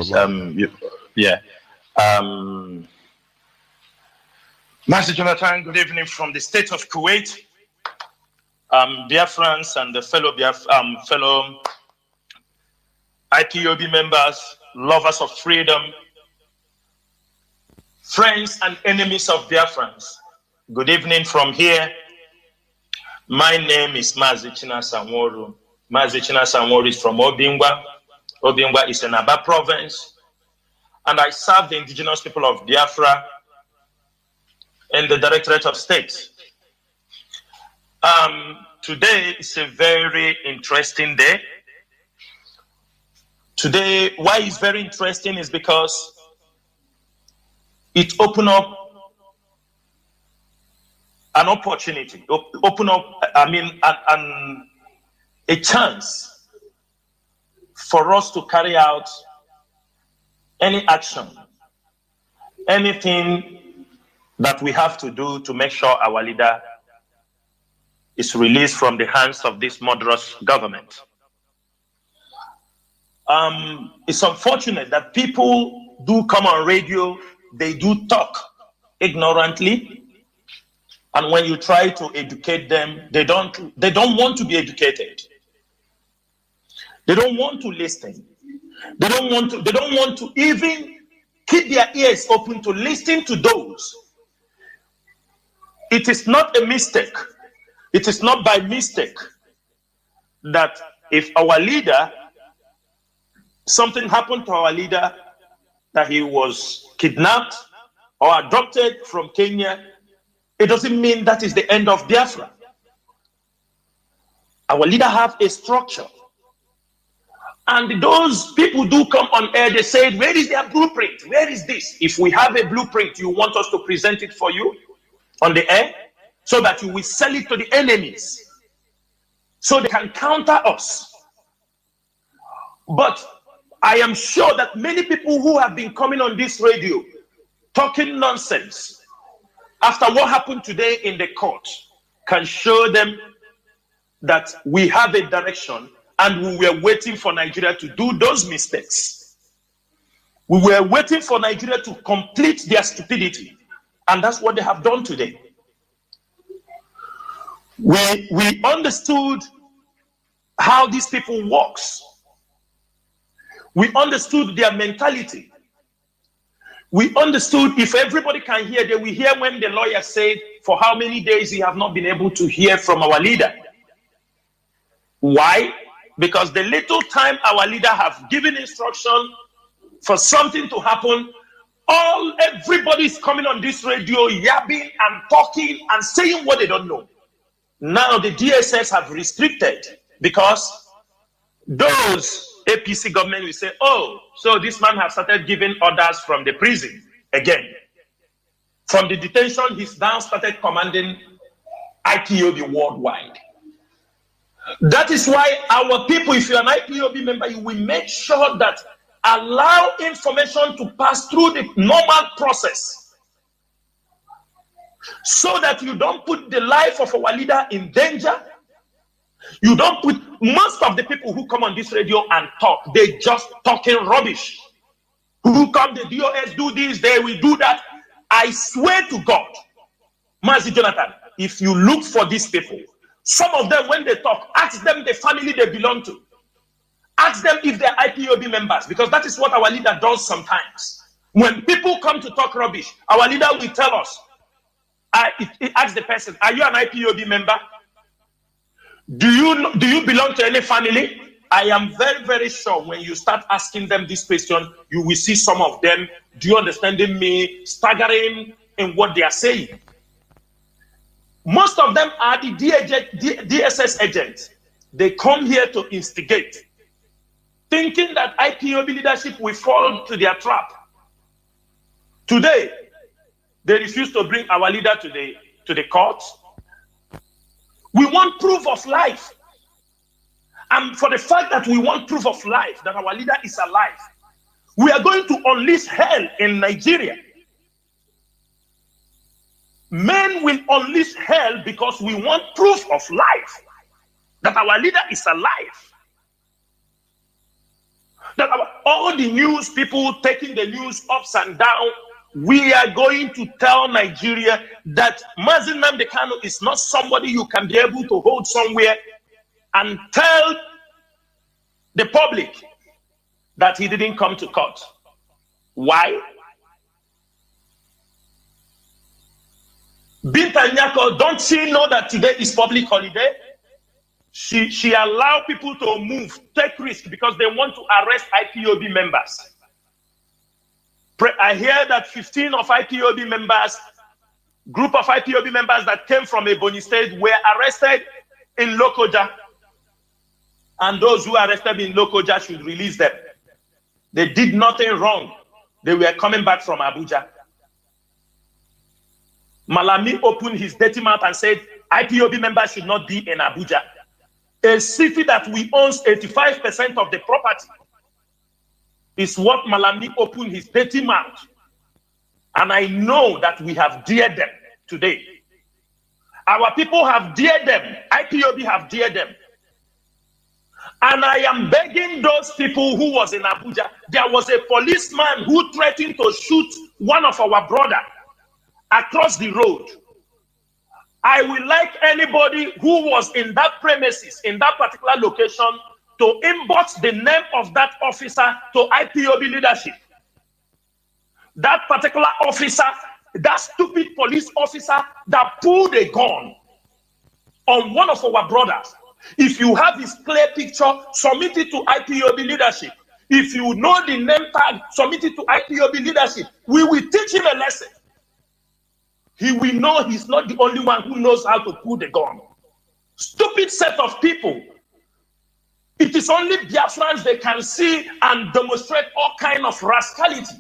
Mazi Jonathan, good evening from the state of Kuwait. Biafrans and the fellow IPOB members, lovers of freedom, friends and enemies of Biafrans. Good evening from here. My name is Mazi Chinasa Nworo. Mazi Chinasa Nworo is from Obingwa. Obingwa is in Amba province. And I serve the indigenous people of Biafra in the Directorate of State. Today is a very interesting day. Today, why it's very interesting is because it opened up an opportunity, a chance for us to carry out any action, anything that we have to do to make sure our leader is released from the hands of this murderous government. It's unfortunate that people do come on radio, they do talk ignorantly, and when you try to educate them, they don't want to be educated. They don't want to listen. They don't want to even keep their ears open to listen to those. It is not a mistake. It is not by mistake that if our leader, something happened to our leader, that he was kidnapped or adopted from Kenya, it doesn't mean that is the end of Biafra. Our leader have a structure. And those people do come on air, they say, where is their blueprint? Where is this? If we have a blueprint, you want us to present it for you on the air so that you will sell it to the enemies so they can counter us. But I am sure that many people who have been coming on this radio talking nonsense after what happened today in the court can show them that we have a direction and we were waiting for Nigeria to do those mistakes. We were waiting for Nigeria to complete their stupidity, and that's what they have done today. We understood how these people works. We understood their mentality. We understood if everybody can hear, they will hear when the lawyer said for how many days he have not been able to hear from our leader. Why? Because the little time our leader have given instruction for something to happen, everybody is coming on this radio, yapping and talking and saying what they don't know. Now the DSS have restricted because those APC government will say, oh, so this man has started giving orders from the prison again. From the detention, he's now started commanding IPOB worldwide. That is why our people, if you're an IPOB member, you will make sure that allow information to pass through the normal process so that you don't put the life of our leader in danger. You don't put, most of the people who come on this radio and talk, they just talking rubbish. Who come, the DOS do this, they will do that. I swear to God, Mazi Jonathan, if you look for these people, some of them, when they talk, ask them the family they belong to. Ask them if they're IPOB members, because that is what our leader does sometimes. When people come to talk rubbish, our leader will tell us, ask the person, are you an IPOB member? Do you belong to any family? I am very, very sure when you start asking them this question, you will see some of them, do you understand me, staggering in what they are saying. Most of them are the DSS agents. They come here to instigate, thinking that IPOB leadership will fall to their trap. Today, they refuse to bring our leader to the court. We want proof of life. And for the fact that we want proof of life, that our leader is alive, we are going to unleash hell in Nigeria. Men will unleash hell because we want proof of life, that our leader is alive. That all the news people taking the news ups and down, we are going to tell Nigeria that Mazi Nnamdi Kanu is not somebody you can be able to hold somewhere and tell the public that he didn't come to court. Why? Binta Nyako, don't she know that today is public holiday? She allowed people to move, take risk because they want to arrest IPOB members. I hear that 15 of IPOB members, group of IPOB members that came from Ebonyi State were arrested in Lokoja. And those who are arrested in Lokoja should release them. They did nothing wrong. They were coming back from Abuja. Malami opened his dirty mouth and said, IPOB members should not be in Abuja, a city that we own 85% of the property. Is what Malami opened his dirty mouth. And I know that we have dared them today. Our people have dared them. IPOB have dared them. And I am begging those people who was in Abuja. There was a policeman who threatened to shoot one of our brother across the road. I would like anybody who was in that premises, in that particular location, to inbox the name of that officer to IPOB leadership. That particular officer, that stupid police officer that pulled a gun on one of our brothers. If you have his clear picture, submit it to IPOB leadership. If you know the name tag, submit it to IPOB leadership. We will teach him a lesson. He will know he's not the only one who knows how to pull the gun. Stupid set of people. It is only Biafrans they can see and demonstrate all kind of rascality.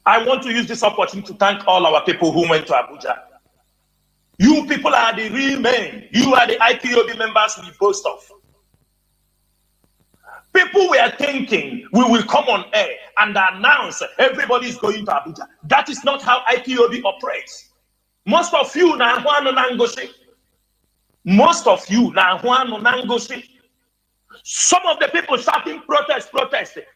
I want to use this opportunity to thank all our people who went to Abuja. You people are the real men. You are the IPOB members we boast of. People were thinking we will come on air and announce everybody is going to Abuja. That is not how IPOB operates. Most of you now Most of you now, some of the people shouting protest.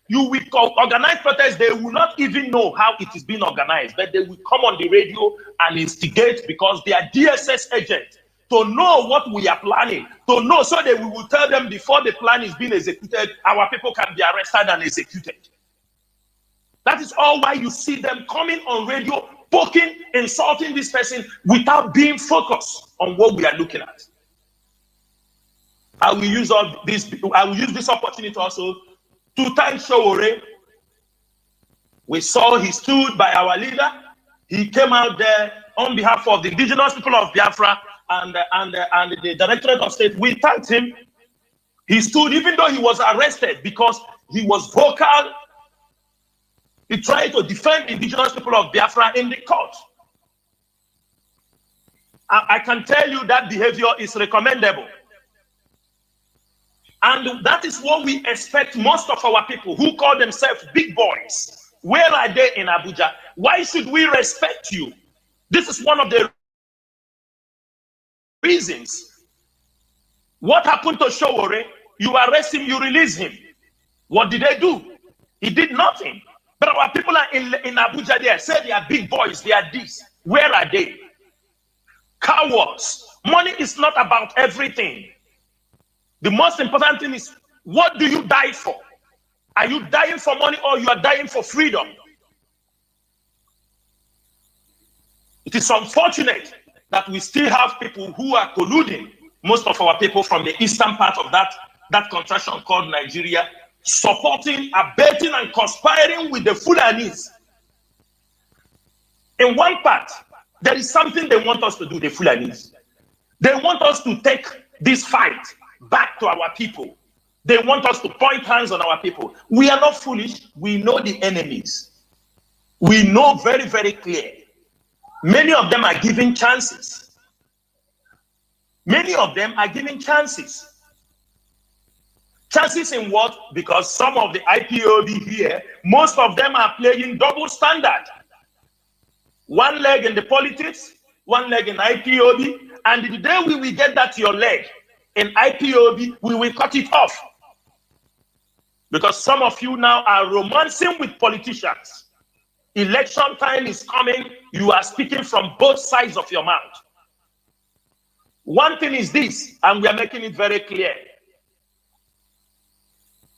You will organize protest. They will not even know how it is being organized, but they will come on the radio and instigate because they are DSS agents to know what we are planning, to know so that we will tell them before the plan is being executed, our people can be arrested and executed. That is all why you see them coming on radio, poking, insulting this person without being focused on what we are looking at. I will use this opportunity also to thank Showore. We saw he stood by our leader. He came out there on behalf of the indigenous people of Biafra and the Directorate of State, we thanked him. He stood, even though he was arrested, because he was vocal. He tried to defend indigenous people of Biafra in the court. I can tell you that behavior is recommendable. And that is what we expect most of our people who call themselves big boys. Where are they in Abuja? Why should we respect you? This is one of the reasons. What happened to Showore? You arrest him, you release him. What did they do? He did nothing. But our people are in Abuja there, say they are big boys, they are this. Where are they? Cowards. Money is not about everything. The most important thing is, what do you die for? Are you dying for money or you are dying for freedom? It is unfortunate that we still have people who are colluding, most of our people from the eastern part of that contraction called Nigeria, supporting, abetting, and conspiring with the Fulanis. In one part, there is something they want us to do, the Fulanis. They want us to take this fight back to our people. They want us to point hands on our people. We are not foolish. We know the enemies. We know very, very clear. Many of them are given chances. Many of them are given chances. Chances in what? Because some of the IPOB here, most of them are playing double standard. One leg in the politics, one leg in IPOB, and the day we will get that your leg in IPOB, we will cut it off. Because some of you now are romancing with politicians. Election time is coming, you are speaking from both sides of your mouth. One thing is this, and we are making it very clear.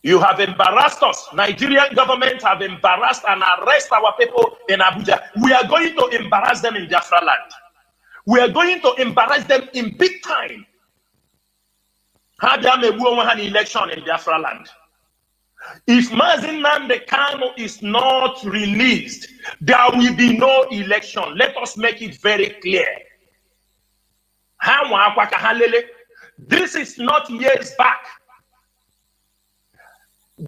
You have embarrassed us. Nigerian government have embarrassed and arrested our people in Abuja. We are going to embarrass them in Biafra land. We are going to embarrass them in big time. Have an election in Biafra land. If MAZI Nnamdi Kanu is not released, there will be no election. Let us make it very clear. This is not years back.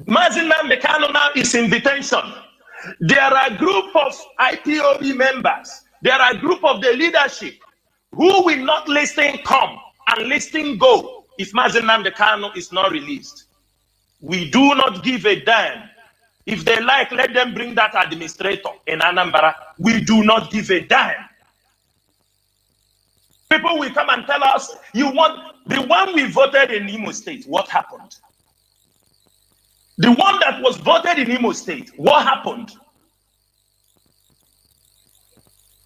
MAZI Nnamdi Kanu now is in detention. There are a group of IPOB members. There are a group of the leadership who will not listen come and listen go if MAZI Nnamdi Kanu is not released. We do not give a damn. If they like, let them bring that administrator in Anambra. We do not give a damn. People will come and tell us, you want the one we voted in Imo State, what happened? The one that was voted in Imo State, what happened?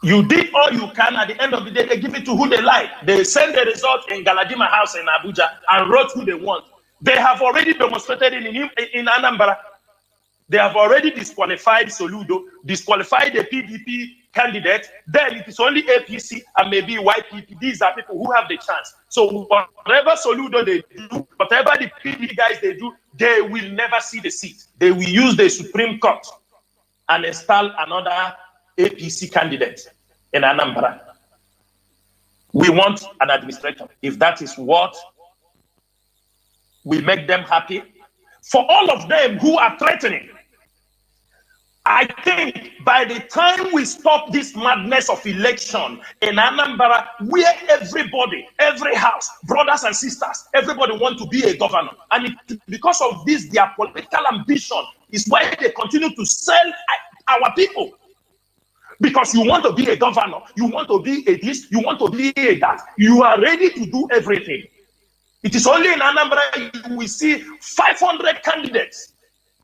You did all you can. At the end of the day, they give it to who they like. They send the result in Galadima House in Abuja and wrote who they want. They have already demonstrated in Anambra. They have already disqualified Soludo, disqualified the PDP candidate. Then it is only APC and maybe YPP. These are people who have the chance. So whatever Soludo they do, whatever the PDP guys they do, they will never see the seat. They will use the Supreme Court and install another APC candidate in Anambra. We want an administrator. If that is what will make them happy. For all of them who are threatening, I think by the time we stop this madness of election in Anambra, where everybody, every house, brothers and sisters, everybody want to be a governor. And because of this, their political ambition is why they continue to sell our people. Because you want to be a governor, you want to be a this, you want to be a that. You are ready to do everything. It is only in Anambra you will see 500 candidates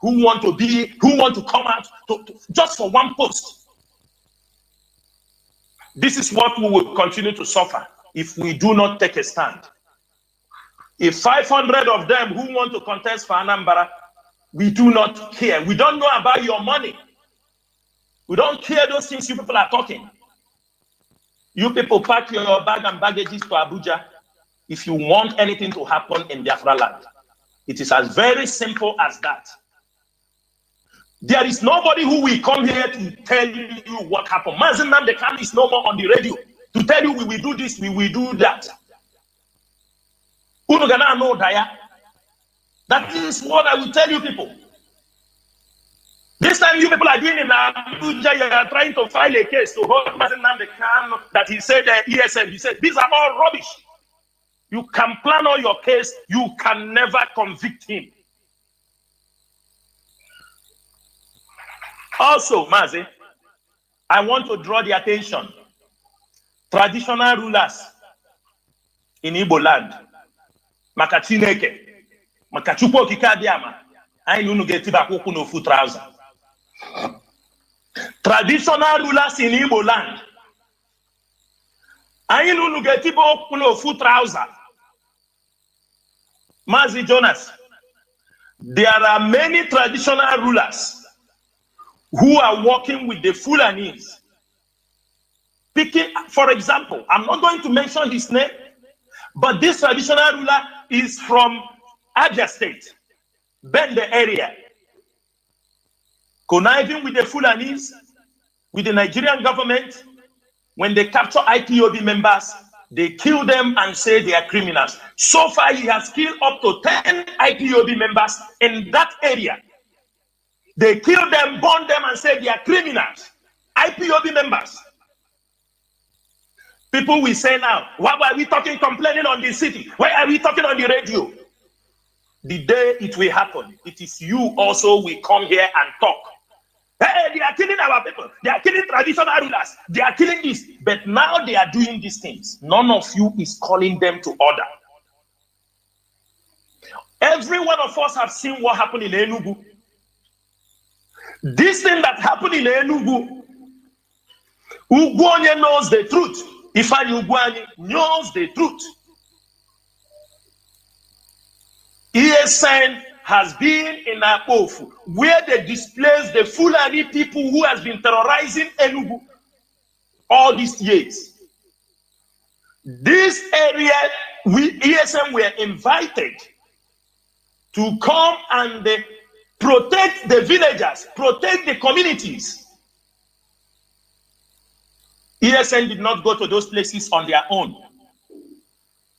who want to come out just for one post. This is what we will continue to suffer if we do not take a stand. If 500 of them who want to contest for Anambra, we do not care. We don't know about your money. We don't care those things you people are talking. You people pack your bag and baggages to Abuja if you want anything to happen in Biafra land. It is as very simple as that. There is nobody who will come here to tell you what happened. MAZI Nnamdi Kanu is no more on the radio. to tell you we will do this, we will do that. Unugana no daya. That is what I will tell you people. This time you people are doing in Abuja, you are trying to file a case to hold Nnamdi Kanu that he said ESN. He said these are all rubbish. You can plan all your case, you can never convict him. Also, Mazi, I want to draw the attention. Traditional rulers in Igbo land, Makachineke, Makachupo Kikadiama, I know get back no foot trouser. Traditional rulers in Igbo land, I know get no foot trouser. Mazi Jonas, there are many traditional rulers who are working with the Fulanis. Picking, for example, I'm not going to mention his name, but this traditional ruler is from Abia State, Bende area, conniving with the Fulanis, with the Nigerian government. When they capture IPOB members, they kill them and say they are criminals. So far, he has killed up to 10 IPOB members in that area. They kill them, burn them, and say they are criminals. IPOB members. People will say now, why are we talking, complaining on the city? Why are we talking on the radio? The day it will happen, it is you also will come here and talk. Hey, they are killing our people. They are killing traditional rulers. They are killing this. But now they are doing these things. None of you is calling them to order. Every one of us have seen what happened in Enugu. This thing that happened in Enugu, Ugwuonye knows the truth. Ifeanyi Ugwuanyi knows the truth. ESN has been in Apofu, where they displaced the Fulani people who has been terrorizing Enugu all these years. This area, ESN were invited to come and protect the villagers, protect the communities. ESN did not go to those places on their own.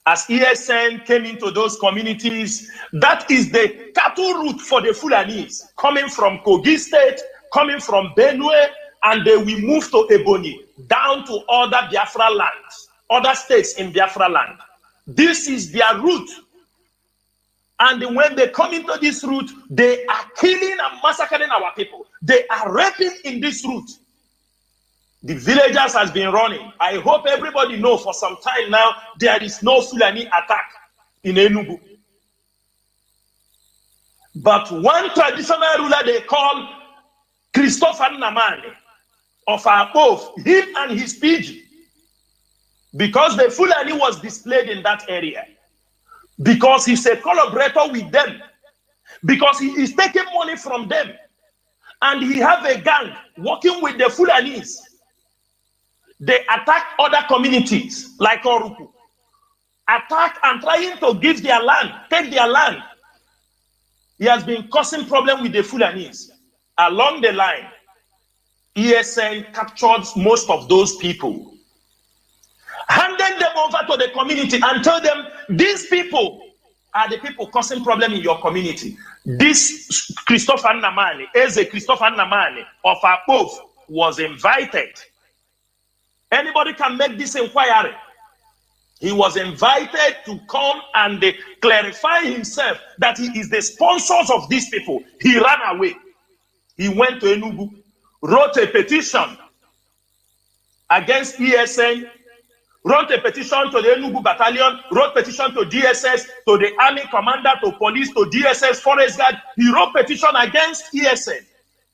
As ESN came into those communities, that is the cattle route for the Fulanis, coming from Kogi State, coming from Benue, and they will move to Ebonyi, down to other Biafra lands, other states in Biafra land. This is their route. And when they come into this route, they are killing and massacring our people. They are raping in this route. The villagers has been running. I hope everybody know for some time now, there is no Fulani attack in Enugu. But one traditional ruler they call Christopher Namani of our oath, him and his PG, because the Fulani was displayed in that area, because he's a collaborator with them, because he is taking money from them, and he have a gang working with the Fulanis. They attack other communities like Oruku, attack and trying to give their land, take their land. He has been causing problem with the Fulanis. Along the line, ESN captured most of those people, handed them over to the community and told them, these people are the people causing problem in your community. This Christopher Namani, Christopher Namani of our oath, was invited. Anybody can make this inquiry. He was invited to come and clarify himself that he is the sponsors of these people. He ran away. He went to Enugu, wrote a petition against ESN, wrote a petition to the Enugu battalion, wrote petition to DSS, to the army commander, to police, to DSS, forest guard. He wrote petition against ESN.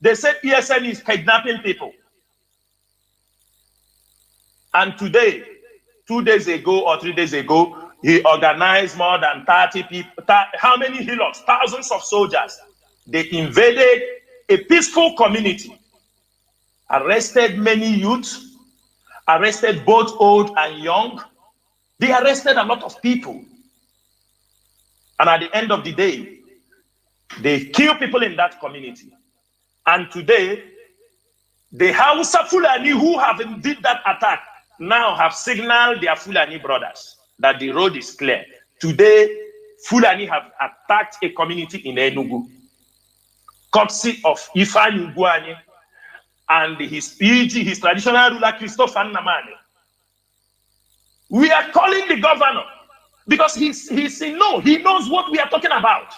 They said ESN is kidnapping people. And today, 2 days ago or 3 days ago, he organized more than 30 people. How many healers? Thousands of soldiers. They invaded a peaceful community, arrested many youths, arrested both old and young. They arrested a lot of people. And at the end of the day, they kill people in that community. And today, the Hausa Fulani who have did that attack now have signaled their Fulani brothers that the road is clear. Today, Fulani have attacked a community in Enugu, courtesy of Ifeanyi Ugwuanyi and his PG, his traditional ruler, Christopher Nnamani. We are calling the governor because he knows what we are talking about.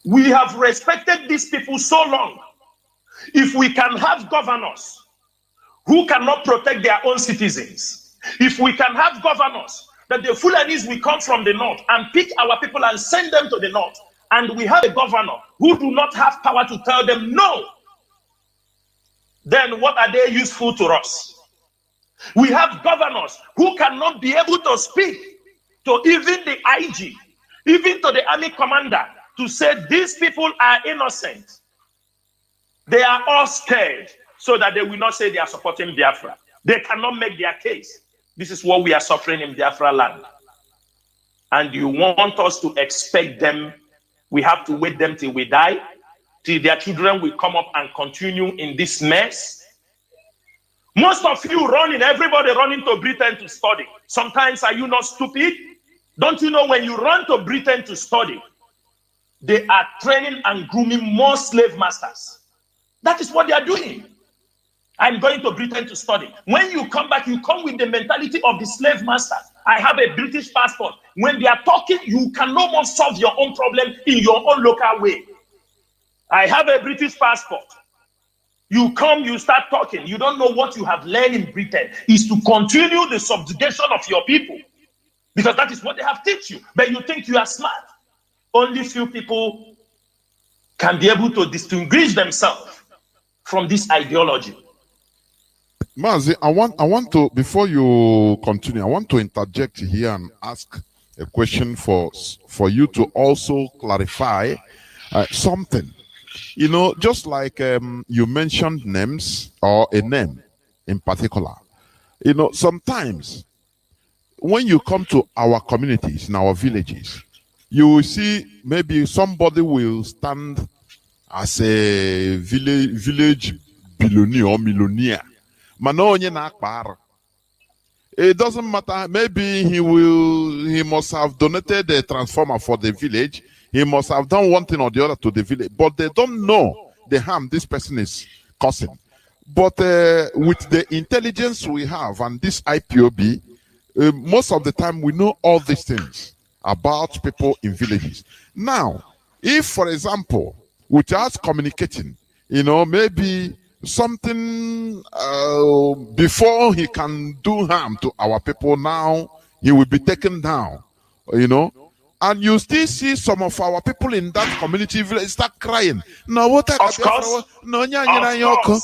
We have respected these people so long. If we can have governors who cannot protect their own citizens, if we can have governors that the Fulanis will come from the north and pick our people and send them to the north, and we have a governor who do not have power to tell them no, then what are they useful to us? We have governors who cannot be able to speak to even the IG, even to the army commander, to say these people are innocent. They are all scared so that they will not say they are supporting Biafra. They cannot make their case. This is what we are suffering in Biafra land. And you want us to expect them, we have to wait them till we die, till their children will come up and continue in this mess. Most of you everybody running to Britain to study. Sometimes are you not stupid? Don't you know when you run to Britain to study, they are training and grooming more slave masters. That is what they are doing. I'm going to Britain to study. When you come back, you come with the mentality of the slave master. I have a British passport. When they are talking, you can no more solve your own problem in your own local way. I have a British passport. You come, you start talking. You don't know what you have learned in Britain is to continue the subjugation of your people. Because that is what they have taught you. But you think you are smart. Only few people can be able to distinguish themselves from this ideology. Mazi, I want to, before you continue, I want to interject here and ask a question for you to also clarify something. You know, just like you mentioned names or a name in particular. You know, sometimes when you come to our communities, in our villages, you will see maybe somebody will stand as a village billionaire or millionaire. It doesn't matter. Maybe he must have donated a transformer for the village. He must have done one thing or the other to the village, but they don't know the harm this person is causing. But with the intelligence we have and this IPOB, most of the time we know all these things about people in villages. Now, if, for example, without communicating, you know, maybe something before he can do harm to our people, now he will be taken down, you know. And you still see some of our people in that community village start crying. No, what of course. No, Yes.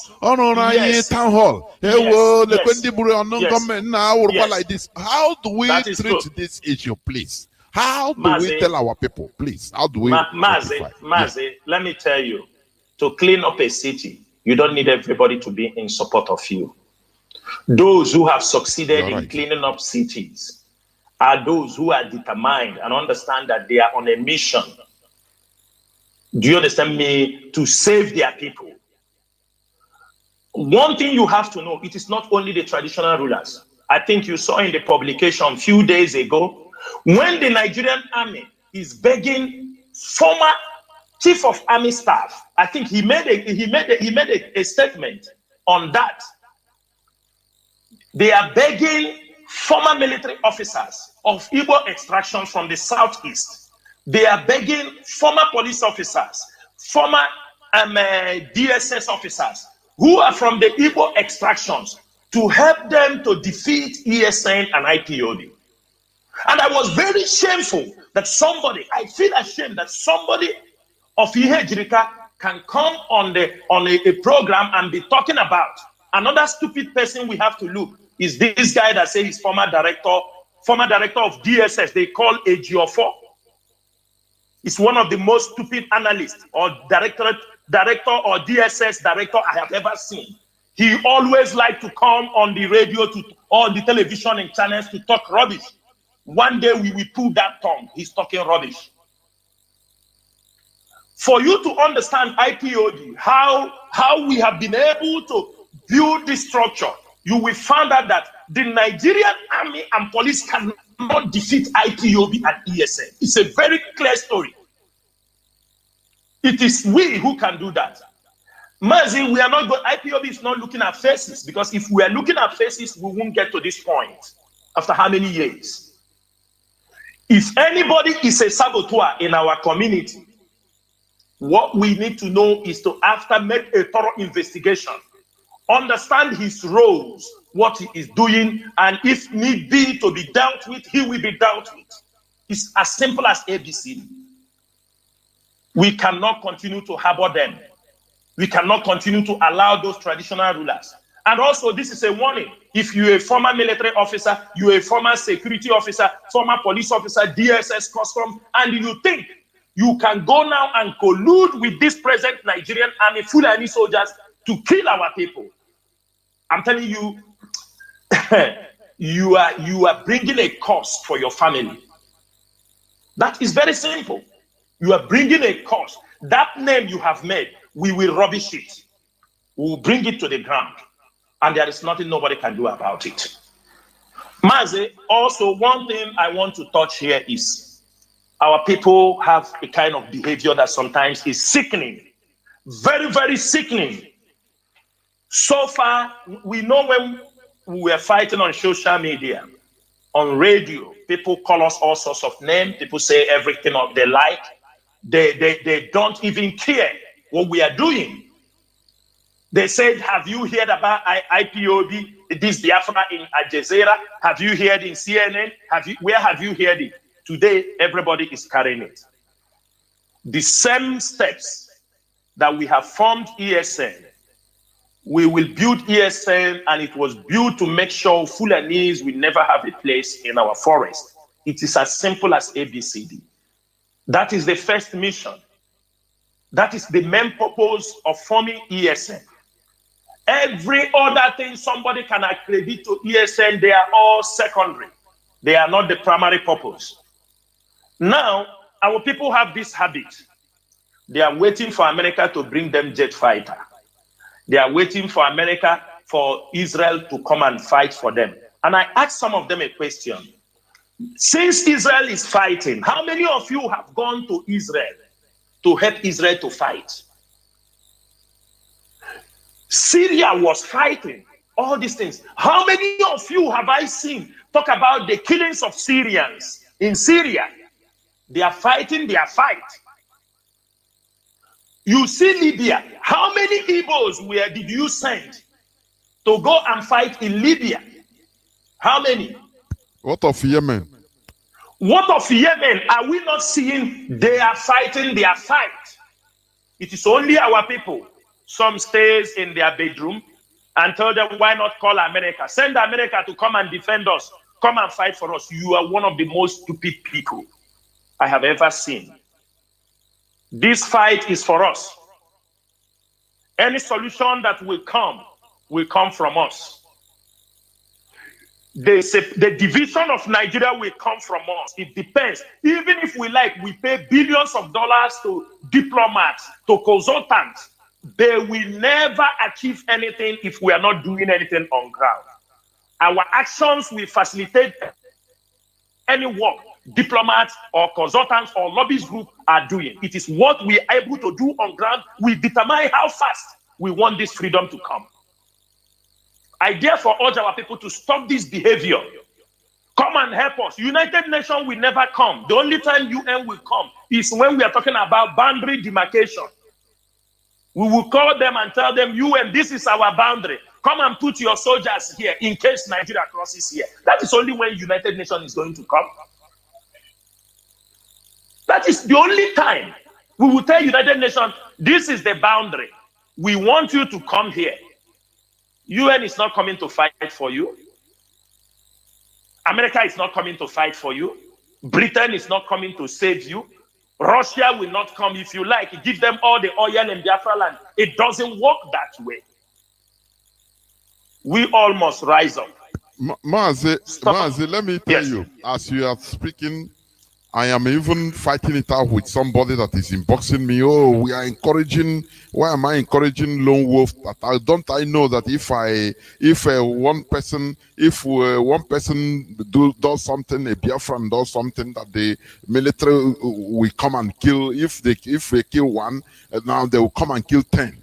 town hall. Yes. Like this. How do we That is treat true. this issue, please? How do Mazi, we tell our people, please? How do we? Mazi, let me tell you, to clean up a city, you don't need everybody to be in support of you. Those who have succeeded in cleaning up cities are those who are determined and understand that they are on a mission. Do you understand me? To save their people. One thing you have to know, it is not only the traditional rulers. I think you saw in the publication a few days ago, when the Nigerian army is begging former chief of army staff, I think he made a statement on that. They are begging former military officers of Igbo extraction from the southeast. They are begging former police officers, former DSS officers who are from the Igbo extractions to help them to defeat ESN and IPOB. And I was very shameful that I feel ashamed that somebody of Ihejirika can come on a program and be talking about another stupid person we have to look is this guy that says he's former director of DSS, they call AGO4. He's one of the most stupid analysts or director or DSS director I have ever seen. He always liked to come on the radio or the television and channels to talk rubbish. One day we will pull that tongue. He's talking rubbish. For you to understand IPOD, how we have been able to build this structure, you will find out that the Nigerian army and police cannot defeat IPOB and ESN. It's a very clear story. It is we who can do that. MAZI, we are not going, IPOB is not looking at faces, because if we are looking at faces, we won't get to this point after how many years? If anybody is a saboteur in our community, what we need to know is to, after make a thorough investigation, understand his roles, what he is doing, and if need be to be dealt with, he will be dealt with. It's as simple as ABC. We cannot continue to harbor them. We cannot continue to allow those traditional rulers. And also, this is a warning. If you're a former military officer, you're a former security officer, former police officer, DSS, custom, and you think you can go now and collude with this present Nigerian army, Fulani soldiers, to kill our people, I'm telling you, you are bringing a cost for your family. That is very simple. You are bringing a cost. That name you have made, we will rubbish it. We will bring it to the ground. And there is nothing nobody can do about it. MAZI, also one thing I want to touch here is our people have a kind of behavior that sometimes is sickening. Very, very sickening. So far, we know when we were fighting on social media, on radio, people call us all sorts of names. People say everything they like. They don't even care what we are doing. They said, have you heard about IPOB, this Biafra in Al Jazeera? Have you heard in CNN? Where have you heard it? Today, everybody is carrying it. The same steps that we have formed ESN, we will build ESN, and it was built to make sure Fulanese will never have a place in our forest. It is as simple as ABCD. That is the first mission. That is the main purpose of forming ESN. Every other thing somebody can accredit to ESN, they are all secondary. They are not the primary purpose. Now, our people have this habit. They are waiting for America to bring them jet fighter. They are waiting for America, for Israel to come and fight for them. And I asked some of them a question. Since Israel is fighting, how many of you have gone to Israel to help Israel to fight? Syria was fighting, all these things. How many of you have I seen talk about the killings of Syrians in Syria? They are fighting their fight. You see Libya. How many Igbos did you send to go and fight in Libya? How many? What of Yemen? What of Yemen? Are we not seeing they are fighting their fight? It is only our people. Some stays in their bedroom and tell them, why not call America? Send America to come and defend us. Come and fight for us. You are one of the most stupid people I have ever seen. This fight is for us. Any solution that will come from us. The division of Nigeria will come from us. It depends. Even if we like, we pay billions of dollars to diplomats, to consultants. They will never achieve anything if we are not doing anything on ground. Our actions will facilitate any work diplomats or consultants or lobbyist group are doing. It is what we are able to do on ground. We determine how fast we want this freedom to come. I therefore urge our people to stop this behavior. Come and help us. United Nations will never come. The only time UN will come is when we are talking about boundary demarcation. We will call them and tell them, UN, this is our boundary. Come and put your soldiers here in case Nigeria crosses here. That is only when United Nations is going to come. That is the only time we will tell United Nations, this is the boundary. We want you to come here. UN is not coming to fight for you. America is not coming to fight for you. Britain is not coming to save you. Russia will not come. If you like, give them all the oil in Biafra land. It doesn't work that way. We all must rise up. MAZI, let me tell you, as you are speaking, I am even fighting it out with somebody that is inboxing me. Oh, we are encouraging. Why am I encouraging lone wolf? Don't I know that if one person does something, a Biafran does something, that the military will come and kill. If they kill one, now they will come and kill 10.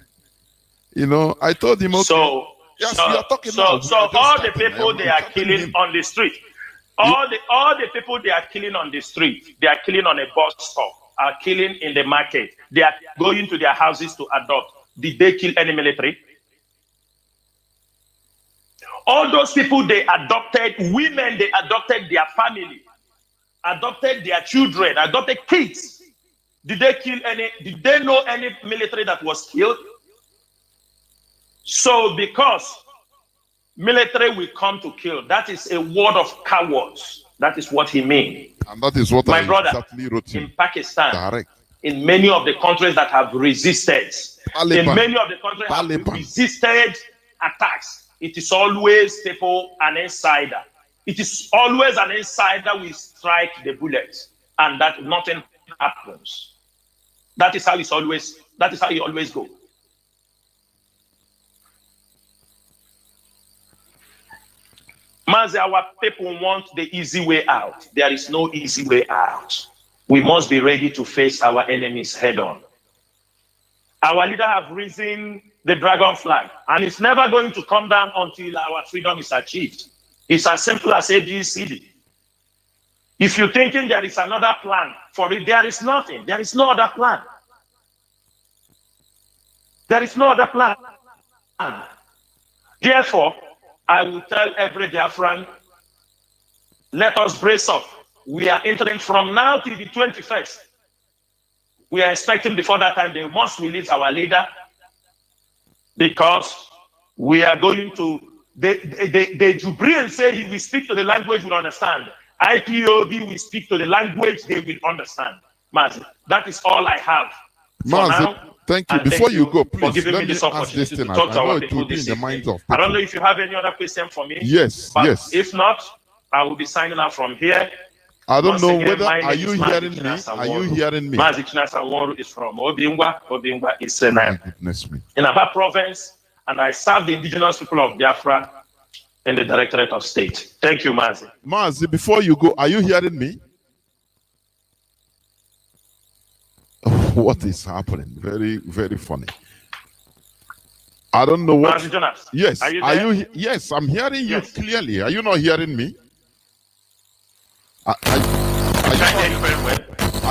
You know, I told him, okay. So, yes, so, we are talking so, now. so all the people they are killing on the street, all the people they are killing on the street, they are killing on a bus stop, are killing in the market. They are going to their houses to adopt. Did they kill any military? All those people they adopted, women they adopted their family, adopted their children, adopted kids. Did they kill any? Did they know any military that was killed? So because military will come to kill, that is a word of cowards. That is what he means. And that is what my I brother exactly wrote in Pakistan, direct. In many of the countries that have resisted, Taliban. in many of the countries that have resisted attacks, it is always people an insider. It is always an insider will strike the bullet, and that nothing happens. That is how it's always. That is how you always go. Mazi, our people want the easy way out. There is no easy way out. We must be ready to face our enemies head on. Our leader have risen the dragon flag, and it's never going to come down until our freedom is achieved. It's as simple as ABCD. If you're thinking there is another plan for it, there is nothing. There is no other plan. There is no other plan. Therefore, I will tell every Biafran, let us brace up. We are entering from now till the 21st. We are expecting before that time they must release our leader, because we are going to, the Jubril say he will speak to the language we understand. IPOB will speak to the language they will understand. Mazi, that is all I have. Mazi, thank you. Before you go, please, let me ask this thing. I know it will be in the minds of people. I don't know if you have any other question for me. Yes, but yes. If not, I will be signing out from here. I don't know whether, are you hearing me? Are you hearing me? Mazi Chinasaworu is from Obingwa. Obingwa is goodness me. In Amba province, and I serve the indigenous people of Biafra in the Directorate of State. Thank you, Mazi. Mazi, before you go, are you hearing me? What is happening? Very, very funny. I don't know what. Mazi Jonas, yes, are you? Yes, I'm hearing you clearly. Are you not hearing me? Are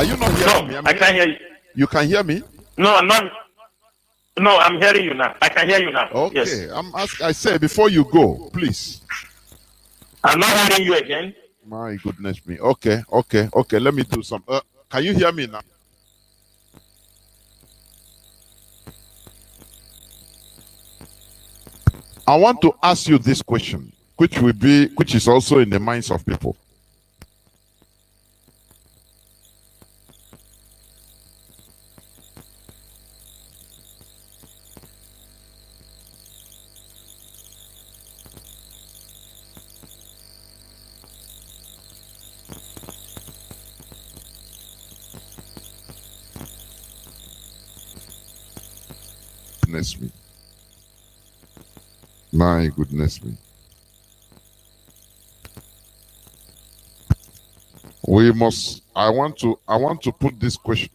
you not hearing me? I can't hear you. You can hear me? No, I'm not. No, I'm hearing you now. I can hear you now. Okay, yes. I'm asking. I say before you go, please. I'm not hearing you again. My goodness me. Okay. Let me do some. Can you hear me now? I want to ask you this question, which is also in the minds of people. Goodness me. My goodness me. We must, I want to put this question.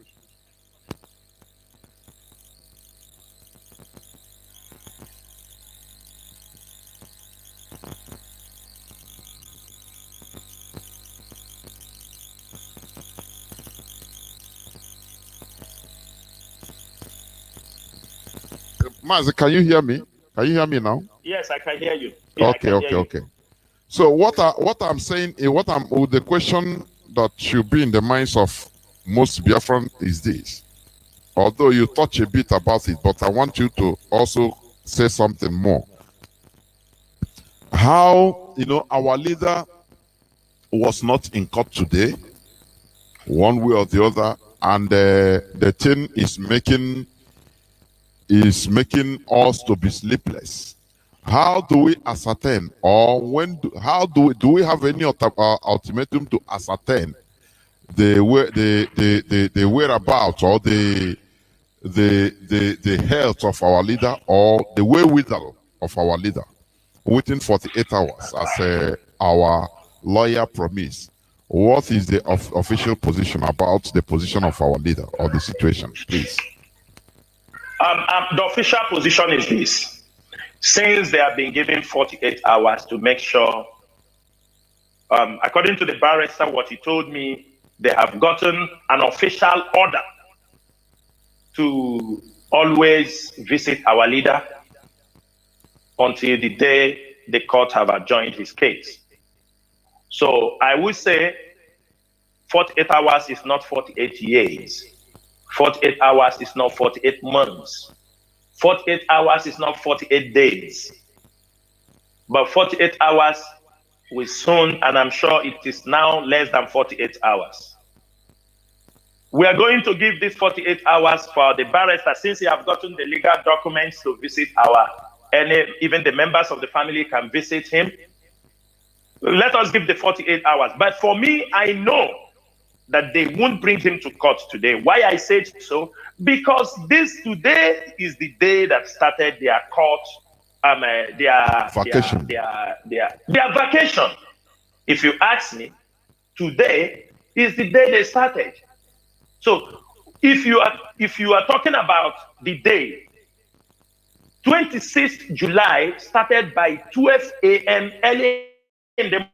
Mazi, can you hear me? Can you hear me now? Yes, I can hear you. Yeah, okay. So what I'm saying is, the question that should be in the minds of most Biafran is this. Although you touch a bit about it, but I want you to also say something more. How, our leader was not in court today, one way or the other, and the thing is making us to be sleepless. How do we ascertain, or do we have any ultimatum to ascertain the whereabouts or the health of our leader or the wherewithal of our leader within 48 hours, as our lawyer promised. What is the official position about the position of our leader or the situation, please? The official position is this. Since they have been given 48 hours to make sure, according to the barrister, what he told me, they have gotten an official order to always visit our leader until the day the court have adjourned his case. So I would say 48 hours is not 48 years. 48 hours is not 48 months. 48 hours is not 48 days. But 48 hours will soon, and I'm sure it is now less than 48 hours. We are going to give this 48 hours for the barrister, since he have gotten the legal documents to visit even the members of the family can visit him. Let us give the 48 hours. But for me, I know that they won't bring him to court today. Why I said so? Because today is the day that started their court, their vacation. Their vacation. If you ask me, today is the day they started. So if you are talking about the day, 26th July started by 12 a.m. early in the.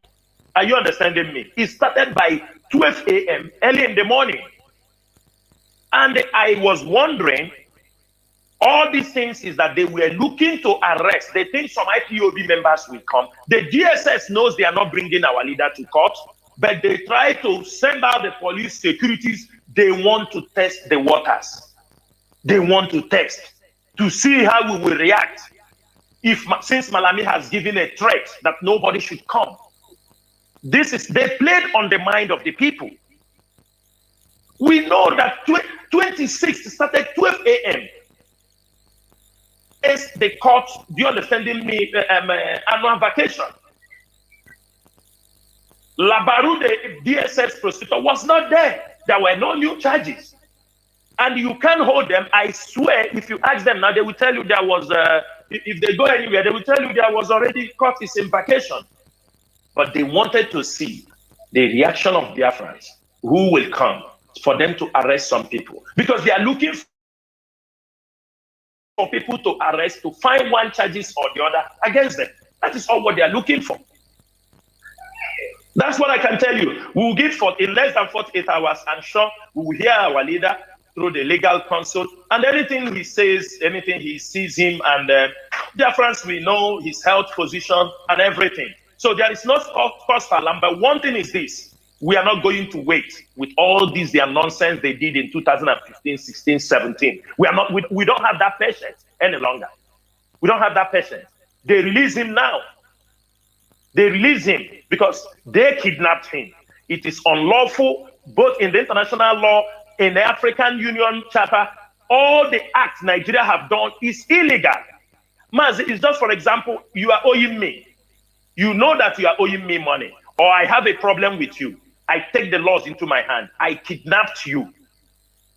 Are you understanding me? It started by 12 a.m. early in the morning. And I was wondering, all these things is that they were looking to arrest. They think some IPOB members will come. The DSS knows they are not bringing our leader to court, but they try to send out the police securities. They want to test the waters. They want to test to see how we will react. Since Malami has given a threat that nobody should come. They played on the mind of the people. We know that 26th started 12 a.m. It's the court, do you understand me, annual vacation. Labaru, the DSS prosecutor, was not there. There were no new charges. And you can't hold them. I swear, if you ask them now, they will tell you there was, if they go anywhere, they will tell you there was already court is in vacation. But they wanted to see the reaction of Biafrans who will come for them to arrest some people. Because they are looking for people to arrest, to find one charges or the other against them. That is all what they are looking for. That's what I can tell you. We will give in less than 48 hours, I'm sure we will hear our leader through the legal counsel, and anything he says, anything he sees him, and Biafrans will know his health position and everything. So there is no cause for alarm. But one thing is this: we are not going to wait with all this their nonsense they did in 2015, 16, 17. We don't have that patience any longer. We don't have that patience. They release him now. They release him because they kidnapped him. It is unlawful, both in the international law, in the African Union Charter. All the acts Nigeria have done is illegal. Mazi, it's just, for example, you are owing me. You know that you are owing me money, or I have a problem with you. I take the laws into my hand. I kidnapped you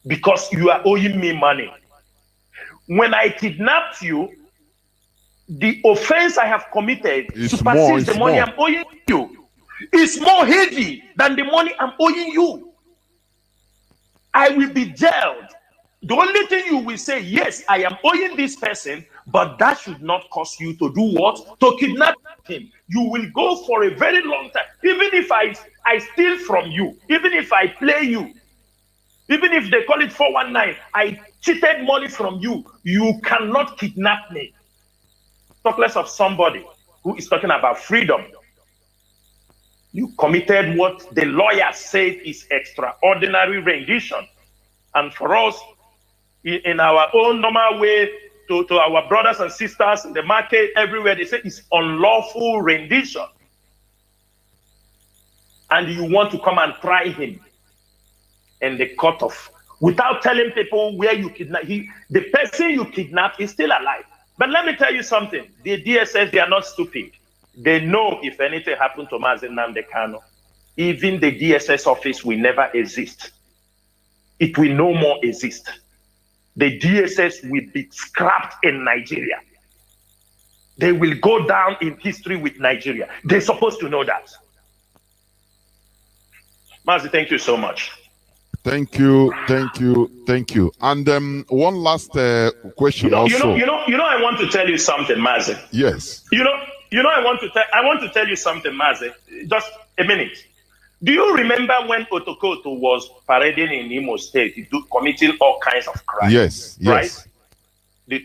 because you are owing me money. When I kidnapped you, the offense I have committed supersedes the money I'm owing you. It's more heavy than the money I'm owing you. I will be jailed. The only thing you will say, yes, I am owing this person, but that should not cause you to do what? To kidnap him. You will go for a very long time. Even if I steal from you, even if I play you, even if they call it 419, I cheated money from you, you cannot kidnap me. Talk less of somebody who is talking about freedom. You committed what the lawyer said is extraordinary rendition. And for us, in our own normal way, to our brothers and sisters in the market, everywhere, they say it's unlawful rendition. And you want to come and try him in the court of, without telling people where you kidnap. The person you kidnap is still alive. But let me tell you something. The DSS, they are not stupid. They know if anything happened to Mazi Nnamdi Kanu, even the DSS office will never exist. It will no more exist. The DSS will be scrapped in Nigeria. They will go down in history with Nigeria. They're supposed to know that. Mazi, thank you so much. Thank you. And one last question also. You know, I want to tell you something, Mazi. Yes. You know, I want to tell you something, Mazi. Just a minute. Do you remember when Otokoto was parading in Imo State, committing all kinds of crimes? Yes. Right?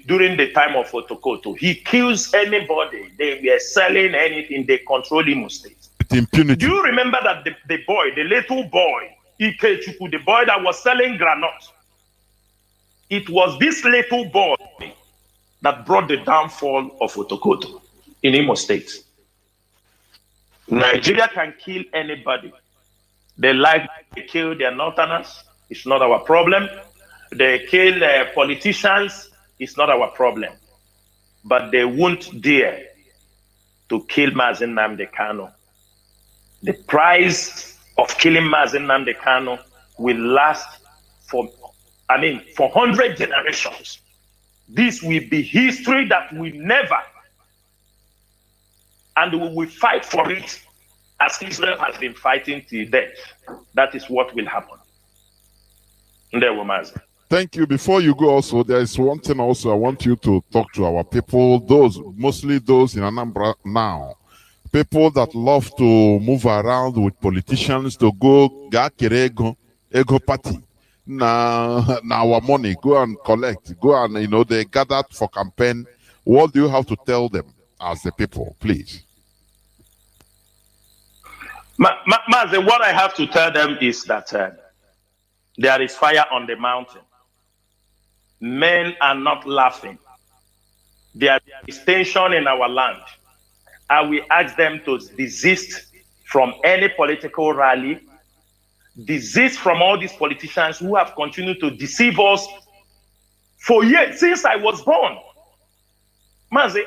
During the time of Otokoto, he kills anybody. They were selling anything. They control Imo State. With impunity. Do you remember that the little boy, Ikechukwu, the boy that was selling granite? It was this little boy that brought the downfall of Otokoto in Imo State. Nigeria can kill anybody. They kill their northerners. It's not our problem. They kill politicians. It's not our problem. But they won't dare to kill Mazi Nnamdi Kanu. The price of killing Mazi Nnamdi Kanu will last for 100 generations. This will be history that will never, and we will fight for it as Israel has been fighting till death. That is what will happen. Thank you. Before you go also, there is one thing also I want you to talk to our people, mostly those in Anambra now. People that love to move around with politicians to go ego party. Now our money, go and collect, go and, they gathered for campaign. What do you have to tell them as the people, please? Mazi, what I have to tell them is that there is fire on the mountain. Men are not laughing. There is tension in our land. I will ask them to desist from any political rally, desist from all these politicians who have continued to deceive us for years, since I was born. Mazi,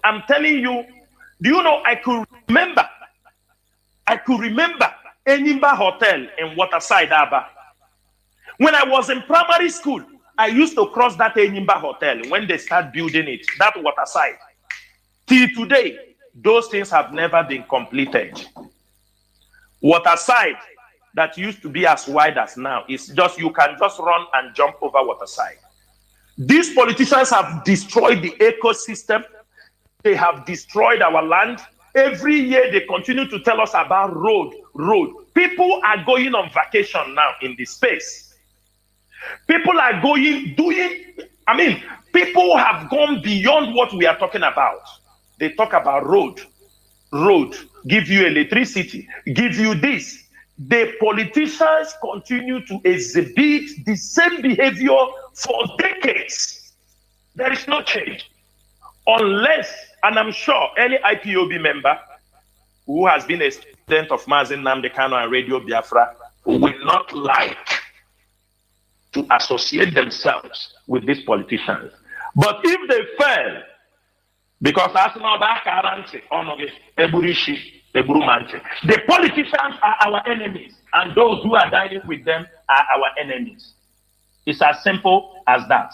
I'm telling you, do you know, I could remember Enimba Hotel in Waterside, Aba. When I was in primary school, I used to cross that Enimba Hotel when they start building it, that Waterside. Till today, those things have never been completed. Waterside, that used to be as wide as now, is just, you can just run and jump over Waterside. These politicians have destroyed the ecosystem. They have destroyed our land. Every year they continue to tell us about road. People are going on vacation now in this space. People are people have gone beyond what we are talking about. They talk about road, give you electricity, give you this. The politicians continue to exhibit the same behavior for decades. There is no change. Unless, and I'm sure any IPOB member who has been a student of Mazi Nnamdi Kanu and Radio Biafra will not like to associate themselves with these politicians. But if they fail, because the politicians are our enemies, and those who are dining with them are our enemies. It's as simple as that.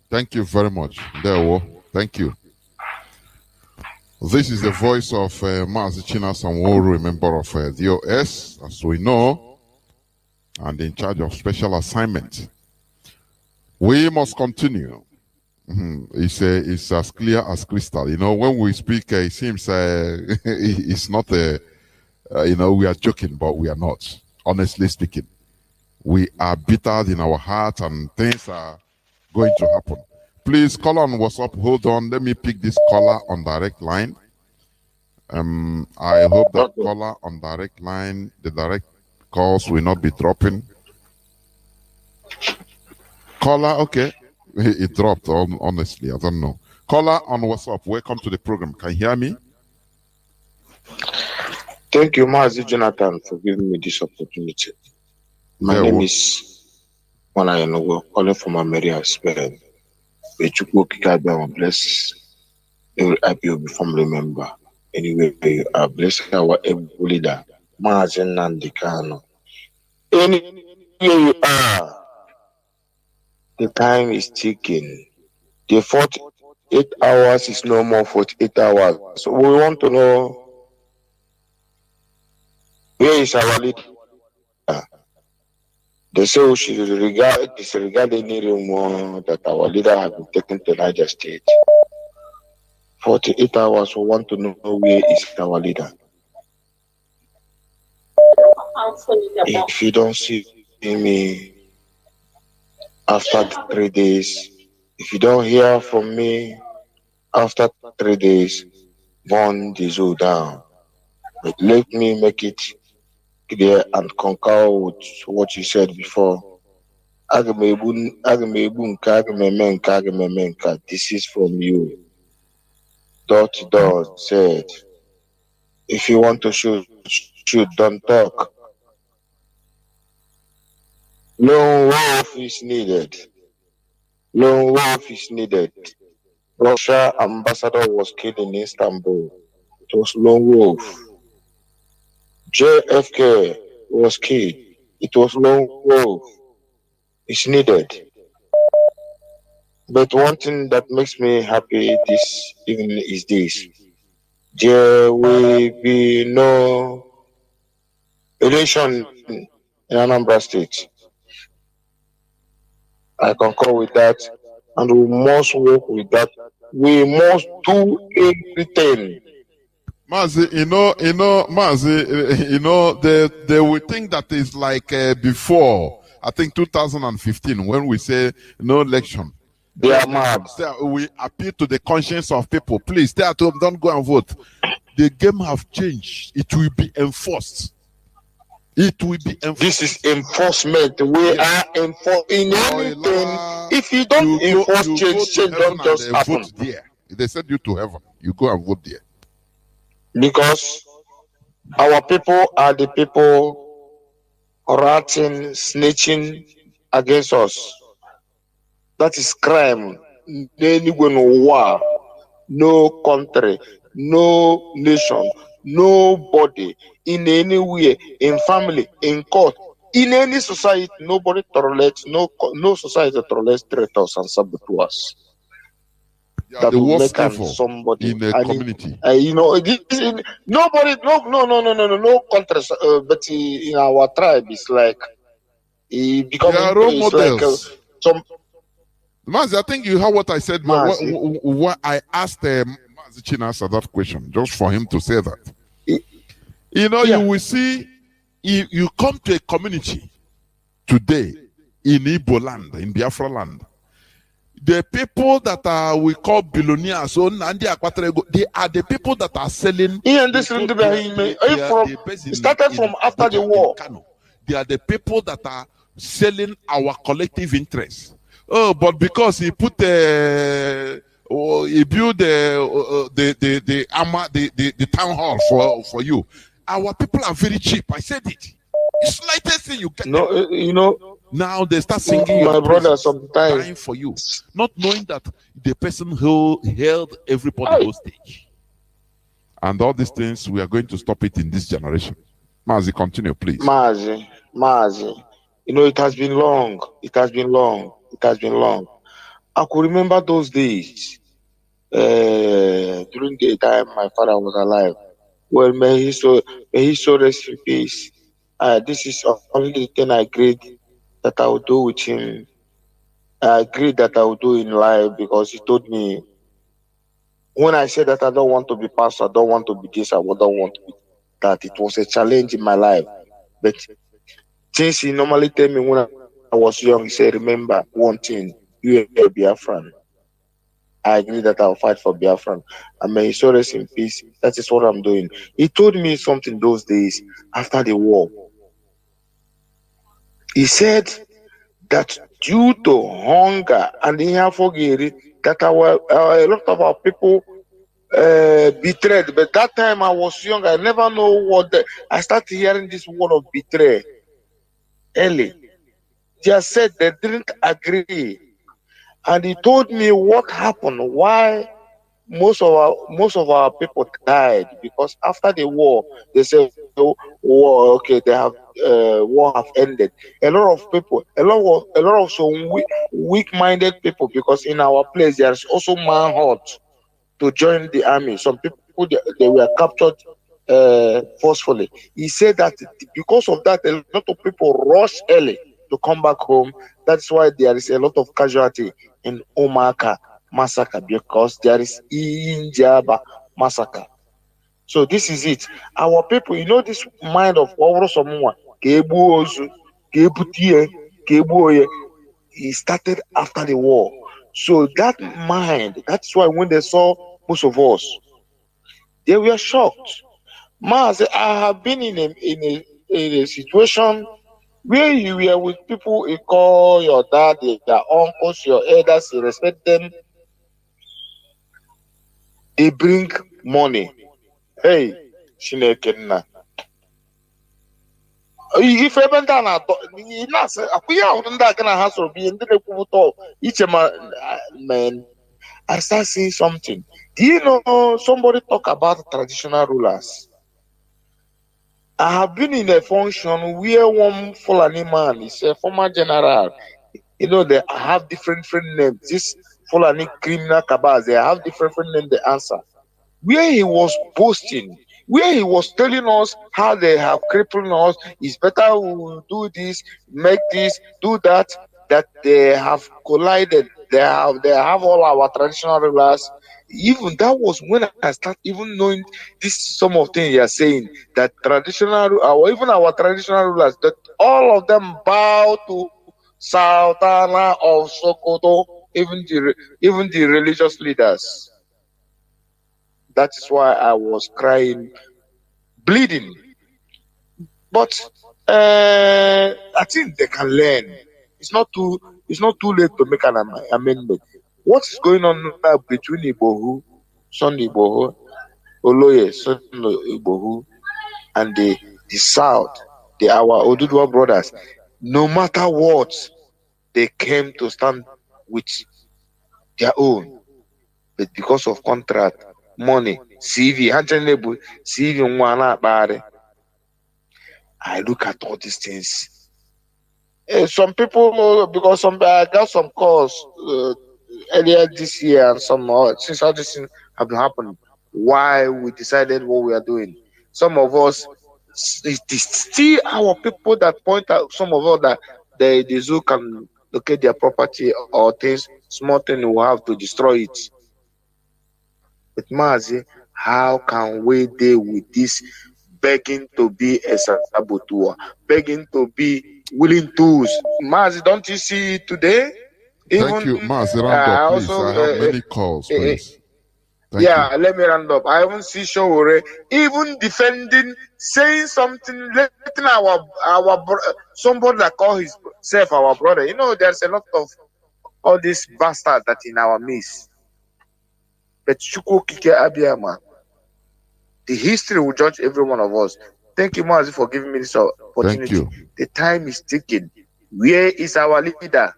Thank you very much. Thank you. This is the voice of Mazi Sanwo-Olu, a member of the OS, as we know, and in charge of special assignment. We must continue. It's as clear as crystal. When we speak, it seems it's not we are joking, but we are not. Honestly speaking, we are bitter in our heart, and things are going to happen. Please call on WhatsApp. Hold on, let me pick this caller on direct line. I hope that caller on direct line, the direct calls will not be dropping. Caller, okay. It dropped, honestly. I don't know. Caller on WhatsApp, welcome to the program. Can you hear me? Thank you, Mazi Jonathan, for giving me this opportunity. My name is Wanayanogo, calling from America, Spain. Bless every IPOB family member Anyway, bless our able leader, MAZI Nandikano. Anywhere you are, the time is ticking. The 48 hours is no more 48 hours. So we want to know, where is our leader? They say we should disregard any rumor that our leader has been taken to Niger State. 48 hours, we want to know where is our leader. If you don't see me after 3 days, if you don't hear from me after 3 days, burn the zoo down. But let me make it clear and concur with what you said before. This is from you. Dot said, if you want to shoot, don't talk. Lone wolf is needed. Lone wolf is needed. Russia ambassador was killed in Istanbul. It was lone wolf. JFK was killed. It was lone wolf. It's needed. But one thing that makes me happy this evening is this. There will be no election in Anambra State. I concur with that, and we must work with that. We must do everything. Mazi, Mazi, they will think that is like before, I think 2015, when we say no election. They are mad. We appeal to the conscience of people. Please stay at home, don't go and vote. The game have changed. It will be enforced. It will be enforced. This is enforcement. We are enforcing anything. If you don't enforce change don't just happen. Vote there. They send you to heaven. You go and vote there. Because our people are the people ratting, snitching against us. That is crime. No war, no country, no nation, nobody, in any way, in family, in court, in any society, nobody tolerates, no society tolerates traitors and saboteurs. That the worst evil somebody in a community. Nobody, no country, but in our tribe, it's like becoming role models. Like, some. Mazi, I think you heard what I said. What I asked Mazi Chinasa that question, just for him to say that. You will see, if you come to a community today in Igbo land, in Biafra land, the people that we call billionaires, they are the people that are selling. It started from after the war. They are the people that are selling our collective interests. Oh, but because he put he built the town hall for you. Our people are very cheap. I said it. The slightest thing you get. No, now they start singing. My brother sometimes dying for you, not knowing that the person who held everybody hostage. And all these things, we are going to stop it in this generation. Mazi, continue, please. Mazi. It has been long. It has been long. I could remember those days during the time my father was alive. Well, may he so rest in peace. This is only the thing I agreed that I would do with him. I agreed that I would do in life because he told me, when I said that I don't want to be pastor, I don't want to be this, I don't want to be that, it was a challenge in my life. But since he normally tell me when I was young, he said, remember one thing, you are a Biafran. I agree that I'll fight for Biafran. And may he rest in peace. That is what I'm doing. He told me something those days after the war. He said that due to hunger and that a lot of our people betrayed. But that time I was young, I never know what I started hearing this word of betray. Early. They said they didn't agree. And he told me what happened, why most of our people died because after the war they said, oh, war, okay, they have war have ended. A lot of people, a lot of some weak-minded people, because in our place there's also manhunt to join the army. Some people they were captured forcefully. He said that because of that, a lot of people rush early to come back home. That's why there is a lot of casualty in Omaka massacre, because there is Injaba massacre. So this is it. Our people, you know, this mind of someone, it started after the war. So that mind, that's why when they saw most of us, they were shocked. Maz, I have been in a situation where you were with people, you call your dad, your uncles, your elders, you respect them. They bring money. Hey, Shinekenna. If even that man, I start seeing something. Do you know somebody talk about traditional rulers? I have been in a function where one Fulani man is a former general. You know, they have different names. This Fulani criminal cabals, they have different names. They answer. Where he was boasting, where he was telling us how they have crippled us, it's better we do this, make this, do that, that they have collided. They have all our traditional rulers. Even that was when I start even knowing this some of things you are saying, that traditional or even our traditional rulers, that all of them bow to Sultana of Sokoto, even the religious leaders. That is why I was crying, bleeding. But I think they can learn. It's not too late to make an amendment. What is going on now between Ibohu, Son Ibohu, Oloye, Son Ibohu, and the South, our Oduduwa brothers? No matter what, they came to stand with their own, but because of contract, money, CV, CV, I look at all these things. Some people, because I got some calls earlier this year, and some since all this thing have been happening, why we decided what we are doing. Some of us, it is still our people that point out, some of us that the zoo can locate their property or things, small thing will have to destroy it. But Mazi, how can we deal with this begging to be a saboteur, begging to be willing tools? Mazi, don't you see today? Thank you, Mazi. Round up, please. I have many calls, please. Thank you. Let me round up. I haven't seen Showore even defending, saying something, letting our somebody that call himself our brother. You know, there's a lot of all these bastards that in our midst. But Chuko Kike Abiyama, the history will judge every one of us. Thank you, Mazi, for giving me this opportunity. Thank you. The time is ticking. Where is our leader?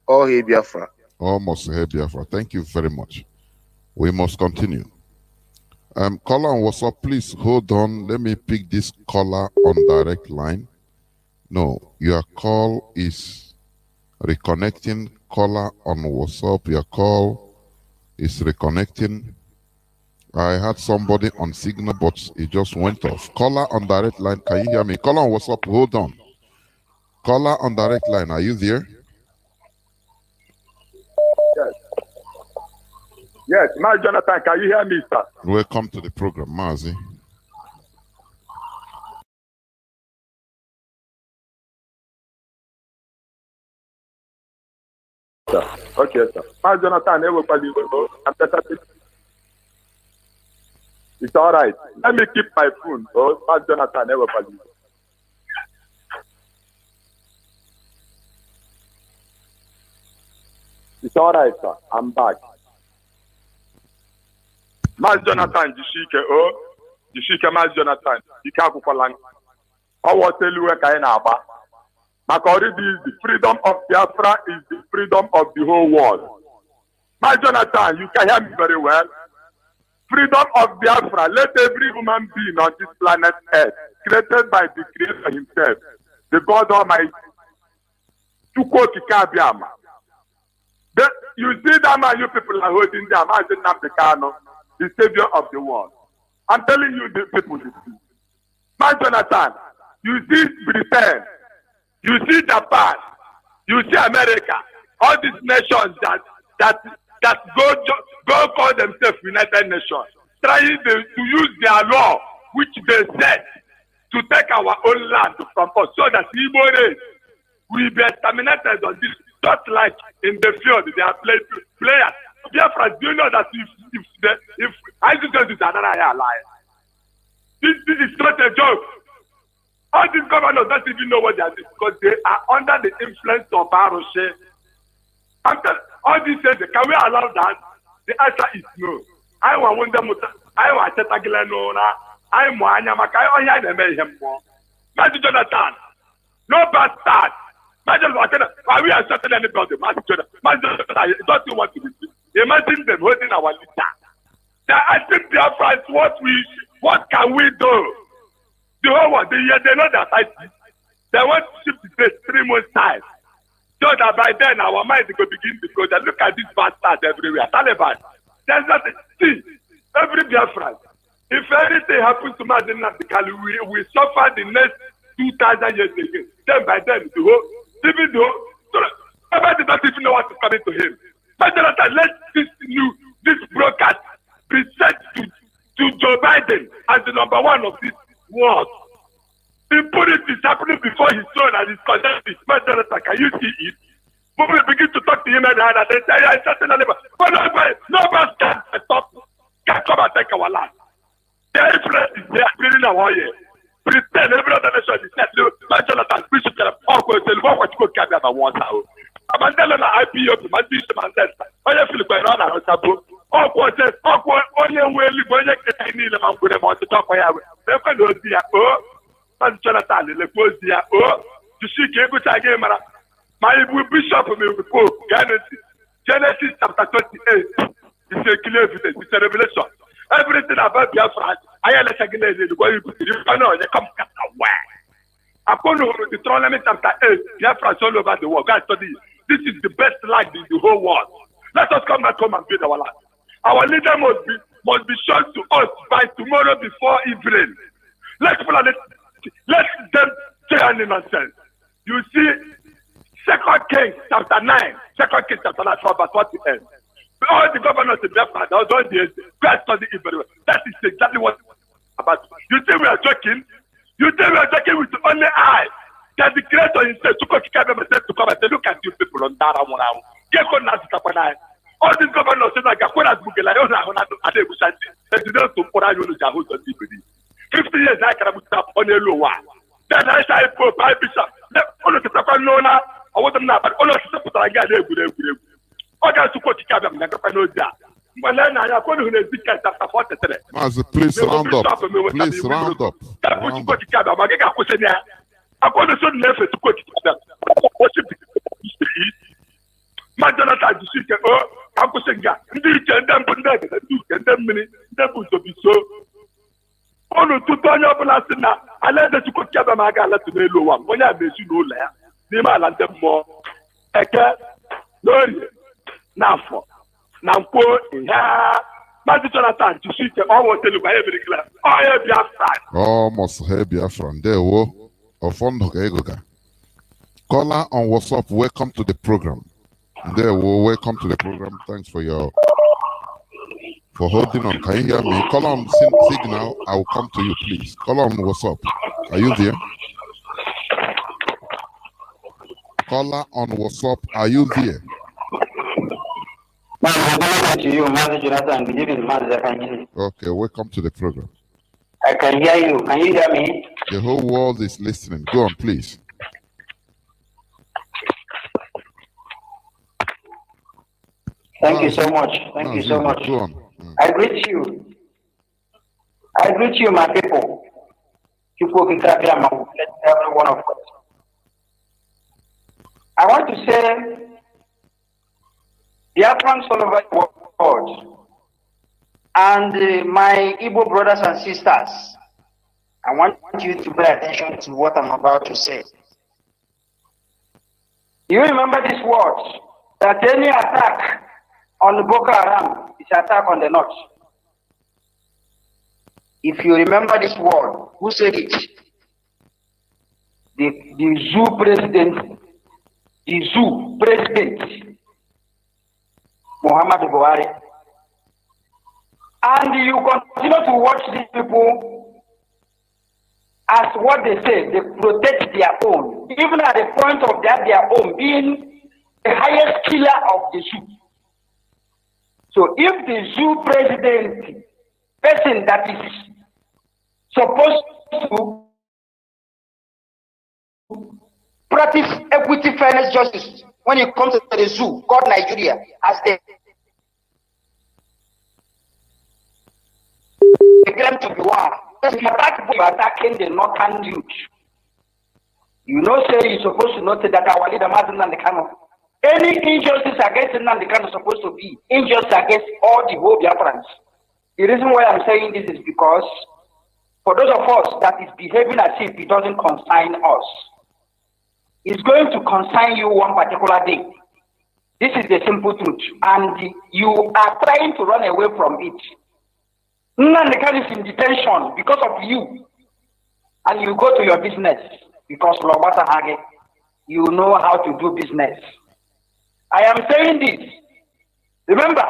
Oh, hey, Biafra. Almost hey, Biafra. Thank you very much. We must continue. Caller on WhatsApp, please hold on. Let me pick this caller on direct line. No, your call is reconnecting. Caller on WhatsApp, your call is reconnecting. I had somebody on signal, but it just went off. Caller on direct line, can you hear me? Caller on WhatsApp, hold on. Caller on direct line, are you there? Yes. Yes, Mazi Jonathan, can you hear me, sir? Welcome to the program, Mazi. Okay, sir. Mazi Jonathan, it's all right. Let me keep my phone. So, Mazi Jonathan, it's all right, sir. I'm back. Mazi Jonathan, Jishike, Mazi Jonathan, Ikakupalang. I will tell you where I am. The freedom of Biafra is the freedom of the whole world. Mazi Jonathan, you can hear me very well. freedom of Biafra. Let every human being on this planet Earth, created by the Creator Himself, the God Almighty, you see that man you people are holding them as the savior of the world. I'm telling you, the people, man, Jonathan, you see Britain, you see Japan, you see America, all these nations that go call themselves United Nations, trying to use their law, which they said, to take our own land from us, so that Igbo race will be exterminated on this, just like in the field, they are players. Biafra, do you know that if ISIS is another lie? This is not a joke. All these governors don't even know what they are doing because they are under the influence of Aroshe. All these things, can we allow that? The answer is no. I want them. I want to take I want Mazi Jonathan, no bastard. We are certain anybody. Mazi Jonathan, don't want to be. Imagine them holding our leader. They are asking Biafra what can we do? The whole world, they know that they want to shift the date 3 months time. So that by then our mind will begin to go. They look at these bastards everywhere. Taliban. There's nothing. See, every Biafran. If anything happens to Mazi Africa, we suffer the next 2,000 years again. Then by then, even though nobody doesn't even know what is coming to him. But let this broadcast be sent to Joe Biden as the number one of this world. Impunity is happening before his son and his conservative. Can you see it? When we begin to talk to him and they say, yeah, it's just another. But nobody can stop. Can come and take our land. Their influence is there, building our year. Pretend every other nation is set. Jonathan, we should tell them, oh, go tell what you can have one hour. I'm telling you, I be up to my system and that. I feel going on and on. Oh, what says, only way you go to need them and put them on the top of your. They can do the Jonathan, the Posia, to see Cable again, my bishop will be quote Genesis chapter 28. It's a clear evidence, it's a revelation. Everything about Biafra, I let again the way you know, they come away. According to Deuteronomy chapter 8, Biafra is all over the world. God study. This is the best land in the whole world. Let us come back home and build our land. Our leader must be shown to us by tomorrow before evening. Let them say any nonsense. You see, 2 Kings chapter 9, 2 Kings chapter 9, from verse 1 to end. All the governors in Biafra, all the God study it very well. That is exactly what it's about. You think we are joking? You think we are joking with only eye? That the creator himself to come and say, look at you people on that one. All these governors say like Akwana Bugela, I don't know 50 years I can put up on a low one. Then I say, Pope, I bishop, all of the Tapanona, I want them now, but all of the people I get there. Okay, to go to Cabin, Nakapanoja. But then I have gone to the big cat after 43. Mazi, please round up. Please round up. I'm going to send them to go to Cabin. Worship the Jonathan, you see, I'm going to send them and them many, them to be so. Oh, no, to turn up last night. I let the Chuko Cabin Magala to the low one. When I miss you, no layer. Nima and them more. Eke, no, now for. Now, yeah. Mazi Jonathan, you see, almost tell you by every class. Oh, yeah, Biafra. Almost here, Biafra. There, wo. Ofondo Egoga. Caller on WhatsApp, welcome to the program. There, wo, welcome to the program. Thanks for holding on. Can you hear me? Call on signal. I will come to you, please. Call on WhatsApp. Are you there? Caller on WhatsApp. Are you there? Okay, welcome to the program. I can hear you. Can you hear me? The whole world is listening. Go on, please. Thank you so much. Thank you so much. Go on. I greet you. I greet you, my people. Every one of us. I want to say, Biafrans all over the world, And my Igbo brothers and sisters, I want you to pay attention to what I'm about to say. You remember this word, that any attack on the Boko Haram is attack on the north. If you remember this word, who said it? The zoo president, Muhammad Buhari. And you continue to watch these people as what they say, they protect their own, even at the point of their own being the highest killer of the zoo. So if the zoo president, person that is supposed to practice equity, fairness, justice when it comes to the zoo, called Nigeria, as they claim to be one. Attacking the northern youth. You know, say you're supposed to note that our leader Mazin and the Kano. Any injustice against Nnamdi Kanu is supposed to be injustice against all the whole Biafrans. The reason why I'm saying this is because for those of us that is behaving as if it doesn't concern us, it's going to concern you one particular day. This is the simple truth, and you are trying to run away from it. Nnamdi Kanu is in detention because of you, and you go to your business because Lobata Hage, you know how to do business. I am saying this. Remember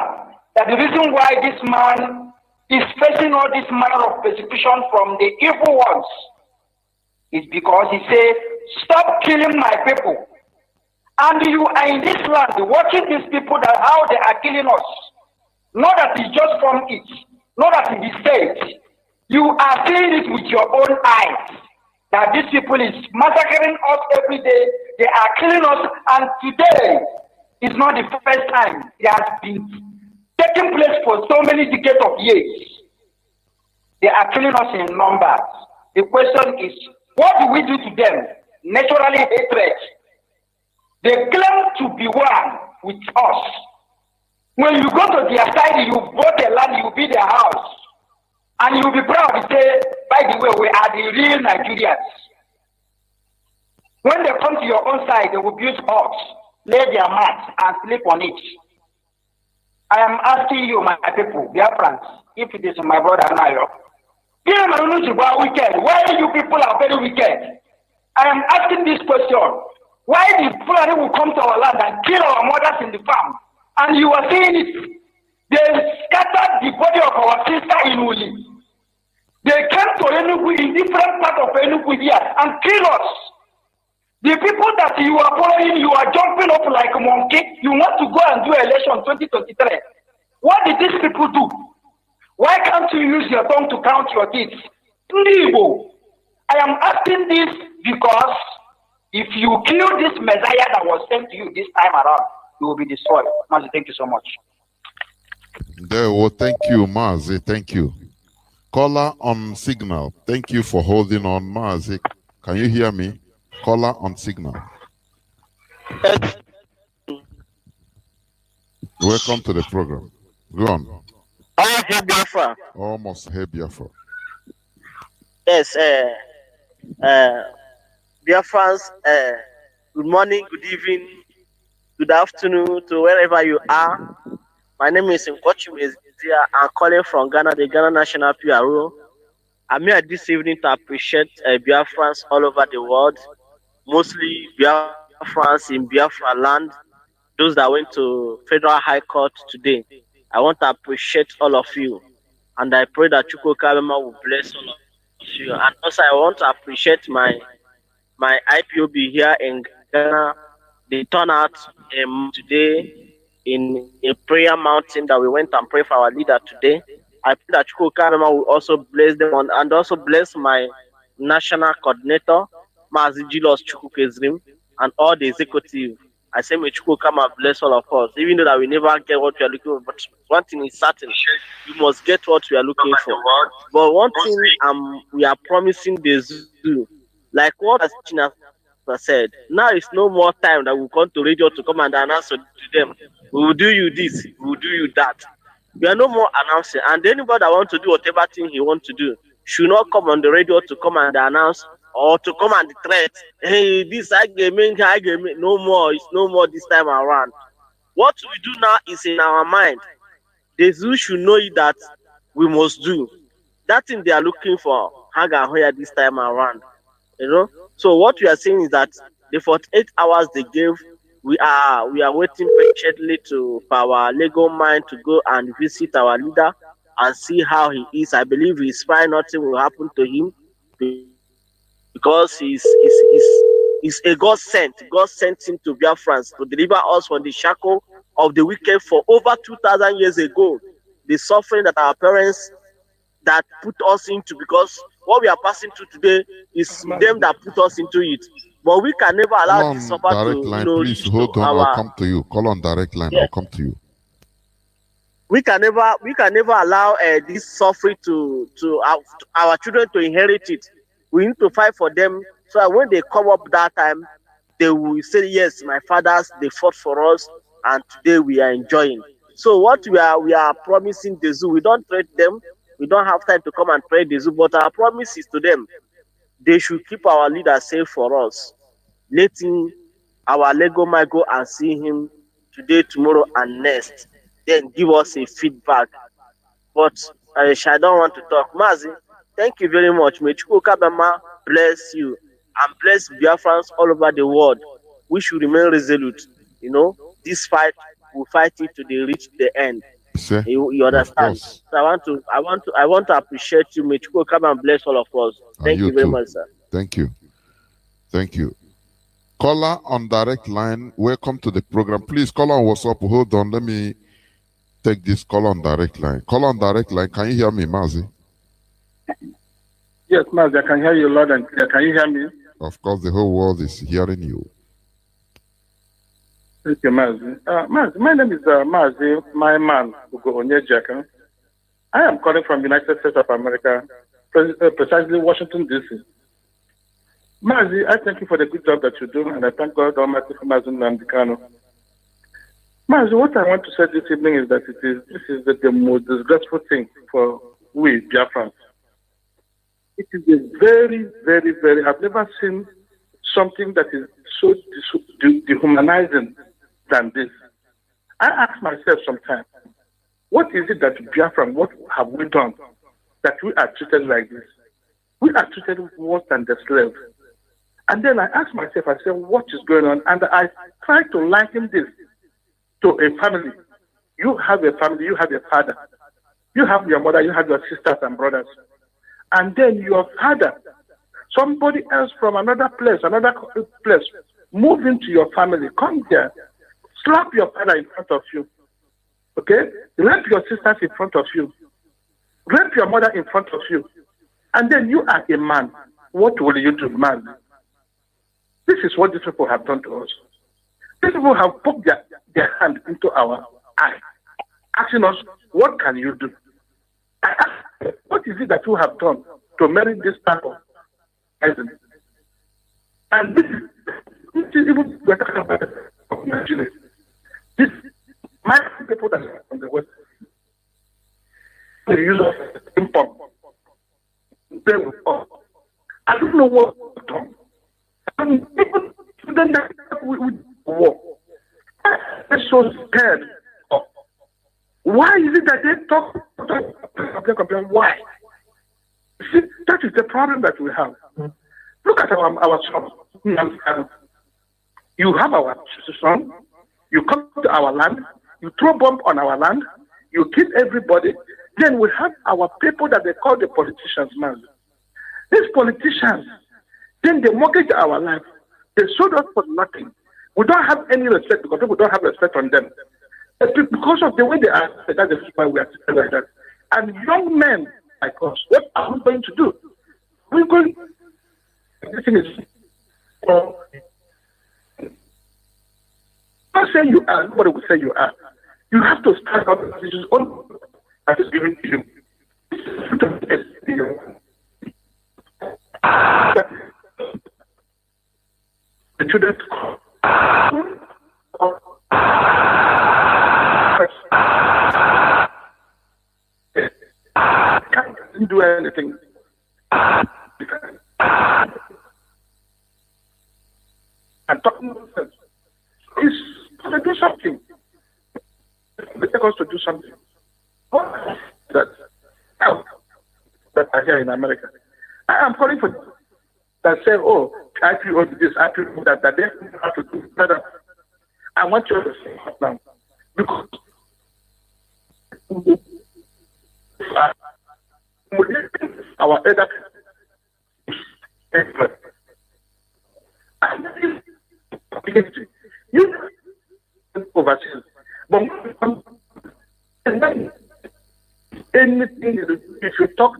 that the reason why this man is facing all this manner of persecution from the evil ones is because he says, stop killing my people. And you are in this land watching these people, that how they are killing us. Not that it's just from it, not that it is said. You are seeing it with your own eyes, that these people is massacring us every day. They are killing us, and today is not the first time. It has been taking place for so many decades of years. They are killing us in numbers. The question is, what do we do to them? Naturally, hatred. They claim to be one with us. When you go to their side, you bought their land, you build their house. And you'll be proud to say, by the way, we are the real Nigerians. When they come to your own side, they will build huts, lay their mats, and sleep on it. I am asking you, my people, dear friends, if it is my brother Nayo, why you people are very wicked? I am asking this question. Why the Fulani will come to our land and kill our mothers in the farm? And you are seeing it. They scattered the body of our sister in Uli. They came to Enugu in different parts of Enugu here and kill us. The people that you are following, you are jumping up like a monkey. You want to go and do election 2023. What did these people do? Why can't you use your tongue to count your deeds? I am asking this because if you kill this Messiah that was sent to you this time around, you will be destroyed. Mazi, thank you so much. Thank you, Mazi. Thank you. Caller on signal. Thank you for holding on, Mazi. Can you hear me? Caller on signal. Welcome to the program. Go on. Hey, Biafra. Almost hey, Biafra. Yes, Biafrans, good morning, good evening, good afternoon to wherever you are. My name is Nkochi. I'm calling from Ghana, the Ghana National PRO. I'm here this evening to appreciate Biafrans all over the world, mostly Biafrans in Biafra land, those that went to Federal High Court today. I want to appreciate all of you, and I pray that Chukwu Kabema will bless all of you. And also, I want to appreciate my IPOB here in Ghana. They turned out today in a prayer mountain that we went and prayed for our leader today. I pray that Chukwu Kabema will also bless them and also bless my national coordinator, Mazi Julius Chukwukezrim, and all the executive. I say, may Chukwu Kabema bless all of us, even though that we never get what we are looking for. But one thing is certain, we must get what we are looking for. But one thing we are promising the zoo, like what China said, now is no more time that we'll come to radio to come and announce to them, we will do you this, we will do you that. We are no more announcing. And anybody that wants to do whatever thing he wants to do should not come on the radio to come and announce or to come and threat. Hey, this I game, no more. It's no more this time around. What we do now is in our mind. The zoo should know that we must do that thing they are looking for. Hang and Hoya this time around. You know. So what we are saying is that the 48 hours they gave, we are waiting patiently for our legal mind to go and visit our leader and see how he is. I believe he's fine. Nothing will happen to him because he's a God sent. God sent him to Biafrans to deliver us from the shackle of the wicked for over 2,000 years ago. The suffering that our parents that put us into, because what we are passing through today is them that put us into it. But we can never allow this suffer to, line, please hold on. I'll come to you. Call on direct line. I'll come to you. We can never allow this suffering to our children to inherit it. We need to fight for them so that when they come up that time, they will say, yes, my fathers, they fought for us, and today we are enjoying. So what we are promising the zoo, we don't trade them. We don't have time to come and trade the zoo, but our promise is to them. They should keep our leader safe for us. Letting our Lego might go and see him today, tomorrow, and next. Then give us a feedback. But I don't want to talk. Mazi, thank you very much. May Chukwu bless you and bless Biafrans all over the world. We should remain resolute. You know, this fight, we'll fight it to reach the end. You understand? So I want to appreciate you. May Chukwu come and bless all of us. Thank you very much, sir. Thank you. Thank you. Caller on direct line, welcome to the program. Please call on WhatsApp. Hold on, let me take this call on direct line. Call on direct line. Can you hear me, Mazi? Yes, Mazi, I can hear you loud and clear. Can you hear me? Of course, the whole world is hearing you. Thank you, Mazi. Mazi, my name is Mazi, my man, Ugo Onyejaka. I am calling from the United States of America, precisely Washington, D.C. Mazi, I thank you for the good job that you do, and I thank God Almighty for Mazi Nandikano. Mazi, what I want to say this evening is that this is the most disgraceful thing for we Biafrans. It is a very, very, very, I've never seen something that is so dehumanizing than this. I ask myself sometimes, what is it that Biafran, what have we done that we are treated like this? We are treated worse than the slave. And then I ask myself, I say, what is going on? And I try to liken this to a family. You have a family, you have a father. You have your mother, you have your sisters and brothers. And then your father, somebody else from another place, move into your family, come here, slap your father in front of you, okay? Rape your sisters in front of you, rape your mother in front of you, and then you are a man. What will you do, man? This is what these people have done to us. These people have poked their hand into our eye, asking us, what can you do? I ask, what is it that you have done to merit this type of president? And this is even better. This, my people that are from the West, they use of import. They will talk. I don't know what to talk. And even then we war. They're so scared of. Why is it that they talk? Why? See, that is the problem that we have. Look at our son. You have our son. You come to our land. You throw bomb on our land. You kill everybody. Then we have our people that they call the politicians, man. These politicians, then they mortgage our life. They sold us for nothing. We don't have any respect because people don't have respect on them. Because of the way they are, that is why we are like that. And young men like us, what are we going to do? We're going. Everything is. Not say you are. Nobody will say you are. You have to start out the decisions on that is given to you. The children. do anything. And talk nonsense. It's to do something. They take us to do something. That I hear in America. I am calling for that say, oh, IPO this, IPO that they have to do better. I want you to say it now. Because our elder you overseas, but anything if you talk,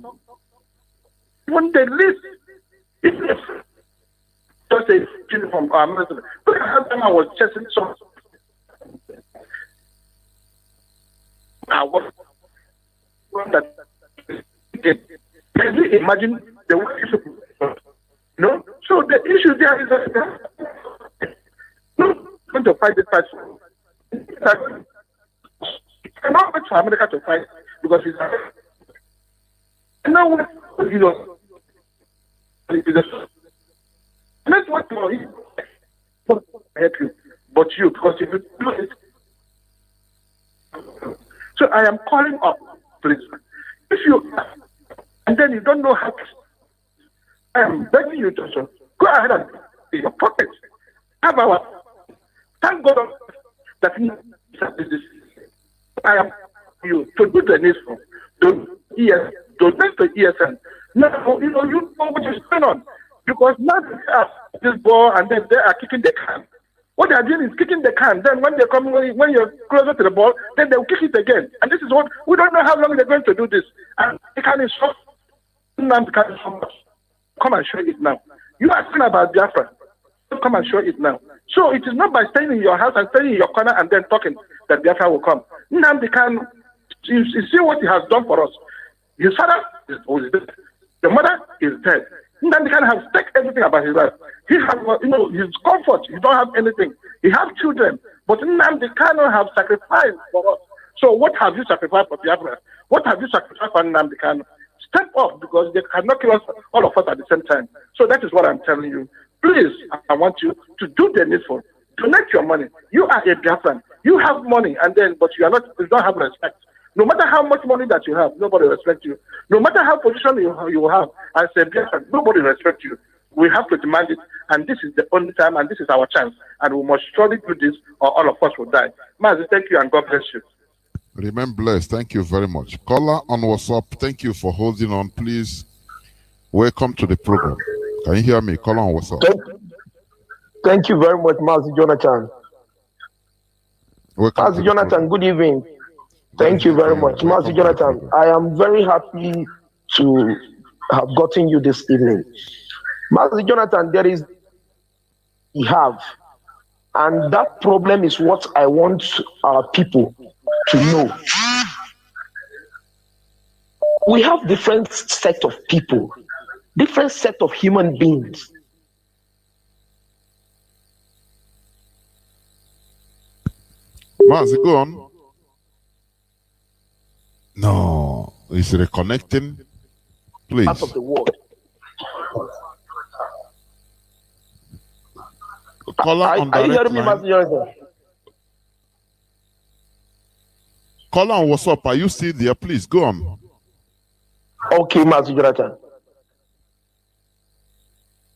when they list, just a from our minister. Look at how time I was chasing some. I was that. Can you imagine the way it should be? No? So the issue there is that no going to fight this fight. You cannot wait for America to fight because it's now you know let's work for you. Help you. But you, because if you do it. So I am calling up, please. If you and then you don't know how to, I am begging you to go ahead and in your pocket. Have our thank God that this. I am you to do the needful. Donate to ESN. Now you know what is going on. Because now they have this ball and then they are kicking the can. What they are doing is kicking the can. Then when they come, when you're closer to the ball, then they'll kick it again. And this is what we don't know how long they're going to do this. And they can so much. Come and show it now. You are asking about Biafra. Come and show it now. So it is not by staying in your house and staying in your corner and then talking that Biafra will come. Nnamdi Kanu, you see what he has done for us. His father is dead. The mother is dead. Nnamdi Kanu has taken everything about his life. He has, his comfort. He don't have anything. He has children. But Nnamdi Kanu have sacrificed for us. So what have you sacrificed for Biafra? What have you sacrificed for Nnamdi Kanu? Step up, because they cannot kill us, all of us at the same time. So that is what I'm telling you. Please, I want you to do the needful. Donate your money. You are a Biafran. You have money, but you don't have respect. No matter how much money that you have, nobody respects you. No matter how position you have as a Biafran, nobody respects you. We have to demand it, and this is the only time, and this is our chance, and we must surely do this, or all of us will die. Mazi, thank you, and God bless you. Remain blessed. Thank you very much. Caller on WhatsApp, thank you for holding on. Please, welcome to the program. Can you hear me? Caller on WhatsApp. Thank you very much, Mazi Jonathan. Mazi Jonathan, good evening. Thank you very much. Mazi Jonathan, I am very happy to have gotten you this evening. Mazi Jonathan, there is we have, and that problem is what I want our people to know. We have different set of people, different set of human beings. Mazi, go on. No, it's reconnecting. Please. Part of the world. Caller on are you hearing me, line. Mazi Jonathan? Caller on WhatsApp, are you still there? Please go on. Okay, Mazi Jonathan.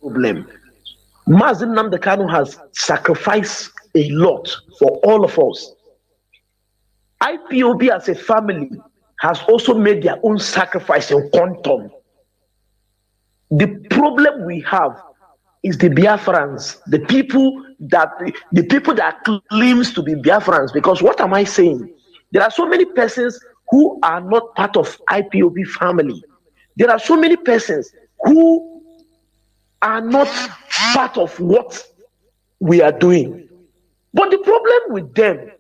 Problem. Mazi Nnamdi Kanu has sacrificed a lot for all of us. IPOB as a family has also made their own sacrifice in quantum. The problem we have is the Biafrans, the people that claims to be Biafrans. Because what am I saying? There are so many persons who are not part of IPOB family. There are so many persons who are not part of what we are doing. But the problem with them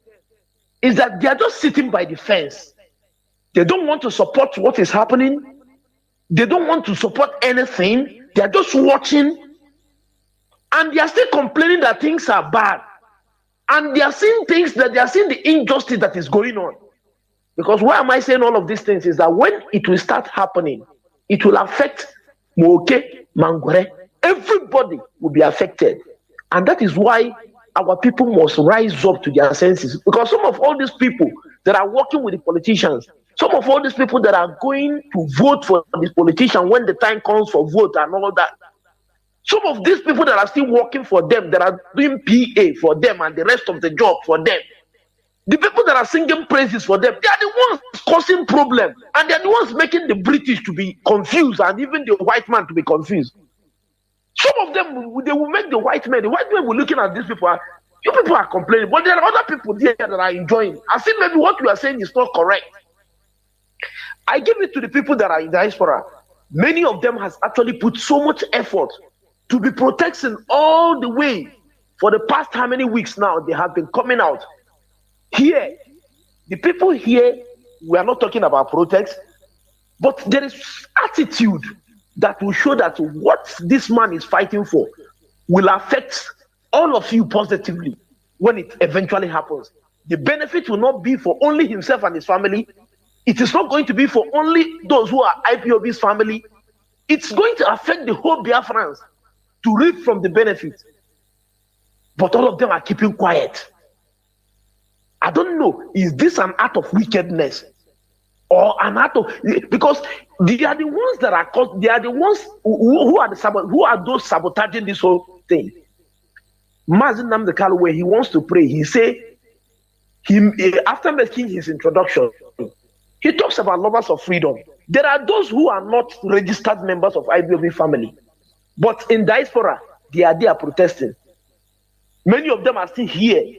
is that they are just sitting by the fence. They don't want to support what is happening. They don't want to support anything. They are just watching. And they are still complaining that things are bad. And they are seeing things that they are seeing the injustice that is going on. Because why am I saying all of these things is that when it will start happening, it will affect Moke, Mangore. Everybody will be affected. And that is why our people must rise up to their senses. Because some of all these people that are working with the politicians, some of all these people that are going to vote for this politician when the time comes for vote and all that, some of these people that are still working for them, that are doing PA for them and the rest of the job for them, the people that are singing praises for them, they are the ones causing problems, and they are the ones making the British to be confused and even the white man to be confused. Some of them, they will make the white men will looking at these people, you people are complaining, but there are other people there that are enjoying. I think maybe what you are saying is not correct. I give it to the people that are in diaspora. Many of them has actually put so much effort to be protecting all the way for the past how many weeks now they have been coming out. Here, the people here, we are not talking about protest, but there is attitude that will show that what this man is fighting for will affect all of you positively when it eventually happens. The benefit will not be for only himself and his family. It is not going to be for only those who are IPOB's family. It's going to affect the whole Biafrans to reap from the benefit. But all of them are keeping quiet. I don't know, is this an act of wickedness? Or an act of, because they are the ones that are caused, they are the ones who are those sabotaging this whole thing. MAZI Nnamdi Kanu, where he wants to pray, he say, after making his introduction, he talks about lovers of freedom. There are those who are not registered members of IBOB family, but in diaspora, they are there protesting. Many of them are still here,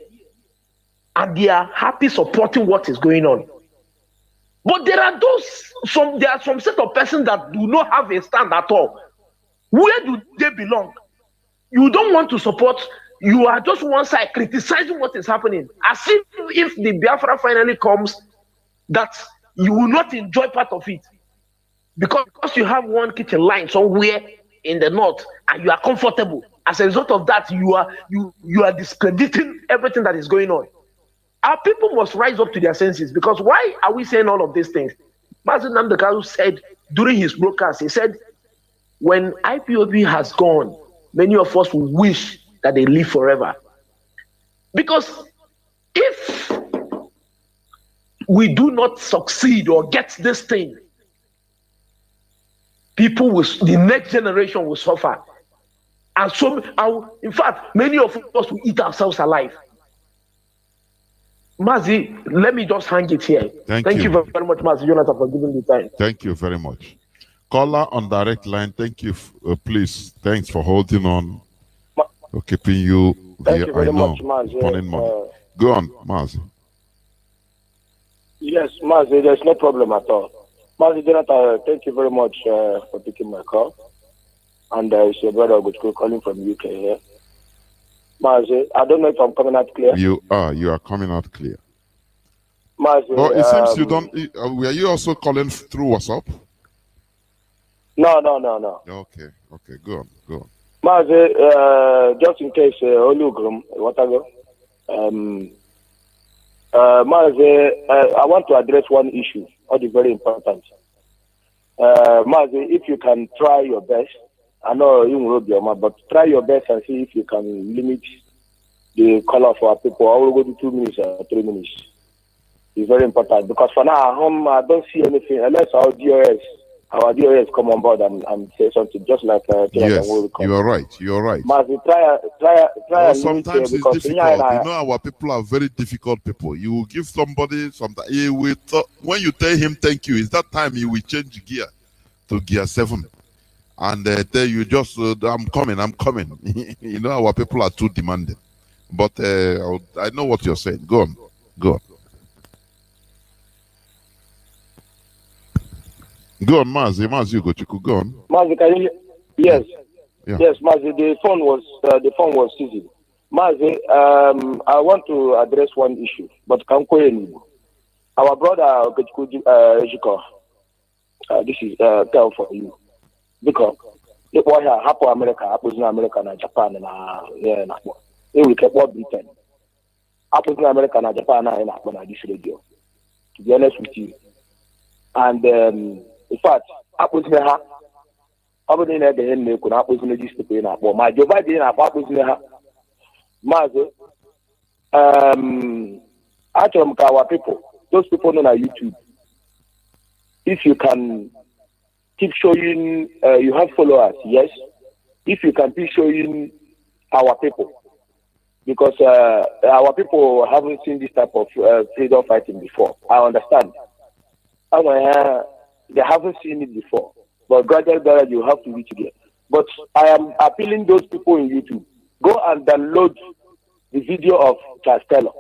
and they are happy supporting what is going on. But there are some set of persons that do not have a stand at all. Where do they belong? You don't want to support, you are just one side criticizing what is happening. As if the Biafra finally comes, that you will not enjoy part of it. Because you have one kitchen line somewhere in the north and you are comfortable. As a result of that, you are discrediting everything that is going on. Our people must rise up to their senses, because why are we saying all of these things? MAZI Nnamdi Kanu said during his broadcast, he said, when IPOB has gone, many of us will wish that they live forever. Because if we do not succeed or get this thing, the next generation will suffer. And in fact, many of us will eat ourselves alive. MAZI, let me just hang it here. Thank you very much, MAZI Jonathan, for giving me time. Thank you very much. Caller on direct line, thank you. Please, thanks for holding on, for keeping you Thank here. you very I know. much, MAZI. Go on, MAZI. Yes, MAZI, there's no problem at all. MAZI Jonathan, thank you very much for taking my call. And it's your brother Ogutku calling from UK here. MAZI, I don't know if I'm coming out clear. You are coming out clear. MAZI, Oh, it seems you don't. Were you also calling through WhatsApp? No. Okay, go on. MAZI, just in case, Olugrum, whatever. MAZI, I want to address one issue, what is very important. MAZI, if you can try your best, I know you will be but try your best and see if you can limit the color for our people. I will go to 2 minutes or 3 minutes. It's very important, because for now, I don't see anything unless our DOS come on board and say something, just like yes, you are right. MAZI, try sometimes it's difficult. You know, our people are very difficult people. You will give somebody something. When you tell him thank you, it's that time he will change gear to gear 7. And tell you just, I'm coming. You know, our people are too demanding. But I know what you're saying. Go on. Go on, MAZI, go on. MAZI, can you? Yes. Yeah. Yes, MAZI, the phone was seizing. MAZI, I want to address one issue, but our brother Ejiko, this is tell for you. Because the boy happen America, and Japan, and we kept what Britain. Happens in America and Japan and this radio. To be honest with you. And In fact, akpụzine ha ọ bụrụ na ede ihe na-ekwu na akpụzine dis people na-akpọ ma Jehova dị na-akpọ akpụzine ha maazị achọrọ m ka our people, those people nọ na YouTube, if you can keep showing you have followers, yes, if you can keep showing our people, because our people haven't seen this type of freedom fighting before. I understand. They haven't seen it before, but gradually you have to reach again. But I am appealing those people in YouTube, go and download the video of Charles Taylor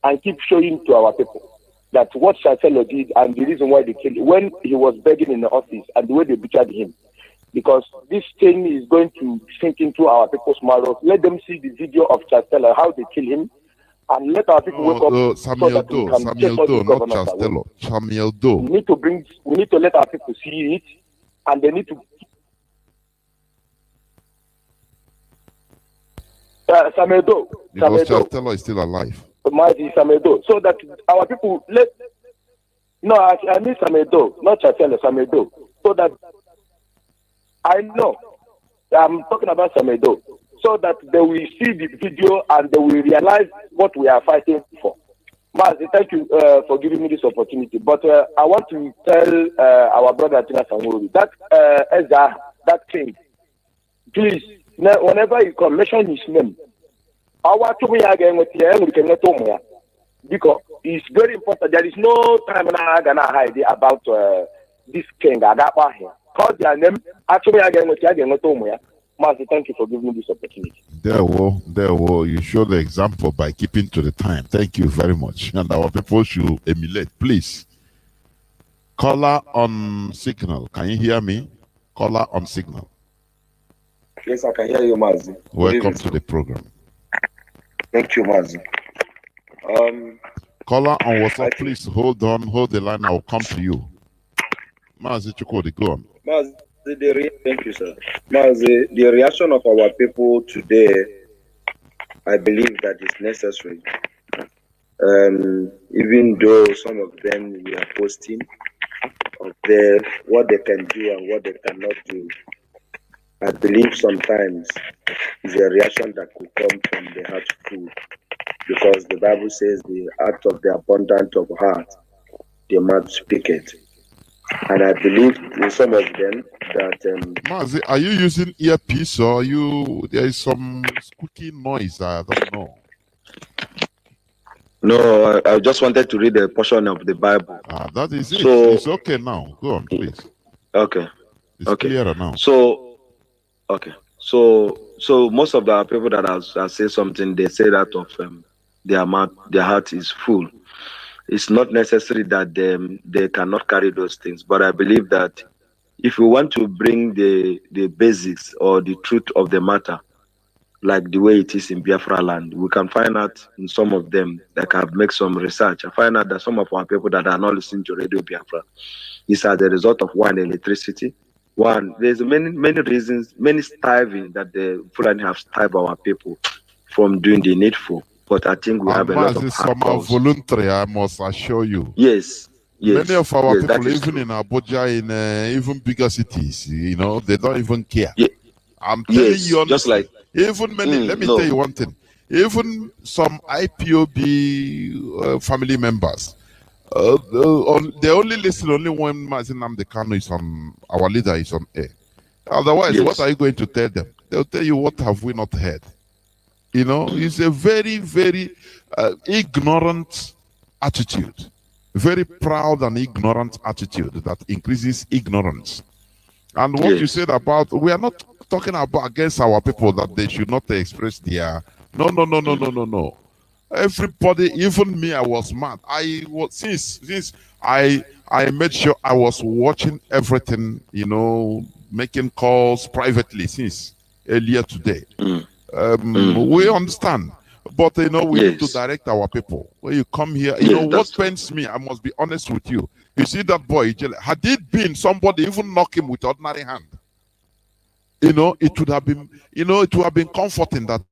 and keep showing to our people that what Charles Taylor did and the reason why they killed him when he was begging in the office and the way they butchered him. Because this thing is going to sink into our people's marrows. Let them see the video of Charles Taylor, how they kill him, and let our people wake up Samuel so that we Doe, can Samuel take all Doe, the not governors Charles away. Taylor. Samuel Doe. We need to let our people see it, and they need to Samuel Doe. Because Charles Taylor is still alive. MAZI Samuel Doe. So that our people I mean Samuel Doe, not Charles Taylor, Samuel Doe. So that I know I'm talking about Samuel Doe. So that they will see the video and they will realize what we are fighting for. MAZI, thank you for giving me this opportunity. But I want to tell our brother Tina Samuru that Ezra, that king, please, whenever you come, mention his name. Because it's very important. There is no time I'm gonna hide about this king. I got here. Call their name. Actually, MAZI, thank you for giving me this opportunity. There were. You show the example by keeping to the time. Thank you very much. And our people should emulate, please. Caller on signal. Can you hear me? Caller on signal. Yes, I can hear you, MAZI. Welcome to the program. Thank you, MAZI. Caller on WhatsApp, please hold on, hold the line. I'll come to you. MAZI Chukodi, go on. MAZI, thank you, sir. MAZI, the reaction of our people today, I believe that is necessary. Even though some of them we are posting of what they can do and what they cannot do, I believe sometimes it's a reaction that could come from the heart food, because the Bible says the out of the abundance of heart, the mouth speaketh. And I believe in some of them that MAZI, are you using earpiece or there is some squeaky noise? I don't know. No, I just wanted to read a portion of the Bible. That is it. So, it's okay now. Go on, please. Okay. It's clearer now. So most of the people that I say something, they say that of their mouth, their heart is full. It's not necessary that they cannot carry those things, but I believe that if we want to bring the basics or the truth of the matter, like the way it is in Biafra land, we can find out in some of them, like I've made some research, I find out that some of our people that are not listening to Radio Biafra is as a result of one, electricity. One, there's many reasons, many starving that the Fulani have starved our people from doing the needful. But I think we have a lot of some are voluntary, I must assure you. Yes. Many of our people, even in Abuja, in even bigger cities, they don't even care. Yeah. I'm telling you, honestly, just like even many. Let me tell you one thing. Even some IPOB family members, they only listen only when MAZI Nnamdi Kanu is on. Our leader is on air. Otherwise, what are you going to tell them? They'll tell you, what have we not heard? It's a very, very ignorant attitude. Very proud and ignorant attitude that increases ignorance. And what you said about, we are not talking about against our people that they should not express their, no. Everybody, even me, I was mad. I was, since I made sure I was watching everything, making calls privately since earlier today. We understand. But, we need to direct our people. When you come here, what pains me, I must be honest with you. You see that boy, had it been somebody even knock him with ordinary hand, it would have been, it would have been comforting that,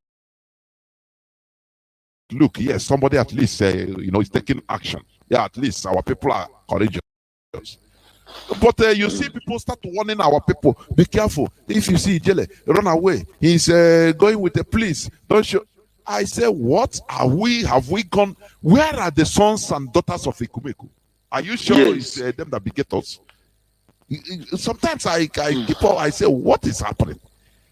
look, yes, somebody at least, is taking action. Yeah, at least our people are courageous. But you see people start warning our people, be careful. If you see Jele, run away. He's going with the police. Don't show. I say, what are we? Have we gone? Where are the sons and daughters of Ikumeku? Are you sure it's them that beget us? Sometimes I keep on, I say, what is happening?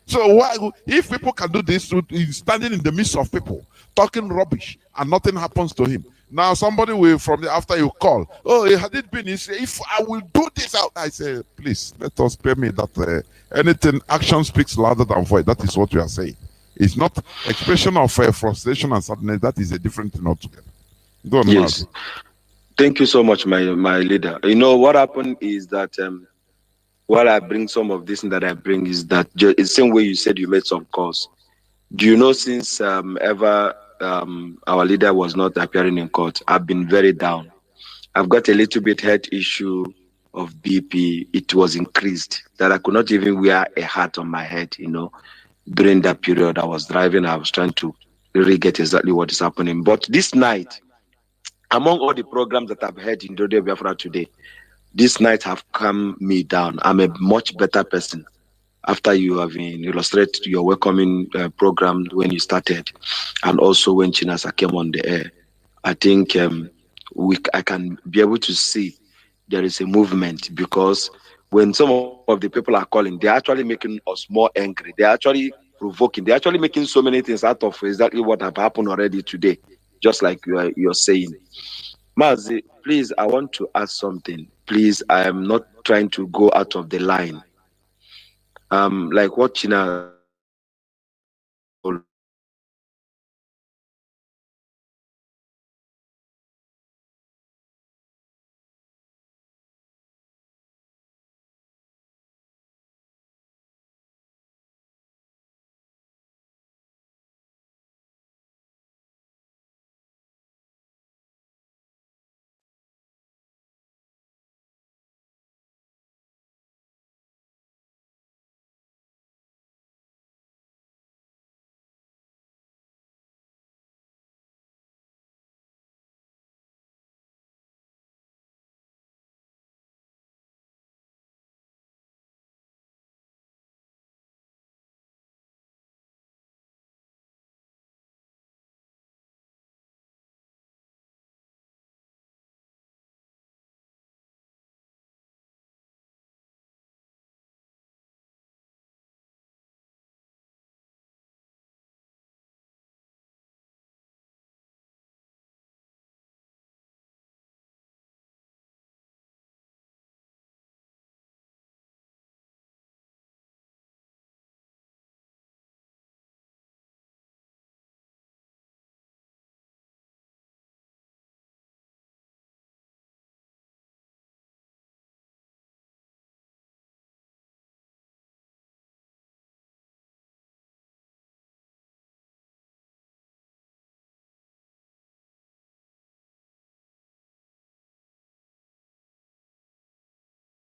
So why, if people can do this, standing in the midst of people, talking rubbish, and nothing happens to him. Now somebody will, from the after you call, oh, had it been, he say, if I will do this out, I say, please, let us pay me that anything, action speaks louder than voice. That is what we are saying. It's not expression of frustration and sadness. That is a different thing altogether. Go on, yes. Thank you so much, my leader. You know, what happened is that while I bring some of this that I bring is that it's the same way you said you made some calls. Do you know, since ever our leader was not appearing in court, I've been very down. I've got a little bit health issue of BP. It was increased that I could not even wear a hat on my head, you know. During that period, I was driving, I was trying to really get exactly what is happening. But this night, among all the programs that I've had in Radio Biafra today, this night have calmed me down. I'm a much better person after you have illustrated your welcoming program when you started, and also when Chinasa came on the air. I think I can be able to see there is a movement, because when some of the people are calling, they're actually making us more angry. They're actually provoking. They're actually making so many things out of exactly what have happened already today, just like you're saying. Mazi, please, I want to ask something. Please, I am not trying to go out of the line. Like what China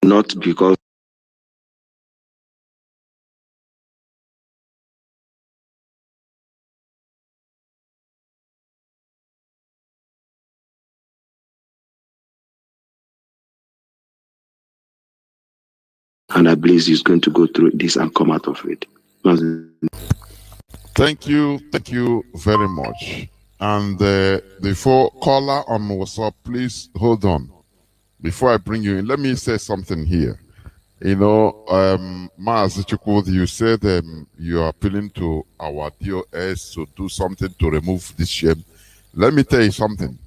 not because and I believe he's going to go through this and come out of it. Thank you very much. And before caller on WhatsApp, please hold on. Before I bring you in, let me say something here. You know, Mazi Chukwudi, you said you are appealing to our DOS to do something to remove this shame. Let me tell you something.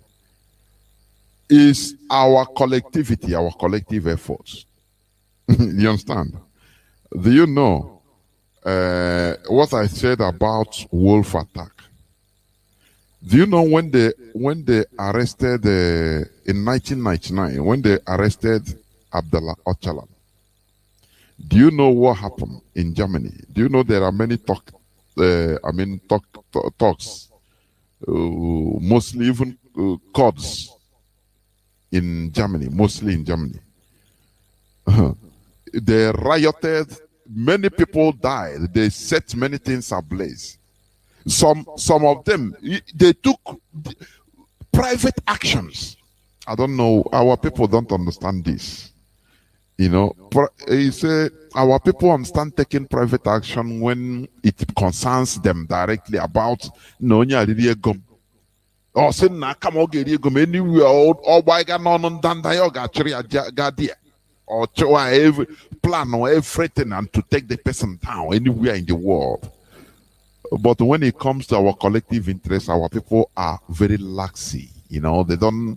It's our collectivity, our collective efforts. You understand? Do you know what I said about wolf attack? Do you know when they arrested in 1999, when they arrested Abdullah Öcalan? Do you know what happened in Germany? Do you know there are many talks, mostly even Kurds in Germany, mostly in Germany. They rioted, many people died, they set many things ablaze. Some of them, they took private actions. I don't know, our people don't understand this. You know, he said our people understand taking private action when it concerns them directly about no nyaririegom. Or say na come ogeriegom anywhere or by ganon ndanda yoga gadia. Or try every plan or everything and to take the person down anywhere in the world. But when it comes to our collective interest, our people are very laxy. You know, they don't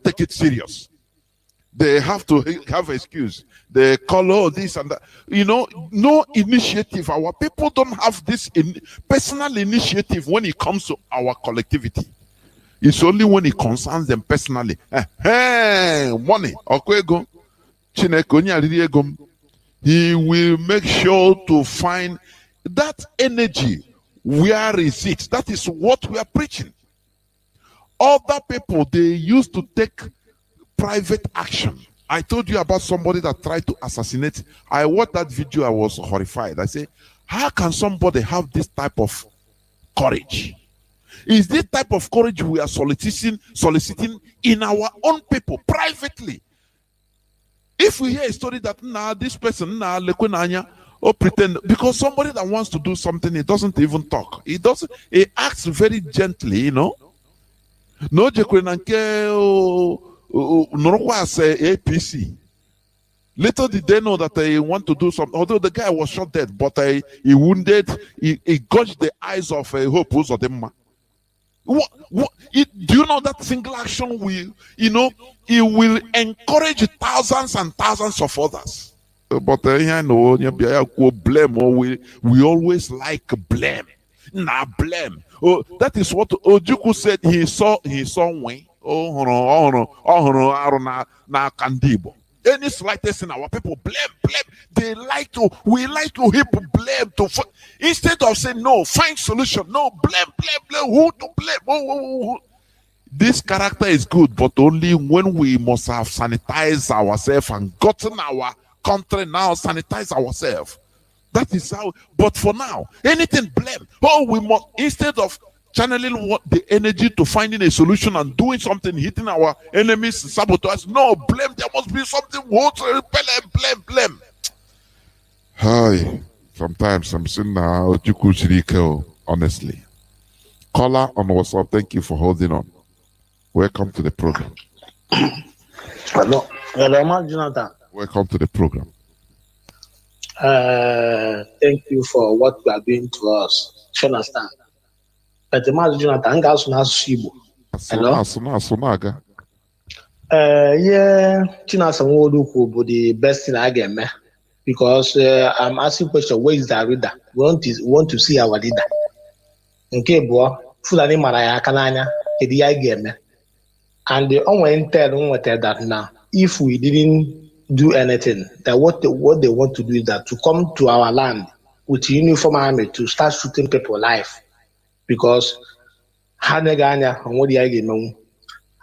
take it serious. They have to have excuse. They call this and that. You know, no initiative. Our people don't have this personal initiative when it comes to our collectivity. It's only when it concerns them personally. Hey, money. He will make sure to find that energy. Where is it? That is what we are preaching. Other people, they used to take private action. I told you about somebody that tried to assassinate. I watched that video. I was horrified. I say, how can somebody have this type of courage? Is this type of courage we are soliciting in our own people privately? If we hear a story that this person or pretend, because somebody that wants to do something, he doesn't even talk. He acts very gently, you know. No APC. Little did they know that they want to do something. Although the guy was shot dead, but he wounded, he gouged the eyes of Hope Uzodimma. Do you know that single action will, it will encourage thousands and thousands of others. But blame, or we always like blame. Blame. Oh, that is what Ojuku said. He saw when any slightest thing, our people blame. We like to heap blame instead of saying no, find solution. No, blame. Who to blame? Who. This character is good, but only when we must have sanitized ourselves and gotten our country now, sanitize ourselves. That is how. But for now, anything blame. We must, instead of channeling the energy to finding a solution and doing something, hitting our enemies, sabotage. No, blame. There must be something. Blame. Hi. Sometimes I'm saying now, honestly. Caller on WhatsApp, thank you for holding on. Welcome to the program. Hello, Jonathan. Welcome to the program. Thank you for what you are doing to us. You understand? But the man Jonathan, guys, not Shibu. Hello. Yeah, Chinasa Wodu the best thing I get, man. Because I'm asking question. Where is the leader? We want to see our leader. Okay, boy. Fulani Maraya Kananya, Kedi game, man. And the only tell that now, if we didn't do anything, that what they want to do is that to come to our land with uniform army to start shooting people alive, because Haneganya and what the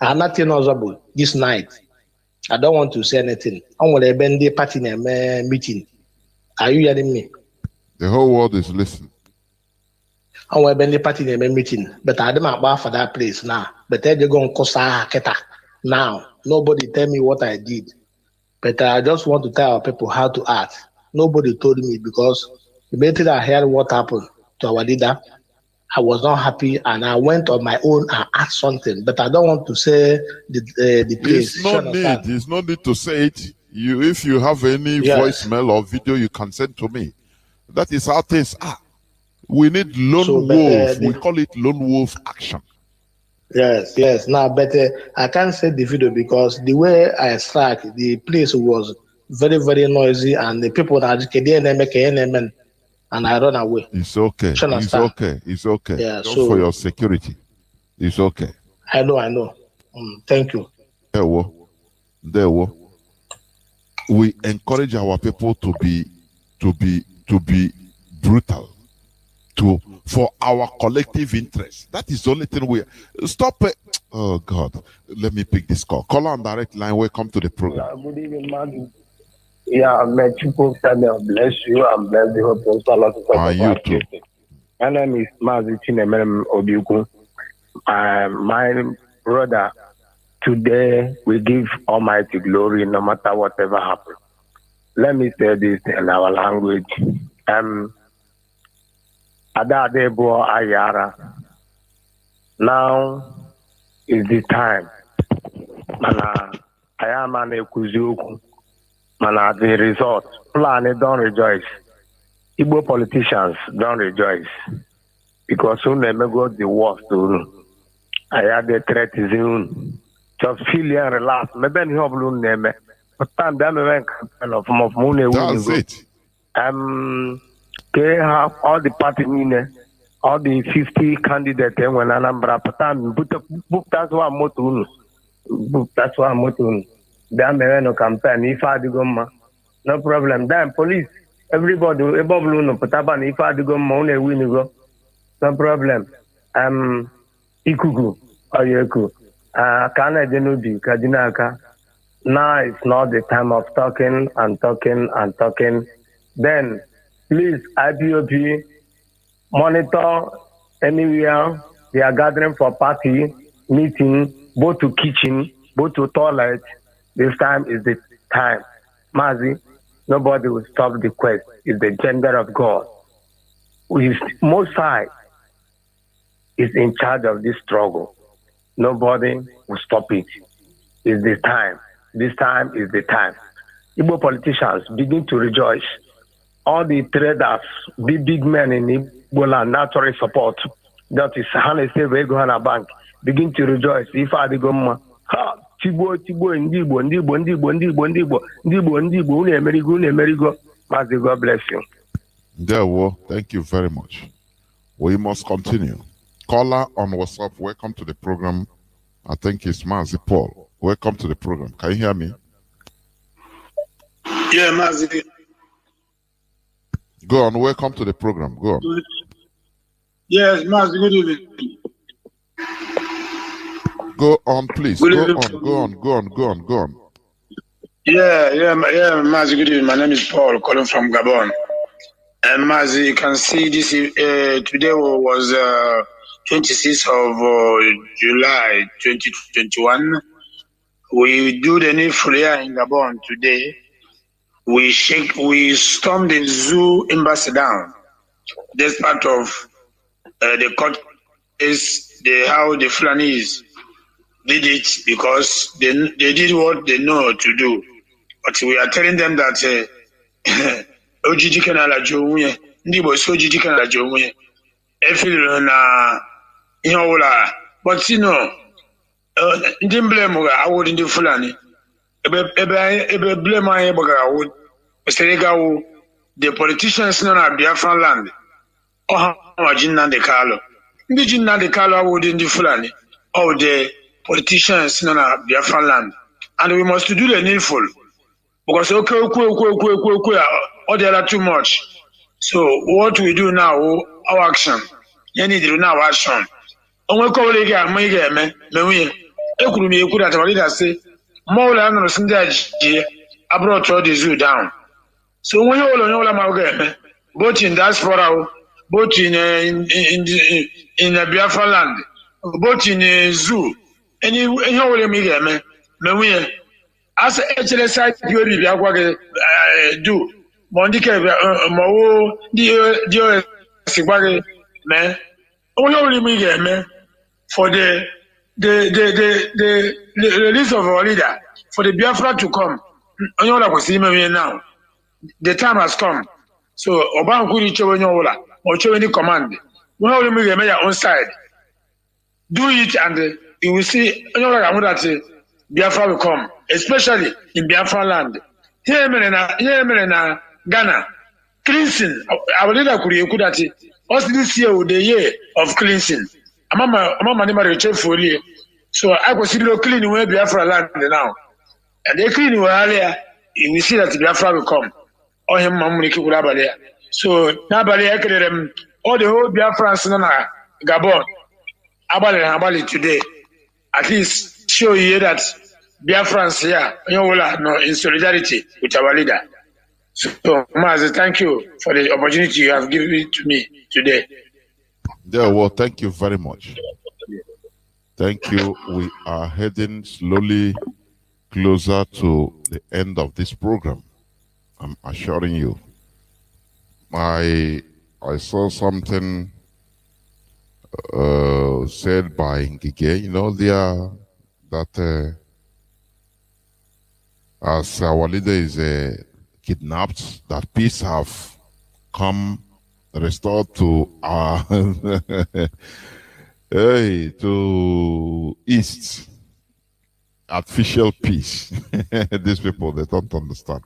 I'm not about this night. I don't want to say anything. I'm going to bend the party meeting. Are you hearing me? The whole world is listening. I'm going to bend the party meeting, but I don't buy for that place now. But they're going to cost now. Nobody tell me what I did. But I just want to tell our people how to act. Nobody told me, because immediately I heard what happened to our leader, I was not happy, and I went on my own and asked something. But I don't want to say the place. There's no need to say it. If you have any voicemail or video, you can send to me. That is how things are. We need lone wolf. We call it lone wolf action. Yes. Now, but I can't say the video because the way I struck, the place was very, very noisy, and the people that and I run away. It's okay. It's okay. Yeah, just for your security. It's okay. I know. Thank you. There were. We encourage our people to be brutal. For our collective interest. That is the only thing we stop it. Oh God, let me pick this call. Call on direct line. Welcome to the program. Good evening, man. Yeah, may people bless you and bless the whole post. You too. My name is MAZI Chinemem Obiuku. My brother, today we give Almighty glory no matter whatever happens. let me say this in our language. Adadebo Ayara. Now is the time. Mana Ayamane Kuzuku. Mana the result. Fulani don't rejoice. Igbo politicians don't rejoice. Because soon they may go the worst. I had the threat is in. Just feel and relax. Maybe you have no name. But time they may of money. That's it. They have all the party meaning, all the 50 candidates when Anambra Patan book that's what I'm motoon. That's what I'm motoon. They may no campaign if I do no problem. Then police, everybody above no Pataban if I do go money win go. No problem. Ikugu or Yeku. Kana Genubi, Kajinaka. Now it's not the time of talking and talking and talking. Then please, IPOP, monitor anywhere they are gathering for party, meeting, go to kitchen, go to toilet. This time is the time. Mazi, nobody will stop the quest. It's the gender of God. Most High is in charge of this struggle. Nobody will stop it. It's the time. This time is the time. Igbo politicians begin to rejoice. All the traders, big men in Igbo land, naturally support. That is Hana say we go on a bank. Begin to rejoice. If I go Tibo, Ndibo, Amerigo. Mazi, God bless you. Thank you very much. We must continue. Caller on WhatsApp, welcome to the program. I think it's Mazi Paul. Welcome to the program. Can you hear me? Yeah, Mazi. Go on, welcome to the program. Go on. Yes, Mazi, good evening. Go on, please. Go on. Yeah, Mazi, good evening. My name is Paul, calling from Gabon. And Mazi, you can see this today was 26th of July 2021. We do the needful here in Gabon today. We stormed the zoo embassy down. That's part of the court is how the Fulanis did it because they did what they know to do. But we are telling them that OGG Canada Joe, Nibo OGG Canada Joe, but you know, didn't blame I would in the Fulani. Blame my would the politicians non at Biafran land. Oh, Jinna de Carlo. Jinna de Carlo would in the Fulani. Oh, the politicians non at Biafran land. And we must do the needful. Because all the other too much. So what we do now, our action. You need to do now action. Onwe colleague amige me we ekuru mi ekuru atawali da say more land no sindaji abroad throw the zoo down. So when you all ma me both in diaspora, both in the Biafra land, both in zoo, any all me we as HLSI POB Biafra do mondike mo dio sigbare me only me for the release of our leader, for the Biafra to come. Now, the time has come. So, Oban Kuri Chowola, or Chowini command. We only make your own side. Do it, and you will see that Biafra will come, especially in Biafra land. Here in Ghana, cleansing, our leader could also this year with the year of cleansing. I'm so I consider cleaning where Biafra land now. And they clean earlier, you will see that Biafra will come. Or him Mamuniki Kurabalia. So nobody all the whole Biafrans in Gabon, Abali today. At least show you that Biafrans here, no, in solidarity with our leader. So Mazi, thank you for the opportunity you have given to me today. Yeah, thank you very much. Thank you. We are heading slowly closer to the end of this program. I'm assuring you. I saw something said by Ngige, you know, that as our leader is kidnapped, that peace have come restored to our hey, to East. Artificial peace. These people, they don't understand.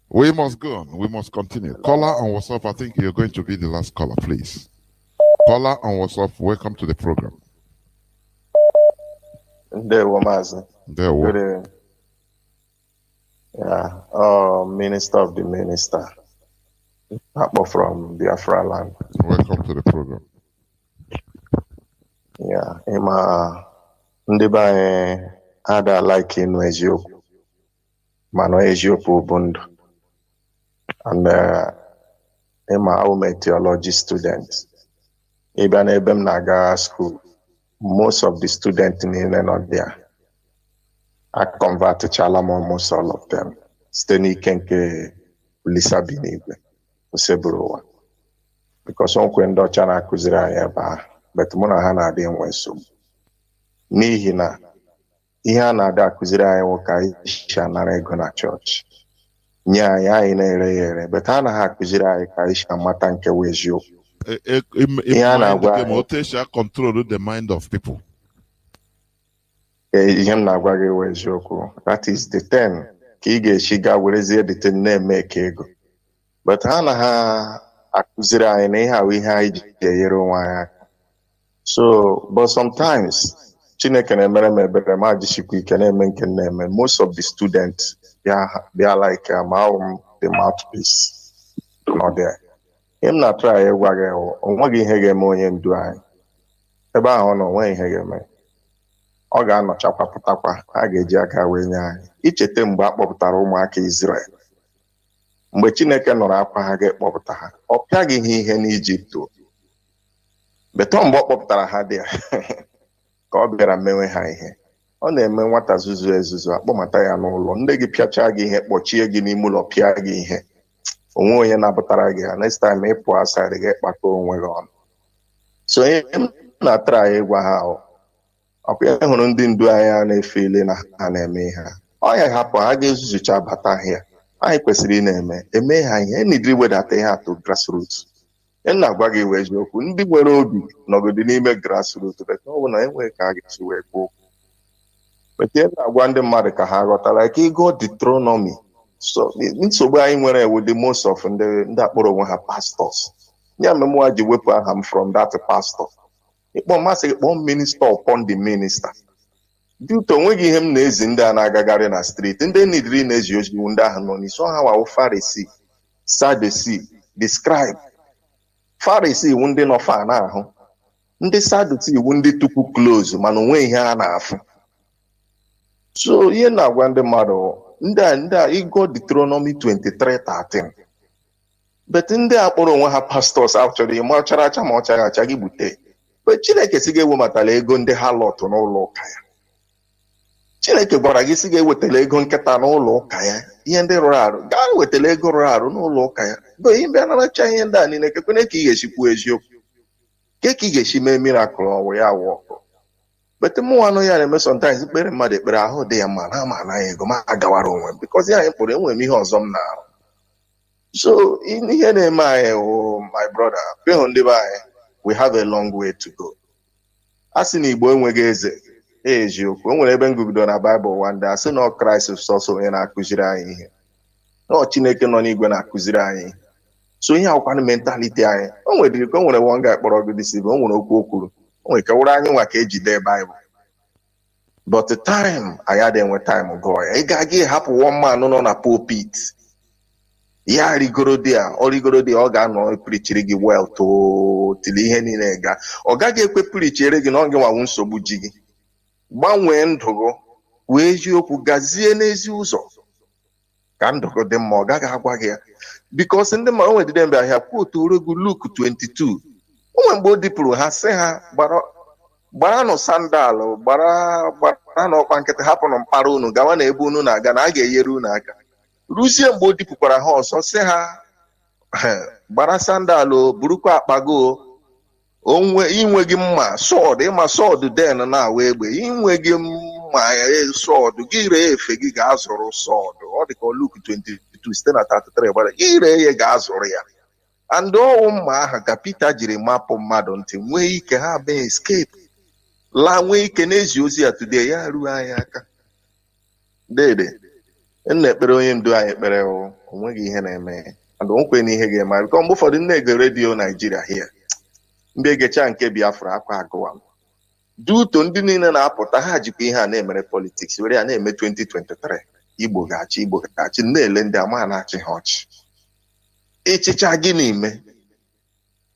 We must go on. We must continue. Caller on WhatsApp, I think you're going to be the last caller, please. Caller on WhatsApp, welcome to the program. There were Mazi. There were. Good, yeah. Minister of the Minister. Amba from Biafra land. Welcome to the program. Yeah. Ndị be anyị ada like ịnụ eziokwu mana eziokwu bụ ndụ. And I'm a theology student. Even if I'm not school, most of the students in not there. I convert to Chalam almost all of them. Steny Kenke Lisa Binibe, Usebruwa. Because on Quendo Chana Kuzira, but Monahana didn't win so. Nihina, Ihana da Kuzira Wokai Shana Gona Church. Nya ina but ana hakuzira kaisha matanke wezio. Control the mind of people. That is the 10. Kige shiga werezie the 10 name make ego. But ana ha akuzira ina ha we ha yero wa. So, but sometimes Chineke na mere mebere ma jishikwu ike na eme nke na eme. Most of the students they are like the mouthpiece. Not there. Him not try a waggle or what he hege mo yen do I. Eba on way hege me. Oga no chapa patapa, age jaka wenya. Each a tem back of Taromaki Israel. Mbechineke no rapa hage poptaha. Or piagi he in Egypt. Beton bop of Tarahade. God bear a mewe high. Ọ na-eme nwata zuzu ezuzu akpọmata ya n'ụlọ ndị gị pịacha gị ihe kpọchie gị n'ime ụlọ pịa gị ihe onwe onye na-abụtara gị next time ịpụ aside gị kpata onwe gị ọnụ. So ihe m na-atara ya ịgwa ha ọkwa ya hụrụ ndị ndu anyị na-efe ile na ha na-eme ihe ọ ya hapụ ha ga-ezuzucha bata ahịa anyị kwesịrị ị na-eme eme ha ihe nidiri wedata ihe atụ grassroots. Ị na-agwa gị wee eziokwu ndị nwere obi nọgide n'ime grassroots ọ bụ na enweghị ka a ga-esi wee kwuo. But then I wonder Marika Harota, like he got Deuteronomy. So nsogbu anyị nwere with the most of ndị akpọrọ onwe ha pastors. Ya memwa ji wepụ aha from that pastor. Ịkpọ masị ịkpọ minister upon the minister. Due to onweghị ihe m na-ezi ndị a na-agagharị na street. Ndị nidiri na-eji ozi ndị ahụ nọ n'iso ha wa Pharisee, Sadducee, the scribe. Pharisee iwu ndị nọ fa n'ahụ. Ndị Sadducee iwu ndị tupu close mana onwe ihe a na-afụ. So ihe na-agwa ndị mmadụ ndị a ịgụ Deuteronomy 23:13. But ndị a kpọrọ onwe ha pastors actually ma ọchara acha ma ọchaghị acha gị bute. But Chineke si ga-ewematala ego ndị ha lọtụ n'ụlọ ụka ya. Chineke gwara gị si ga-ewetala ego nkịta n'ụlọ ụka ya. Ihe ndị rụrụ arụ gaa wetala ego rụrụ arụ n'ụlọ ụka ya. Bụ ihe bịa naracha ihe ndị a niile kekwene ka ị ga-esikwu eziokwu. Ka ị ga-esi mee miracle ọwụ ya wụ ọkụ. But mụ anụ ya na-eme sometimes ikpere mmadụ ekpere ahụ dị ya mma na ama na ego ma agawara onwe m because ya anyị kpụrụ enwere m ihe ọzọ m na-arụ. So ihe na-eme anyị my brother ịhụ ndị be anyị we have a long way to go. A sị na Igbo enweghị eze eziokwu o nwere ebe ngụgido na Bible wanda a sị na Kraịst sọsọ onye na-akụziri anyị ihe na Chineke nọ n'igwe na-akụziri anyị. So ihe akwụkwanụ mentality anyị o nwere one guy kpọrọ gị disibe o nwere okwu o kwuru o nwere ka wụrụ anyị nwa ka ejide Bible. But the time I had enwe time go ị ga-aga hapụ one man nọ na pulpit ya rigoro dị ọ ga-anọ preachiri gị well to till ihe niile ga ọ gaghị ekwe preachere gị na ọ ga-enwe nsogbu ji gị. Gbanwee ndụ gị wee eziokwu gazie n'ezi ụzọ ka ndụ gị dị mma ọ gaghị agwa gị ya because ndị mmadụ nwedide mbe ahịa kwuotu oregu Luke 22 onwe mgbe o dipụrụ ha sị ha gbara nụ sandalụ gbara n'ọkpa nkịtị hapụ nụ mpara unu gawa na ebe unu na-aga na a ga-enyere unu aka. ruzie mgbe o dipụkwara ha ọsọ sị ha gbara sandalụ burukwa akpago onwe inweghị mma sọd ịma sọd den na-awa egbe inweghị mma sọd gị ree efe gị ga-azụrụ sọd ọ dị ka Luk 22 site na 33 gbara gị ree ya ga-azụrụ ya and ọwụ mma aha ka Pita jiri mapụ mmadụ ntị nwee ike ha bee escape la nwee ike n'ezi ozi ya today ya ruo anyị aka dede nna ekpere onye ndu anyị ekpere onweghị ihe na-eme and nkwe na ihe ga-eme bikọ mgbe ụfọdụ na-ege redio Naijiria hia ndị egecha nke Biafra akwa agụwa duto ndị niile na-apụta ha jikwa ihe a na-emere politiks were ya na-eme 2023 Igbo ga-achị na-ele ndị ama na-achị ha ọchị ịchịcha gị n'ime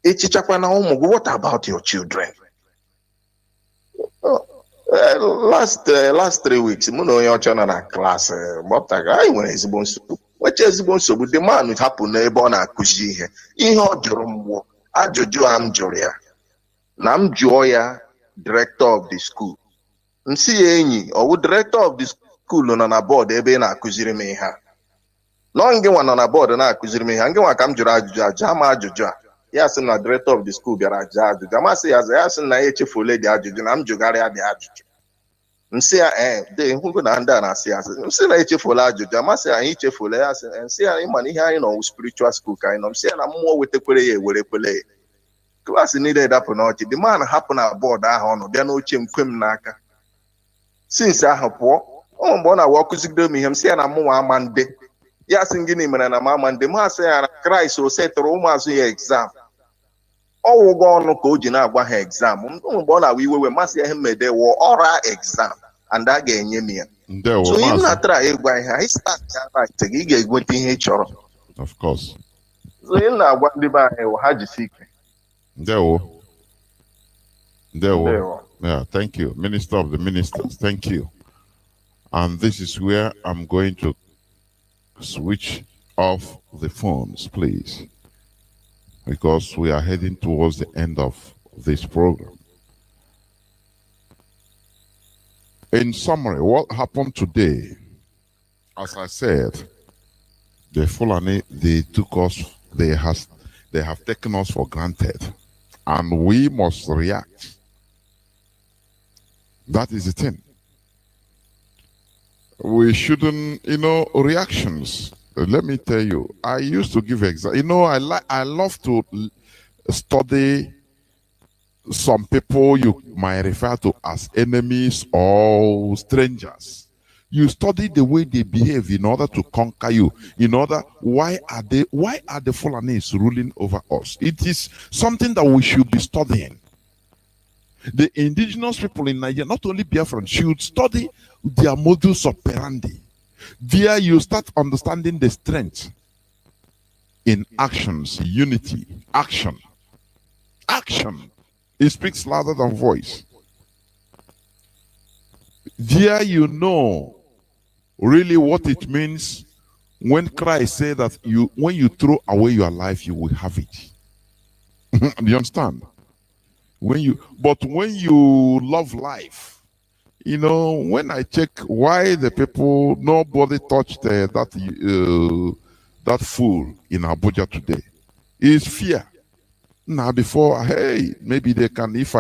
ịchịchakwa na ụmụ gị what about your children? Last 3 weeks mụ na onye ọcha nọ na klaasị gbapụtaga anyị nwere ezigbo nsogbu nwecha ezigbo nsogbu the man hapụ n'ebe ọ na-akụzi ihe ọ jụrụ mgbe ajụjụ a m jụrụ ya na m jụọ ya director of the school nsị ya enyi ọwụ director of the school nọ na bọọdụ ebe ị na-akụziri m ihe a nọ ngị nwa nọ na bọọdụ na-akụziri m ihe ngị nwa ka m jụrụ ajụjụ ajụ ama ajụjụ a ya sị na director of the school bịara jaa ajụjụ amasị ya ya sị na ya echefuola dị ajụjụ na m jụgharịa dị ajụjụ nsị ya de hụgo na ndị a na-asị ya nsị na echefuola ajụjụ amasị anyị ichefuola ya sị nsị ya ịma na ihe anyị nọ spiritual school ka anyị nọ nsị ya na mmụọ wetakwere ya ewerekwele ya klaasị niile dapụ n'ọchị the man hapụ na bọọdụ ahụ ọnụ bịa n'oche m kwe m n'aka sinsi ahụ pụọ ọ mgbe ọ na-awa ọkụzigide m ihe m sị ya na mụnwa ama nde ya sị gịnị mere na m ama nde m asị ya na Kraịst o setụrụ ụmụazụ ya egzam ọ wụgo ọnụ ka o ji na-agwa ha egzam mgbe ọ na-awa iwewe masị ya ihe mmede wụ ọra egzam and a ga-enye m ya so ihe m na-atara ịgwa ihe anyị start ya right gị ga-enweta ihe ị chọrọ of course so ihe m na-agwa ndị be anyị ha jisi ike Ndewo. Yeah, thank you. Minister of the Ministers, thank you. And this is where I'm going to switch off the phones, please, because we are heading towards the end of this program. In summary, what happened today, as I said, the Fulani, they took us, they have taken us for granted. And we must react. That is the thing. We shouldn't, reactions. Let me tell you, I used to give examples. I love to study some people you might refer to as enemies or strangers. You study the way they behave in order to conquer you. Why are the Fulanis ruling over us? It is something that we should be studying. The indigenous people in Nigeria, not only Biafran, should study their modus operandi. There you start understanding the strength in actions, unity, action. Action. It speaks louder than voice. There you know really what it means when Christ said that when you throw away your life, you will have it. Do you understand? But when you love life, when I check why the people, nobody touched that fool in Abuja today, is fear. Now before, hey, maybe they can, if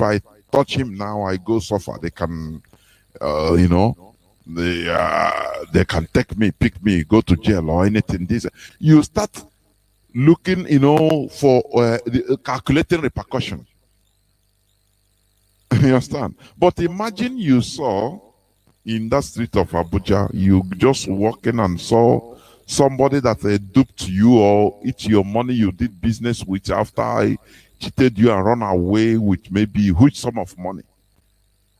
I touch him now, I go suffer. They can, they can take me, pick me, go to jail or anything. You start looking, for calculating repercussion. You understand? But imagine you saw in that street of Abuja, you just walking and saw somebody that duped you or eat your money you did business with after I cheated you and run away with maybe a huge sum of money.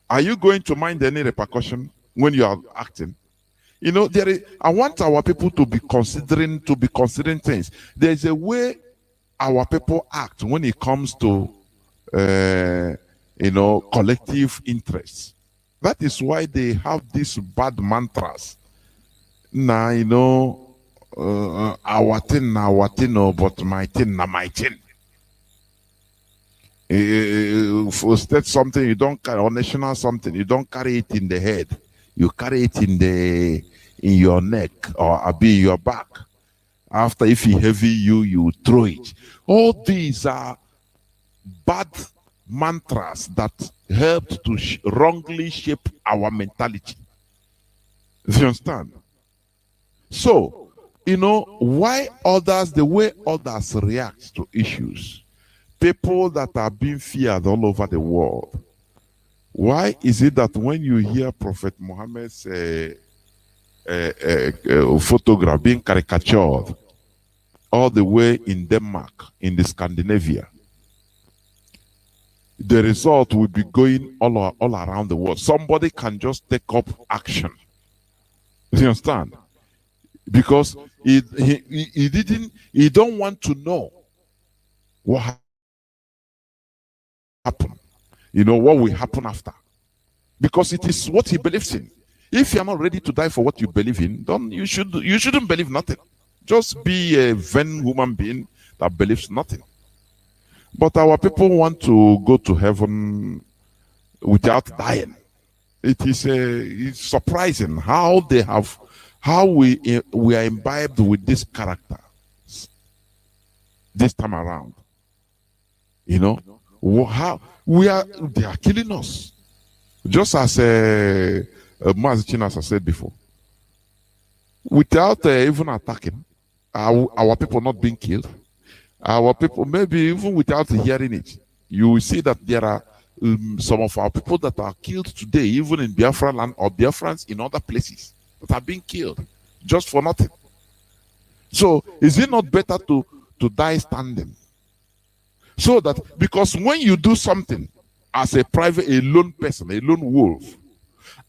Are you going to mind any repercussion when you are acting? I want our people to be considering things. There's a way our people act when it comes to collective interests. That is why they have these bad mantras. Now, our thing, but my thing, my thing. State something you don't carry, or national something, you don't carry it in the head. You carry it in in your neck or in your back. After, if he heavy you, you throw it. All these are bad mantras that helped to wrongly shape our mentality. Do you understand? So, why others, the way others react to issues, people that are being feared all over the world, why is it that when you hear Prophet Muhammad's photograph being caricatured all the way in Denmark, in the Scandinavia, the result will be going all around the world? Somebody can just take up action. Do you understand? Because he don't want to know what happened. What will happen after. Because it is what he believes in. If you are not ready to die for what you believe in, then you shouldn't believe nothing. Just be a vain human being that believes nothing. But our people want to go to heaven without dying. It's surprising how we are imbibed with this character this time around. How they are killing us. Just as MAZI as I said before, without even attacking, our people not being killed, our people, maybe even without hearing it, you will see that there are some of our people that are killed today, even in Biafra land or Biafrans in other places, that are being killed just for nothing. So is it not better to die standing? So that, because when you do something as a lone person, a lone wolf,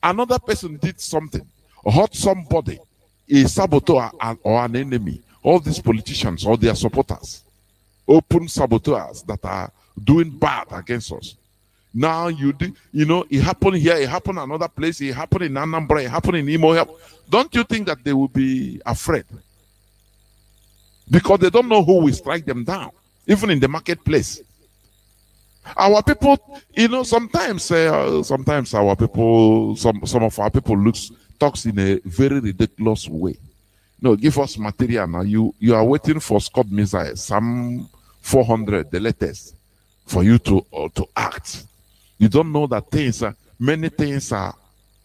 another person did something, hurt somebody, a saboteur or an enemy, all these politicians or their supporters, open saboteurs that are doing bad against us. Now it happened here, it happened another place, it happened in Anambra, it happened in Imo. Don't you think that they will be afraid? Because they don't know who will strike them down, even in the marketplace. Our people, sometimes our people, some of our people talks in a very ridiculous way. No, give us material now. You are waiting for Scott missiles, some 400, the latest, for you to act. You don't know that many things are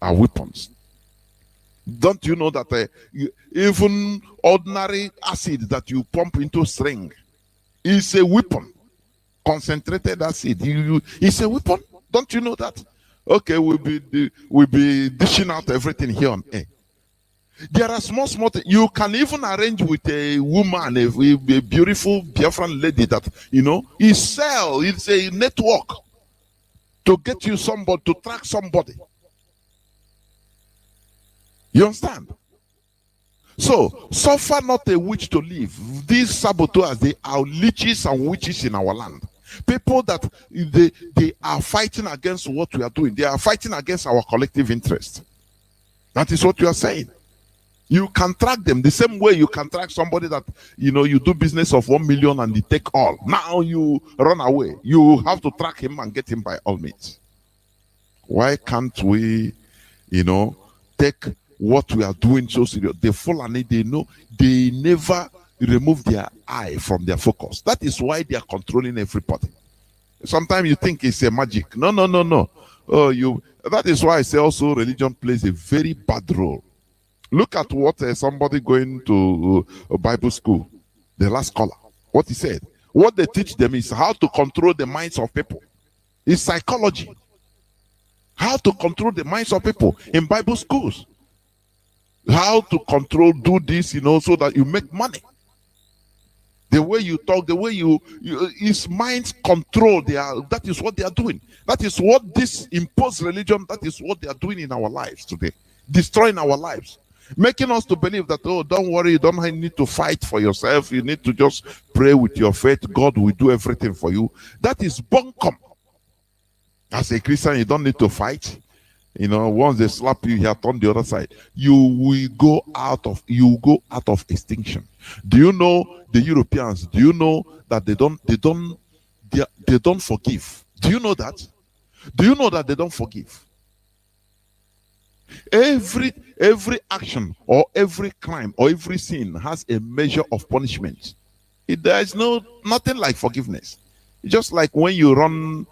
weapons. Don't you know that even ordinary acid that you pump into string is a weapon? Concentrated acid, it's a weapon. Don't you know that? Okay, we'll be dishing out everything here on air. There are small things. You can even arrange with a woman, a beautiful Biafran lady that it's a network to get you somebody, to track somebody. You understand? So, suffer not a witch to live. These saboteurs, they are leeches and witches in our land. People that they are fighting against what we are doing. They are fighting against our collective interest. That is what you are saying. You can track them the same way you can track somebody that you do business of 1 million and they take all. Now you run away. You have to track him and get him by all means. Why can't we, take what we are doing so serious? The Fulani, they never remove their eye from their focus. That is why they are controlling everybody. Sometimes you think it's a magic. No. That is why I say also religion plays a very bad role. Look at what somebody going to a Bible school, the last scholar, what he said. What they teach them is how to control the minds of people. It's psychology. How to control the minds of people in Bible schools. How to control, do this, so that you make money. The way you talk, the way his minds control, that is what they are doing. That is what this imposed religion, that is what they are doing in our lives today. Destroying our lives. Making us to believe that, don't worry, you don't need to fight for yourself. You need to just pray with your faith. God will do everything for you. That is bunkum. As a Christian, you don't need to fight. Once they slap you, you turn the other side. You will go out of extinction. Do you know the Europeans? Do you know that they don't forgive? Do you know that? Do you know that they don't forgive? Every action or every crime or every sin has a measure of punishment. There is nothing like forgiveness. Just like when you run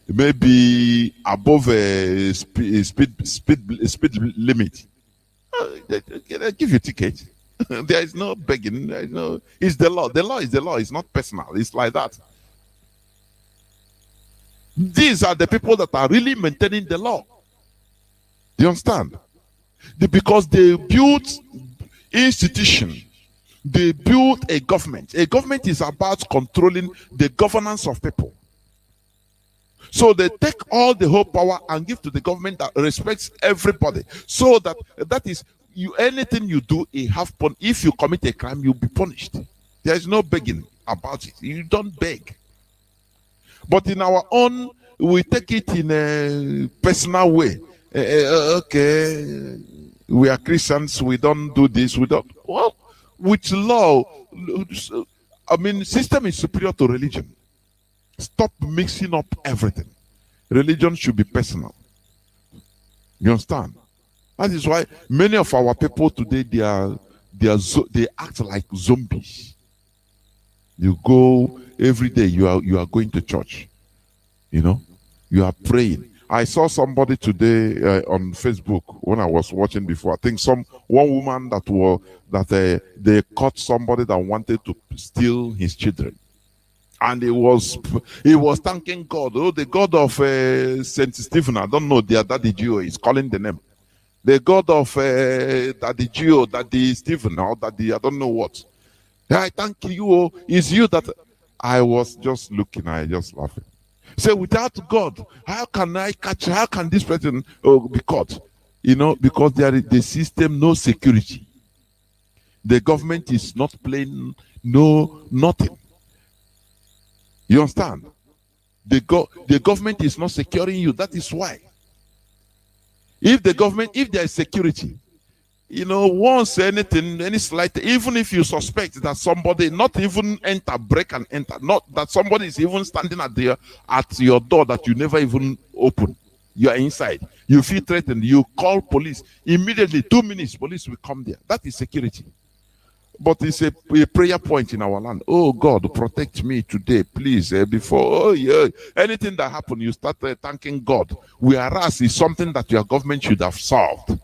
maybe above a speed limit, they give you a ticket. There is no begging. There is no. It's the law. The law is the law. It's not personal. It's like that. These are the people that are really maintaining the law. Do you understand? Because they built institution. They built a government. A government is about controlling the governance of people. So they take all the whole power and give to the government that respects everybody. So that is anything you do, if you commit a crime, you'll be punished. There is no begging about it. You don't beg. But in our own, we take it in a personal way. Okay, we are Christians, we don't do this, we don't. Well, with law, I mean, system is superior to religion. Stop mixing up everything. Religion should be personal. You understand? That is why many of our people today, they act like zombies. You go every day, you are going to church. You know, you are praying. I saw somebody today on Facebook when I was watching before. I think one woman they caught somebody that wanted to steal his children, and he was thanking God. Oh, the God of Saint Stephen. I don't know their Daddy Geo is calling the name. The God of Daddy Geo, Daddy Stephen, or Daddy I don't know what. I thank you. It's you that I was just looking. I just laughing. Say, without God, how can this person be caught? You know, because there is the system, no security. The government is not playing nothing. You understand? The government is not securing you. That is why. If there is security, you know, once any slight, even if you suspect that somebody not even break and enter, not that somebody is even standing at your door that you never even open, you are inside, you feel threatened, you call police, immediately 2 minutes, police will come there. That is security. But it's a prayer point in our land. Oh God, protect me today, please. Before anything that happens, you start thanking God. Whereas it's something that your government should have solved.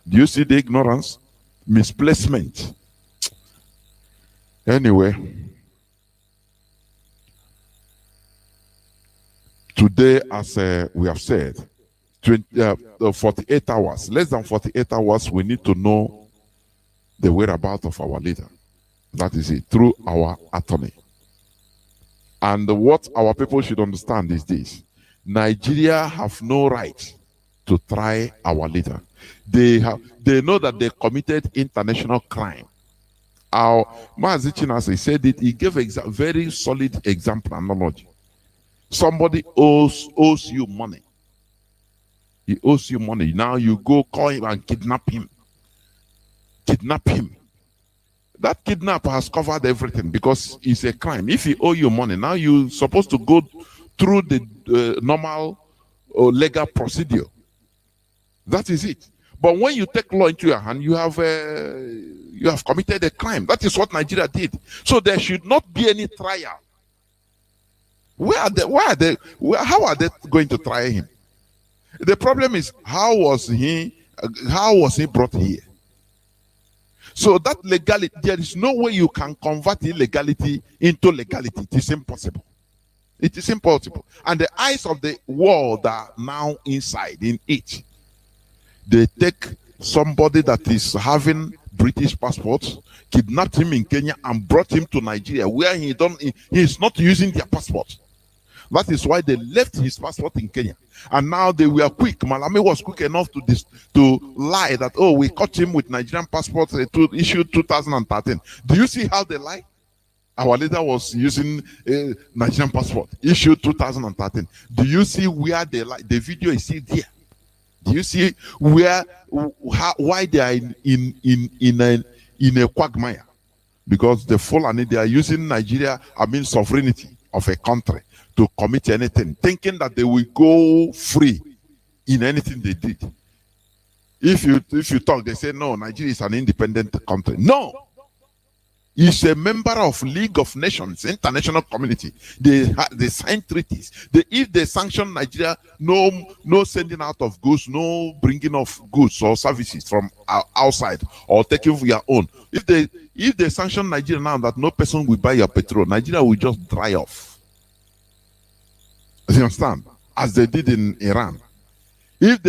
Do you see the ignorance? Misplacement. Anyway, today, as we have said, 48 hours, less than 48 hours, we need to know the whereabouts of our leader. That is it, through our attorney. And what our people should understand is this: Nigeria have no right to try our leader. They know that they committed international crime. Our MAZI Chinase said it. He gave a very solid example analogy. Somebody owes you money. He owes you money. Now you go call him and kidnap him. Kidnap him. That kidnap has covered everything because it's a crime. If he owe you money, now you're supposed to go through the normal legal procedure. That is it. But when you take law into your hand, you have committed a crime. That is what Nigeria did. So there should not be any trial. How are they going to try him? The problem is, how was he brought here? So that legality, there is no way you can convert illegality into legality. It is impossible. It is impossible. And the eyes of the world are now inside in it. They take somebody that is having British passport, kidnapped him in Kenya and brought him to Nigeria, where he is not using their passport. That is why they left his passport in Kenya. And now they were quick. Malami was quick enough to lie that, oh, we caught him with Nigerian passport issued 2013. Do you see how they lie? Our leader was using a Nigerian passport issued 2013. Do you see where they lie? The video is still there. Do you see why they are in a quagmire? Because the Fulani, they are using Nigeria, sovereignty of a country to commit anything, thinking that they will go free in anything they did. If you talk, they say no, Nigeria is an independent country. No, it's a member of League of Nations, international community. They sign treaties. If they sanction Nigeria, no sending out of goods, no bringing of goods or services from outside or taking for your own. If they sanction Nigeria now that no person will buy your petrol, Nigeria will just dry off. You understand? As they did in Iran. If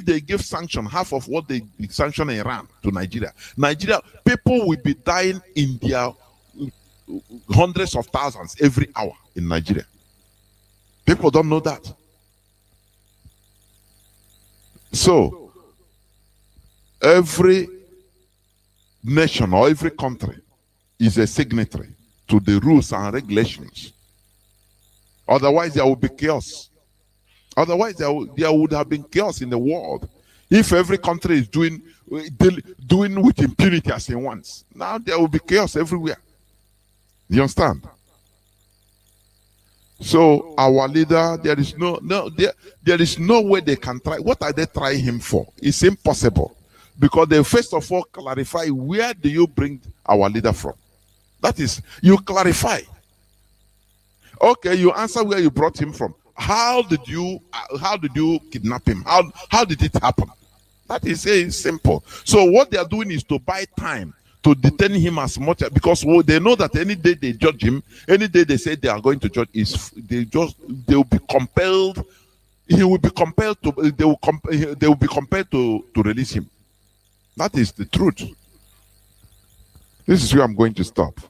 they give sanction, half of what they sanction Iran to Nigeria, people will be dying in their hundreds of thousands every hour in Nigeria. People don't know that. So, every nation or every country is a signatory to the rules and regulations. Otherwise, there will be chaos. Otherwise, there would have been chaos in the world. If every country is doing with impunity as it wants, now there will be chaos everywhere. You understand? So our leader, there is no way they can try. What are they trying him for? It's impossible, because they first of all clarify, where do you bring our leader from? That is, you clarify. Okay, you answer where you brought him from. How did you kidnap him? How did it happen? That is simple. So what they are doing is to buy time to detain him as much, because they know that any day they judge him, any day they say they are going to judge, they will be compelled. He will be compelled to. They will be compelled to release him. That is the truth. This is where I'm going to stop.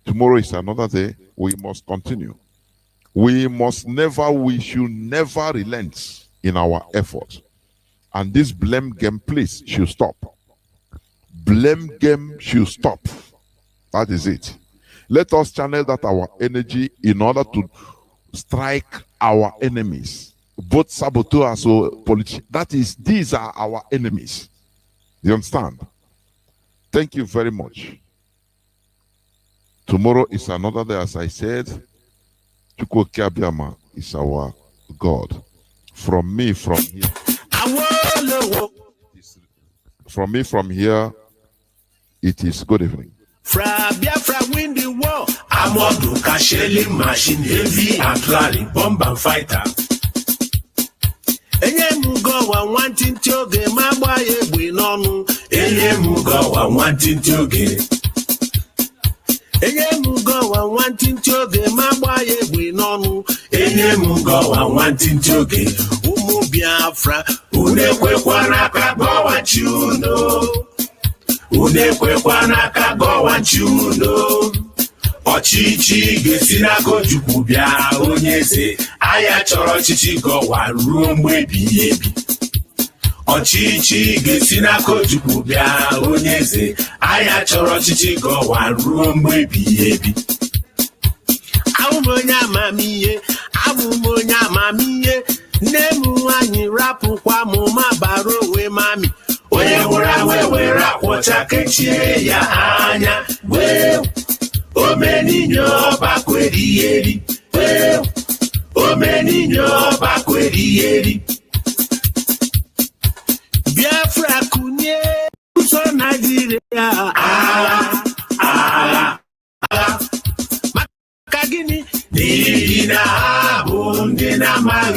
Tomorrow is another day. We must continue. We should never relent in our effort. And this blame game, please, should stop. Blame game should stop. That is it. Let us channel that our energy in order to strike our enemies, both saboteurs or politicians. These are our enemies. You understand? Thank you very much. Tomorrow is another day, as I said. Chukwu is our God. From me, from here, it is good evening. Biafra win the war. Amodu Kasheli machine, heavy artillery, bomb and fighter. Enye mugo wa wanting to ge magbaye gbe nonu. Enye mugo wa wanting to ge. Enye mugo wa wanting to ge magbaye gbe nonu. Enye mugo wa wanting to ge. Umu Biafra, unekwekwa naka gowa chuno. Unekwekwa naka gowa chuno. Ọchịchị ga-esi n'aka Chukwu bịa onye eze, anya chọrọ ọchịchị gọwa ruo mgbe ebighị ebi. Ọchịchị ga-esi n'aka Chukwu bịa onye eze, anya chọrọ ọchịchị gọwa ruo mgbe ebighị ebi. Abụ m onye amamihe, nne m nwanyị rapụkwa m ma bara onwe mami. Onye nwụrụ anwụ were akwọcha kechie ya anya wee. Omeninyo bakweri yeri, omeninyo bakweri yeri. Biafra kunye, uso Nigeria. Makagini, nina bunde na magi.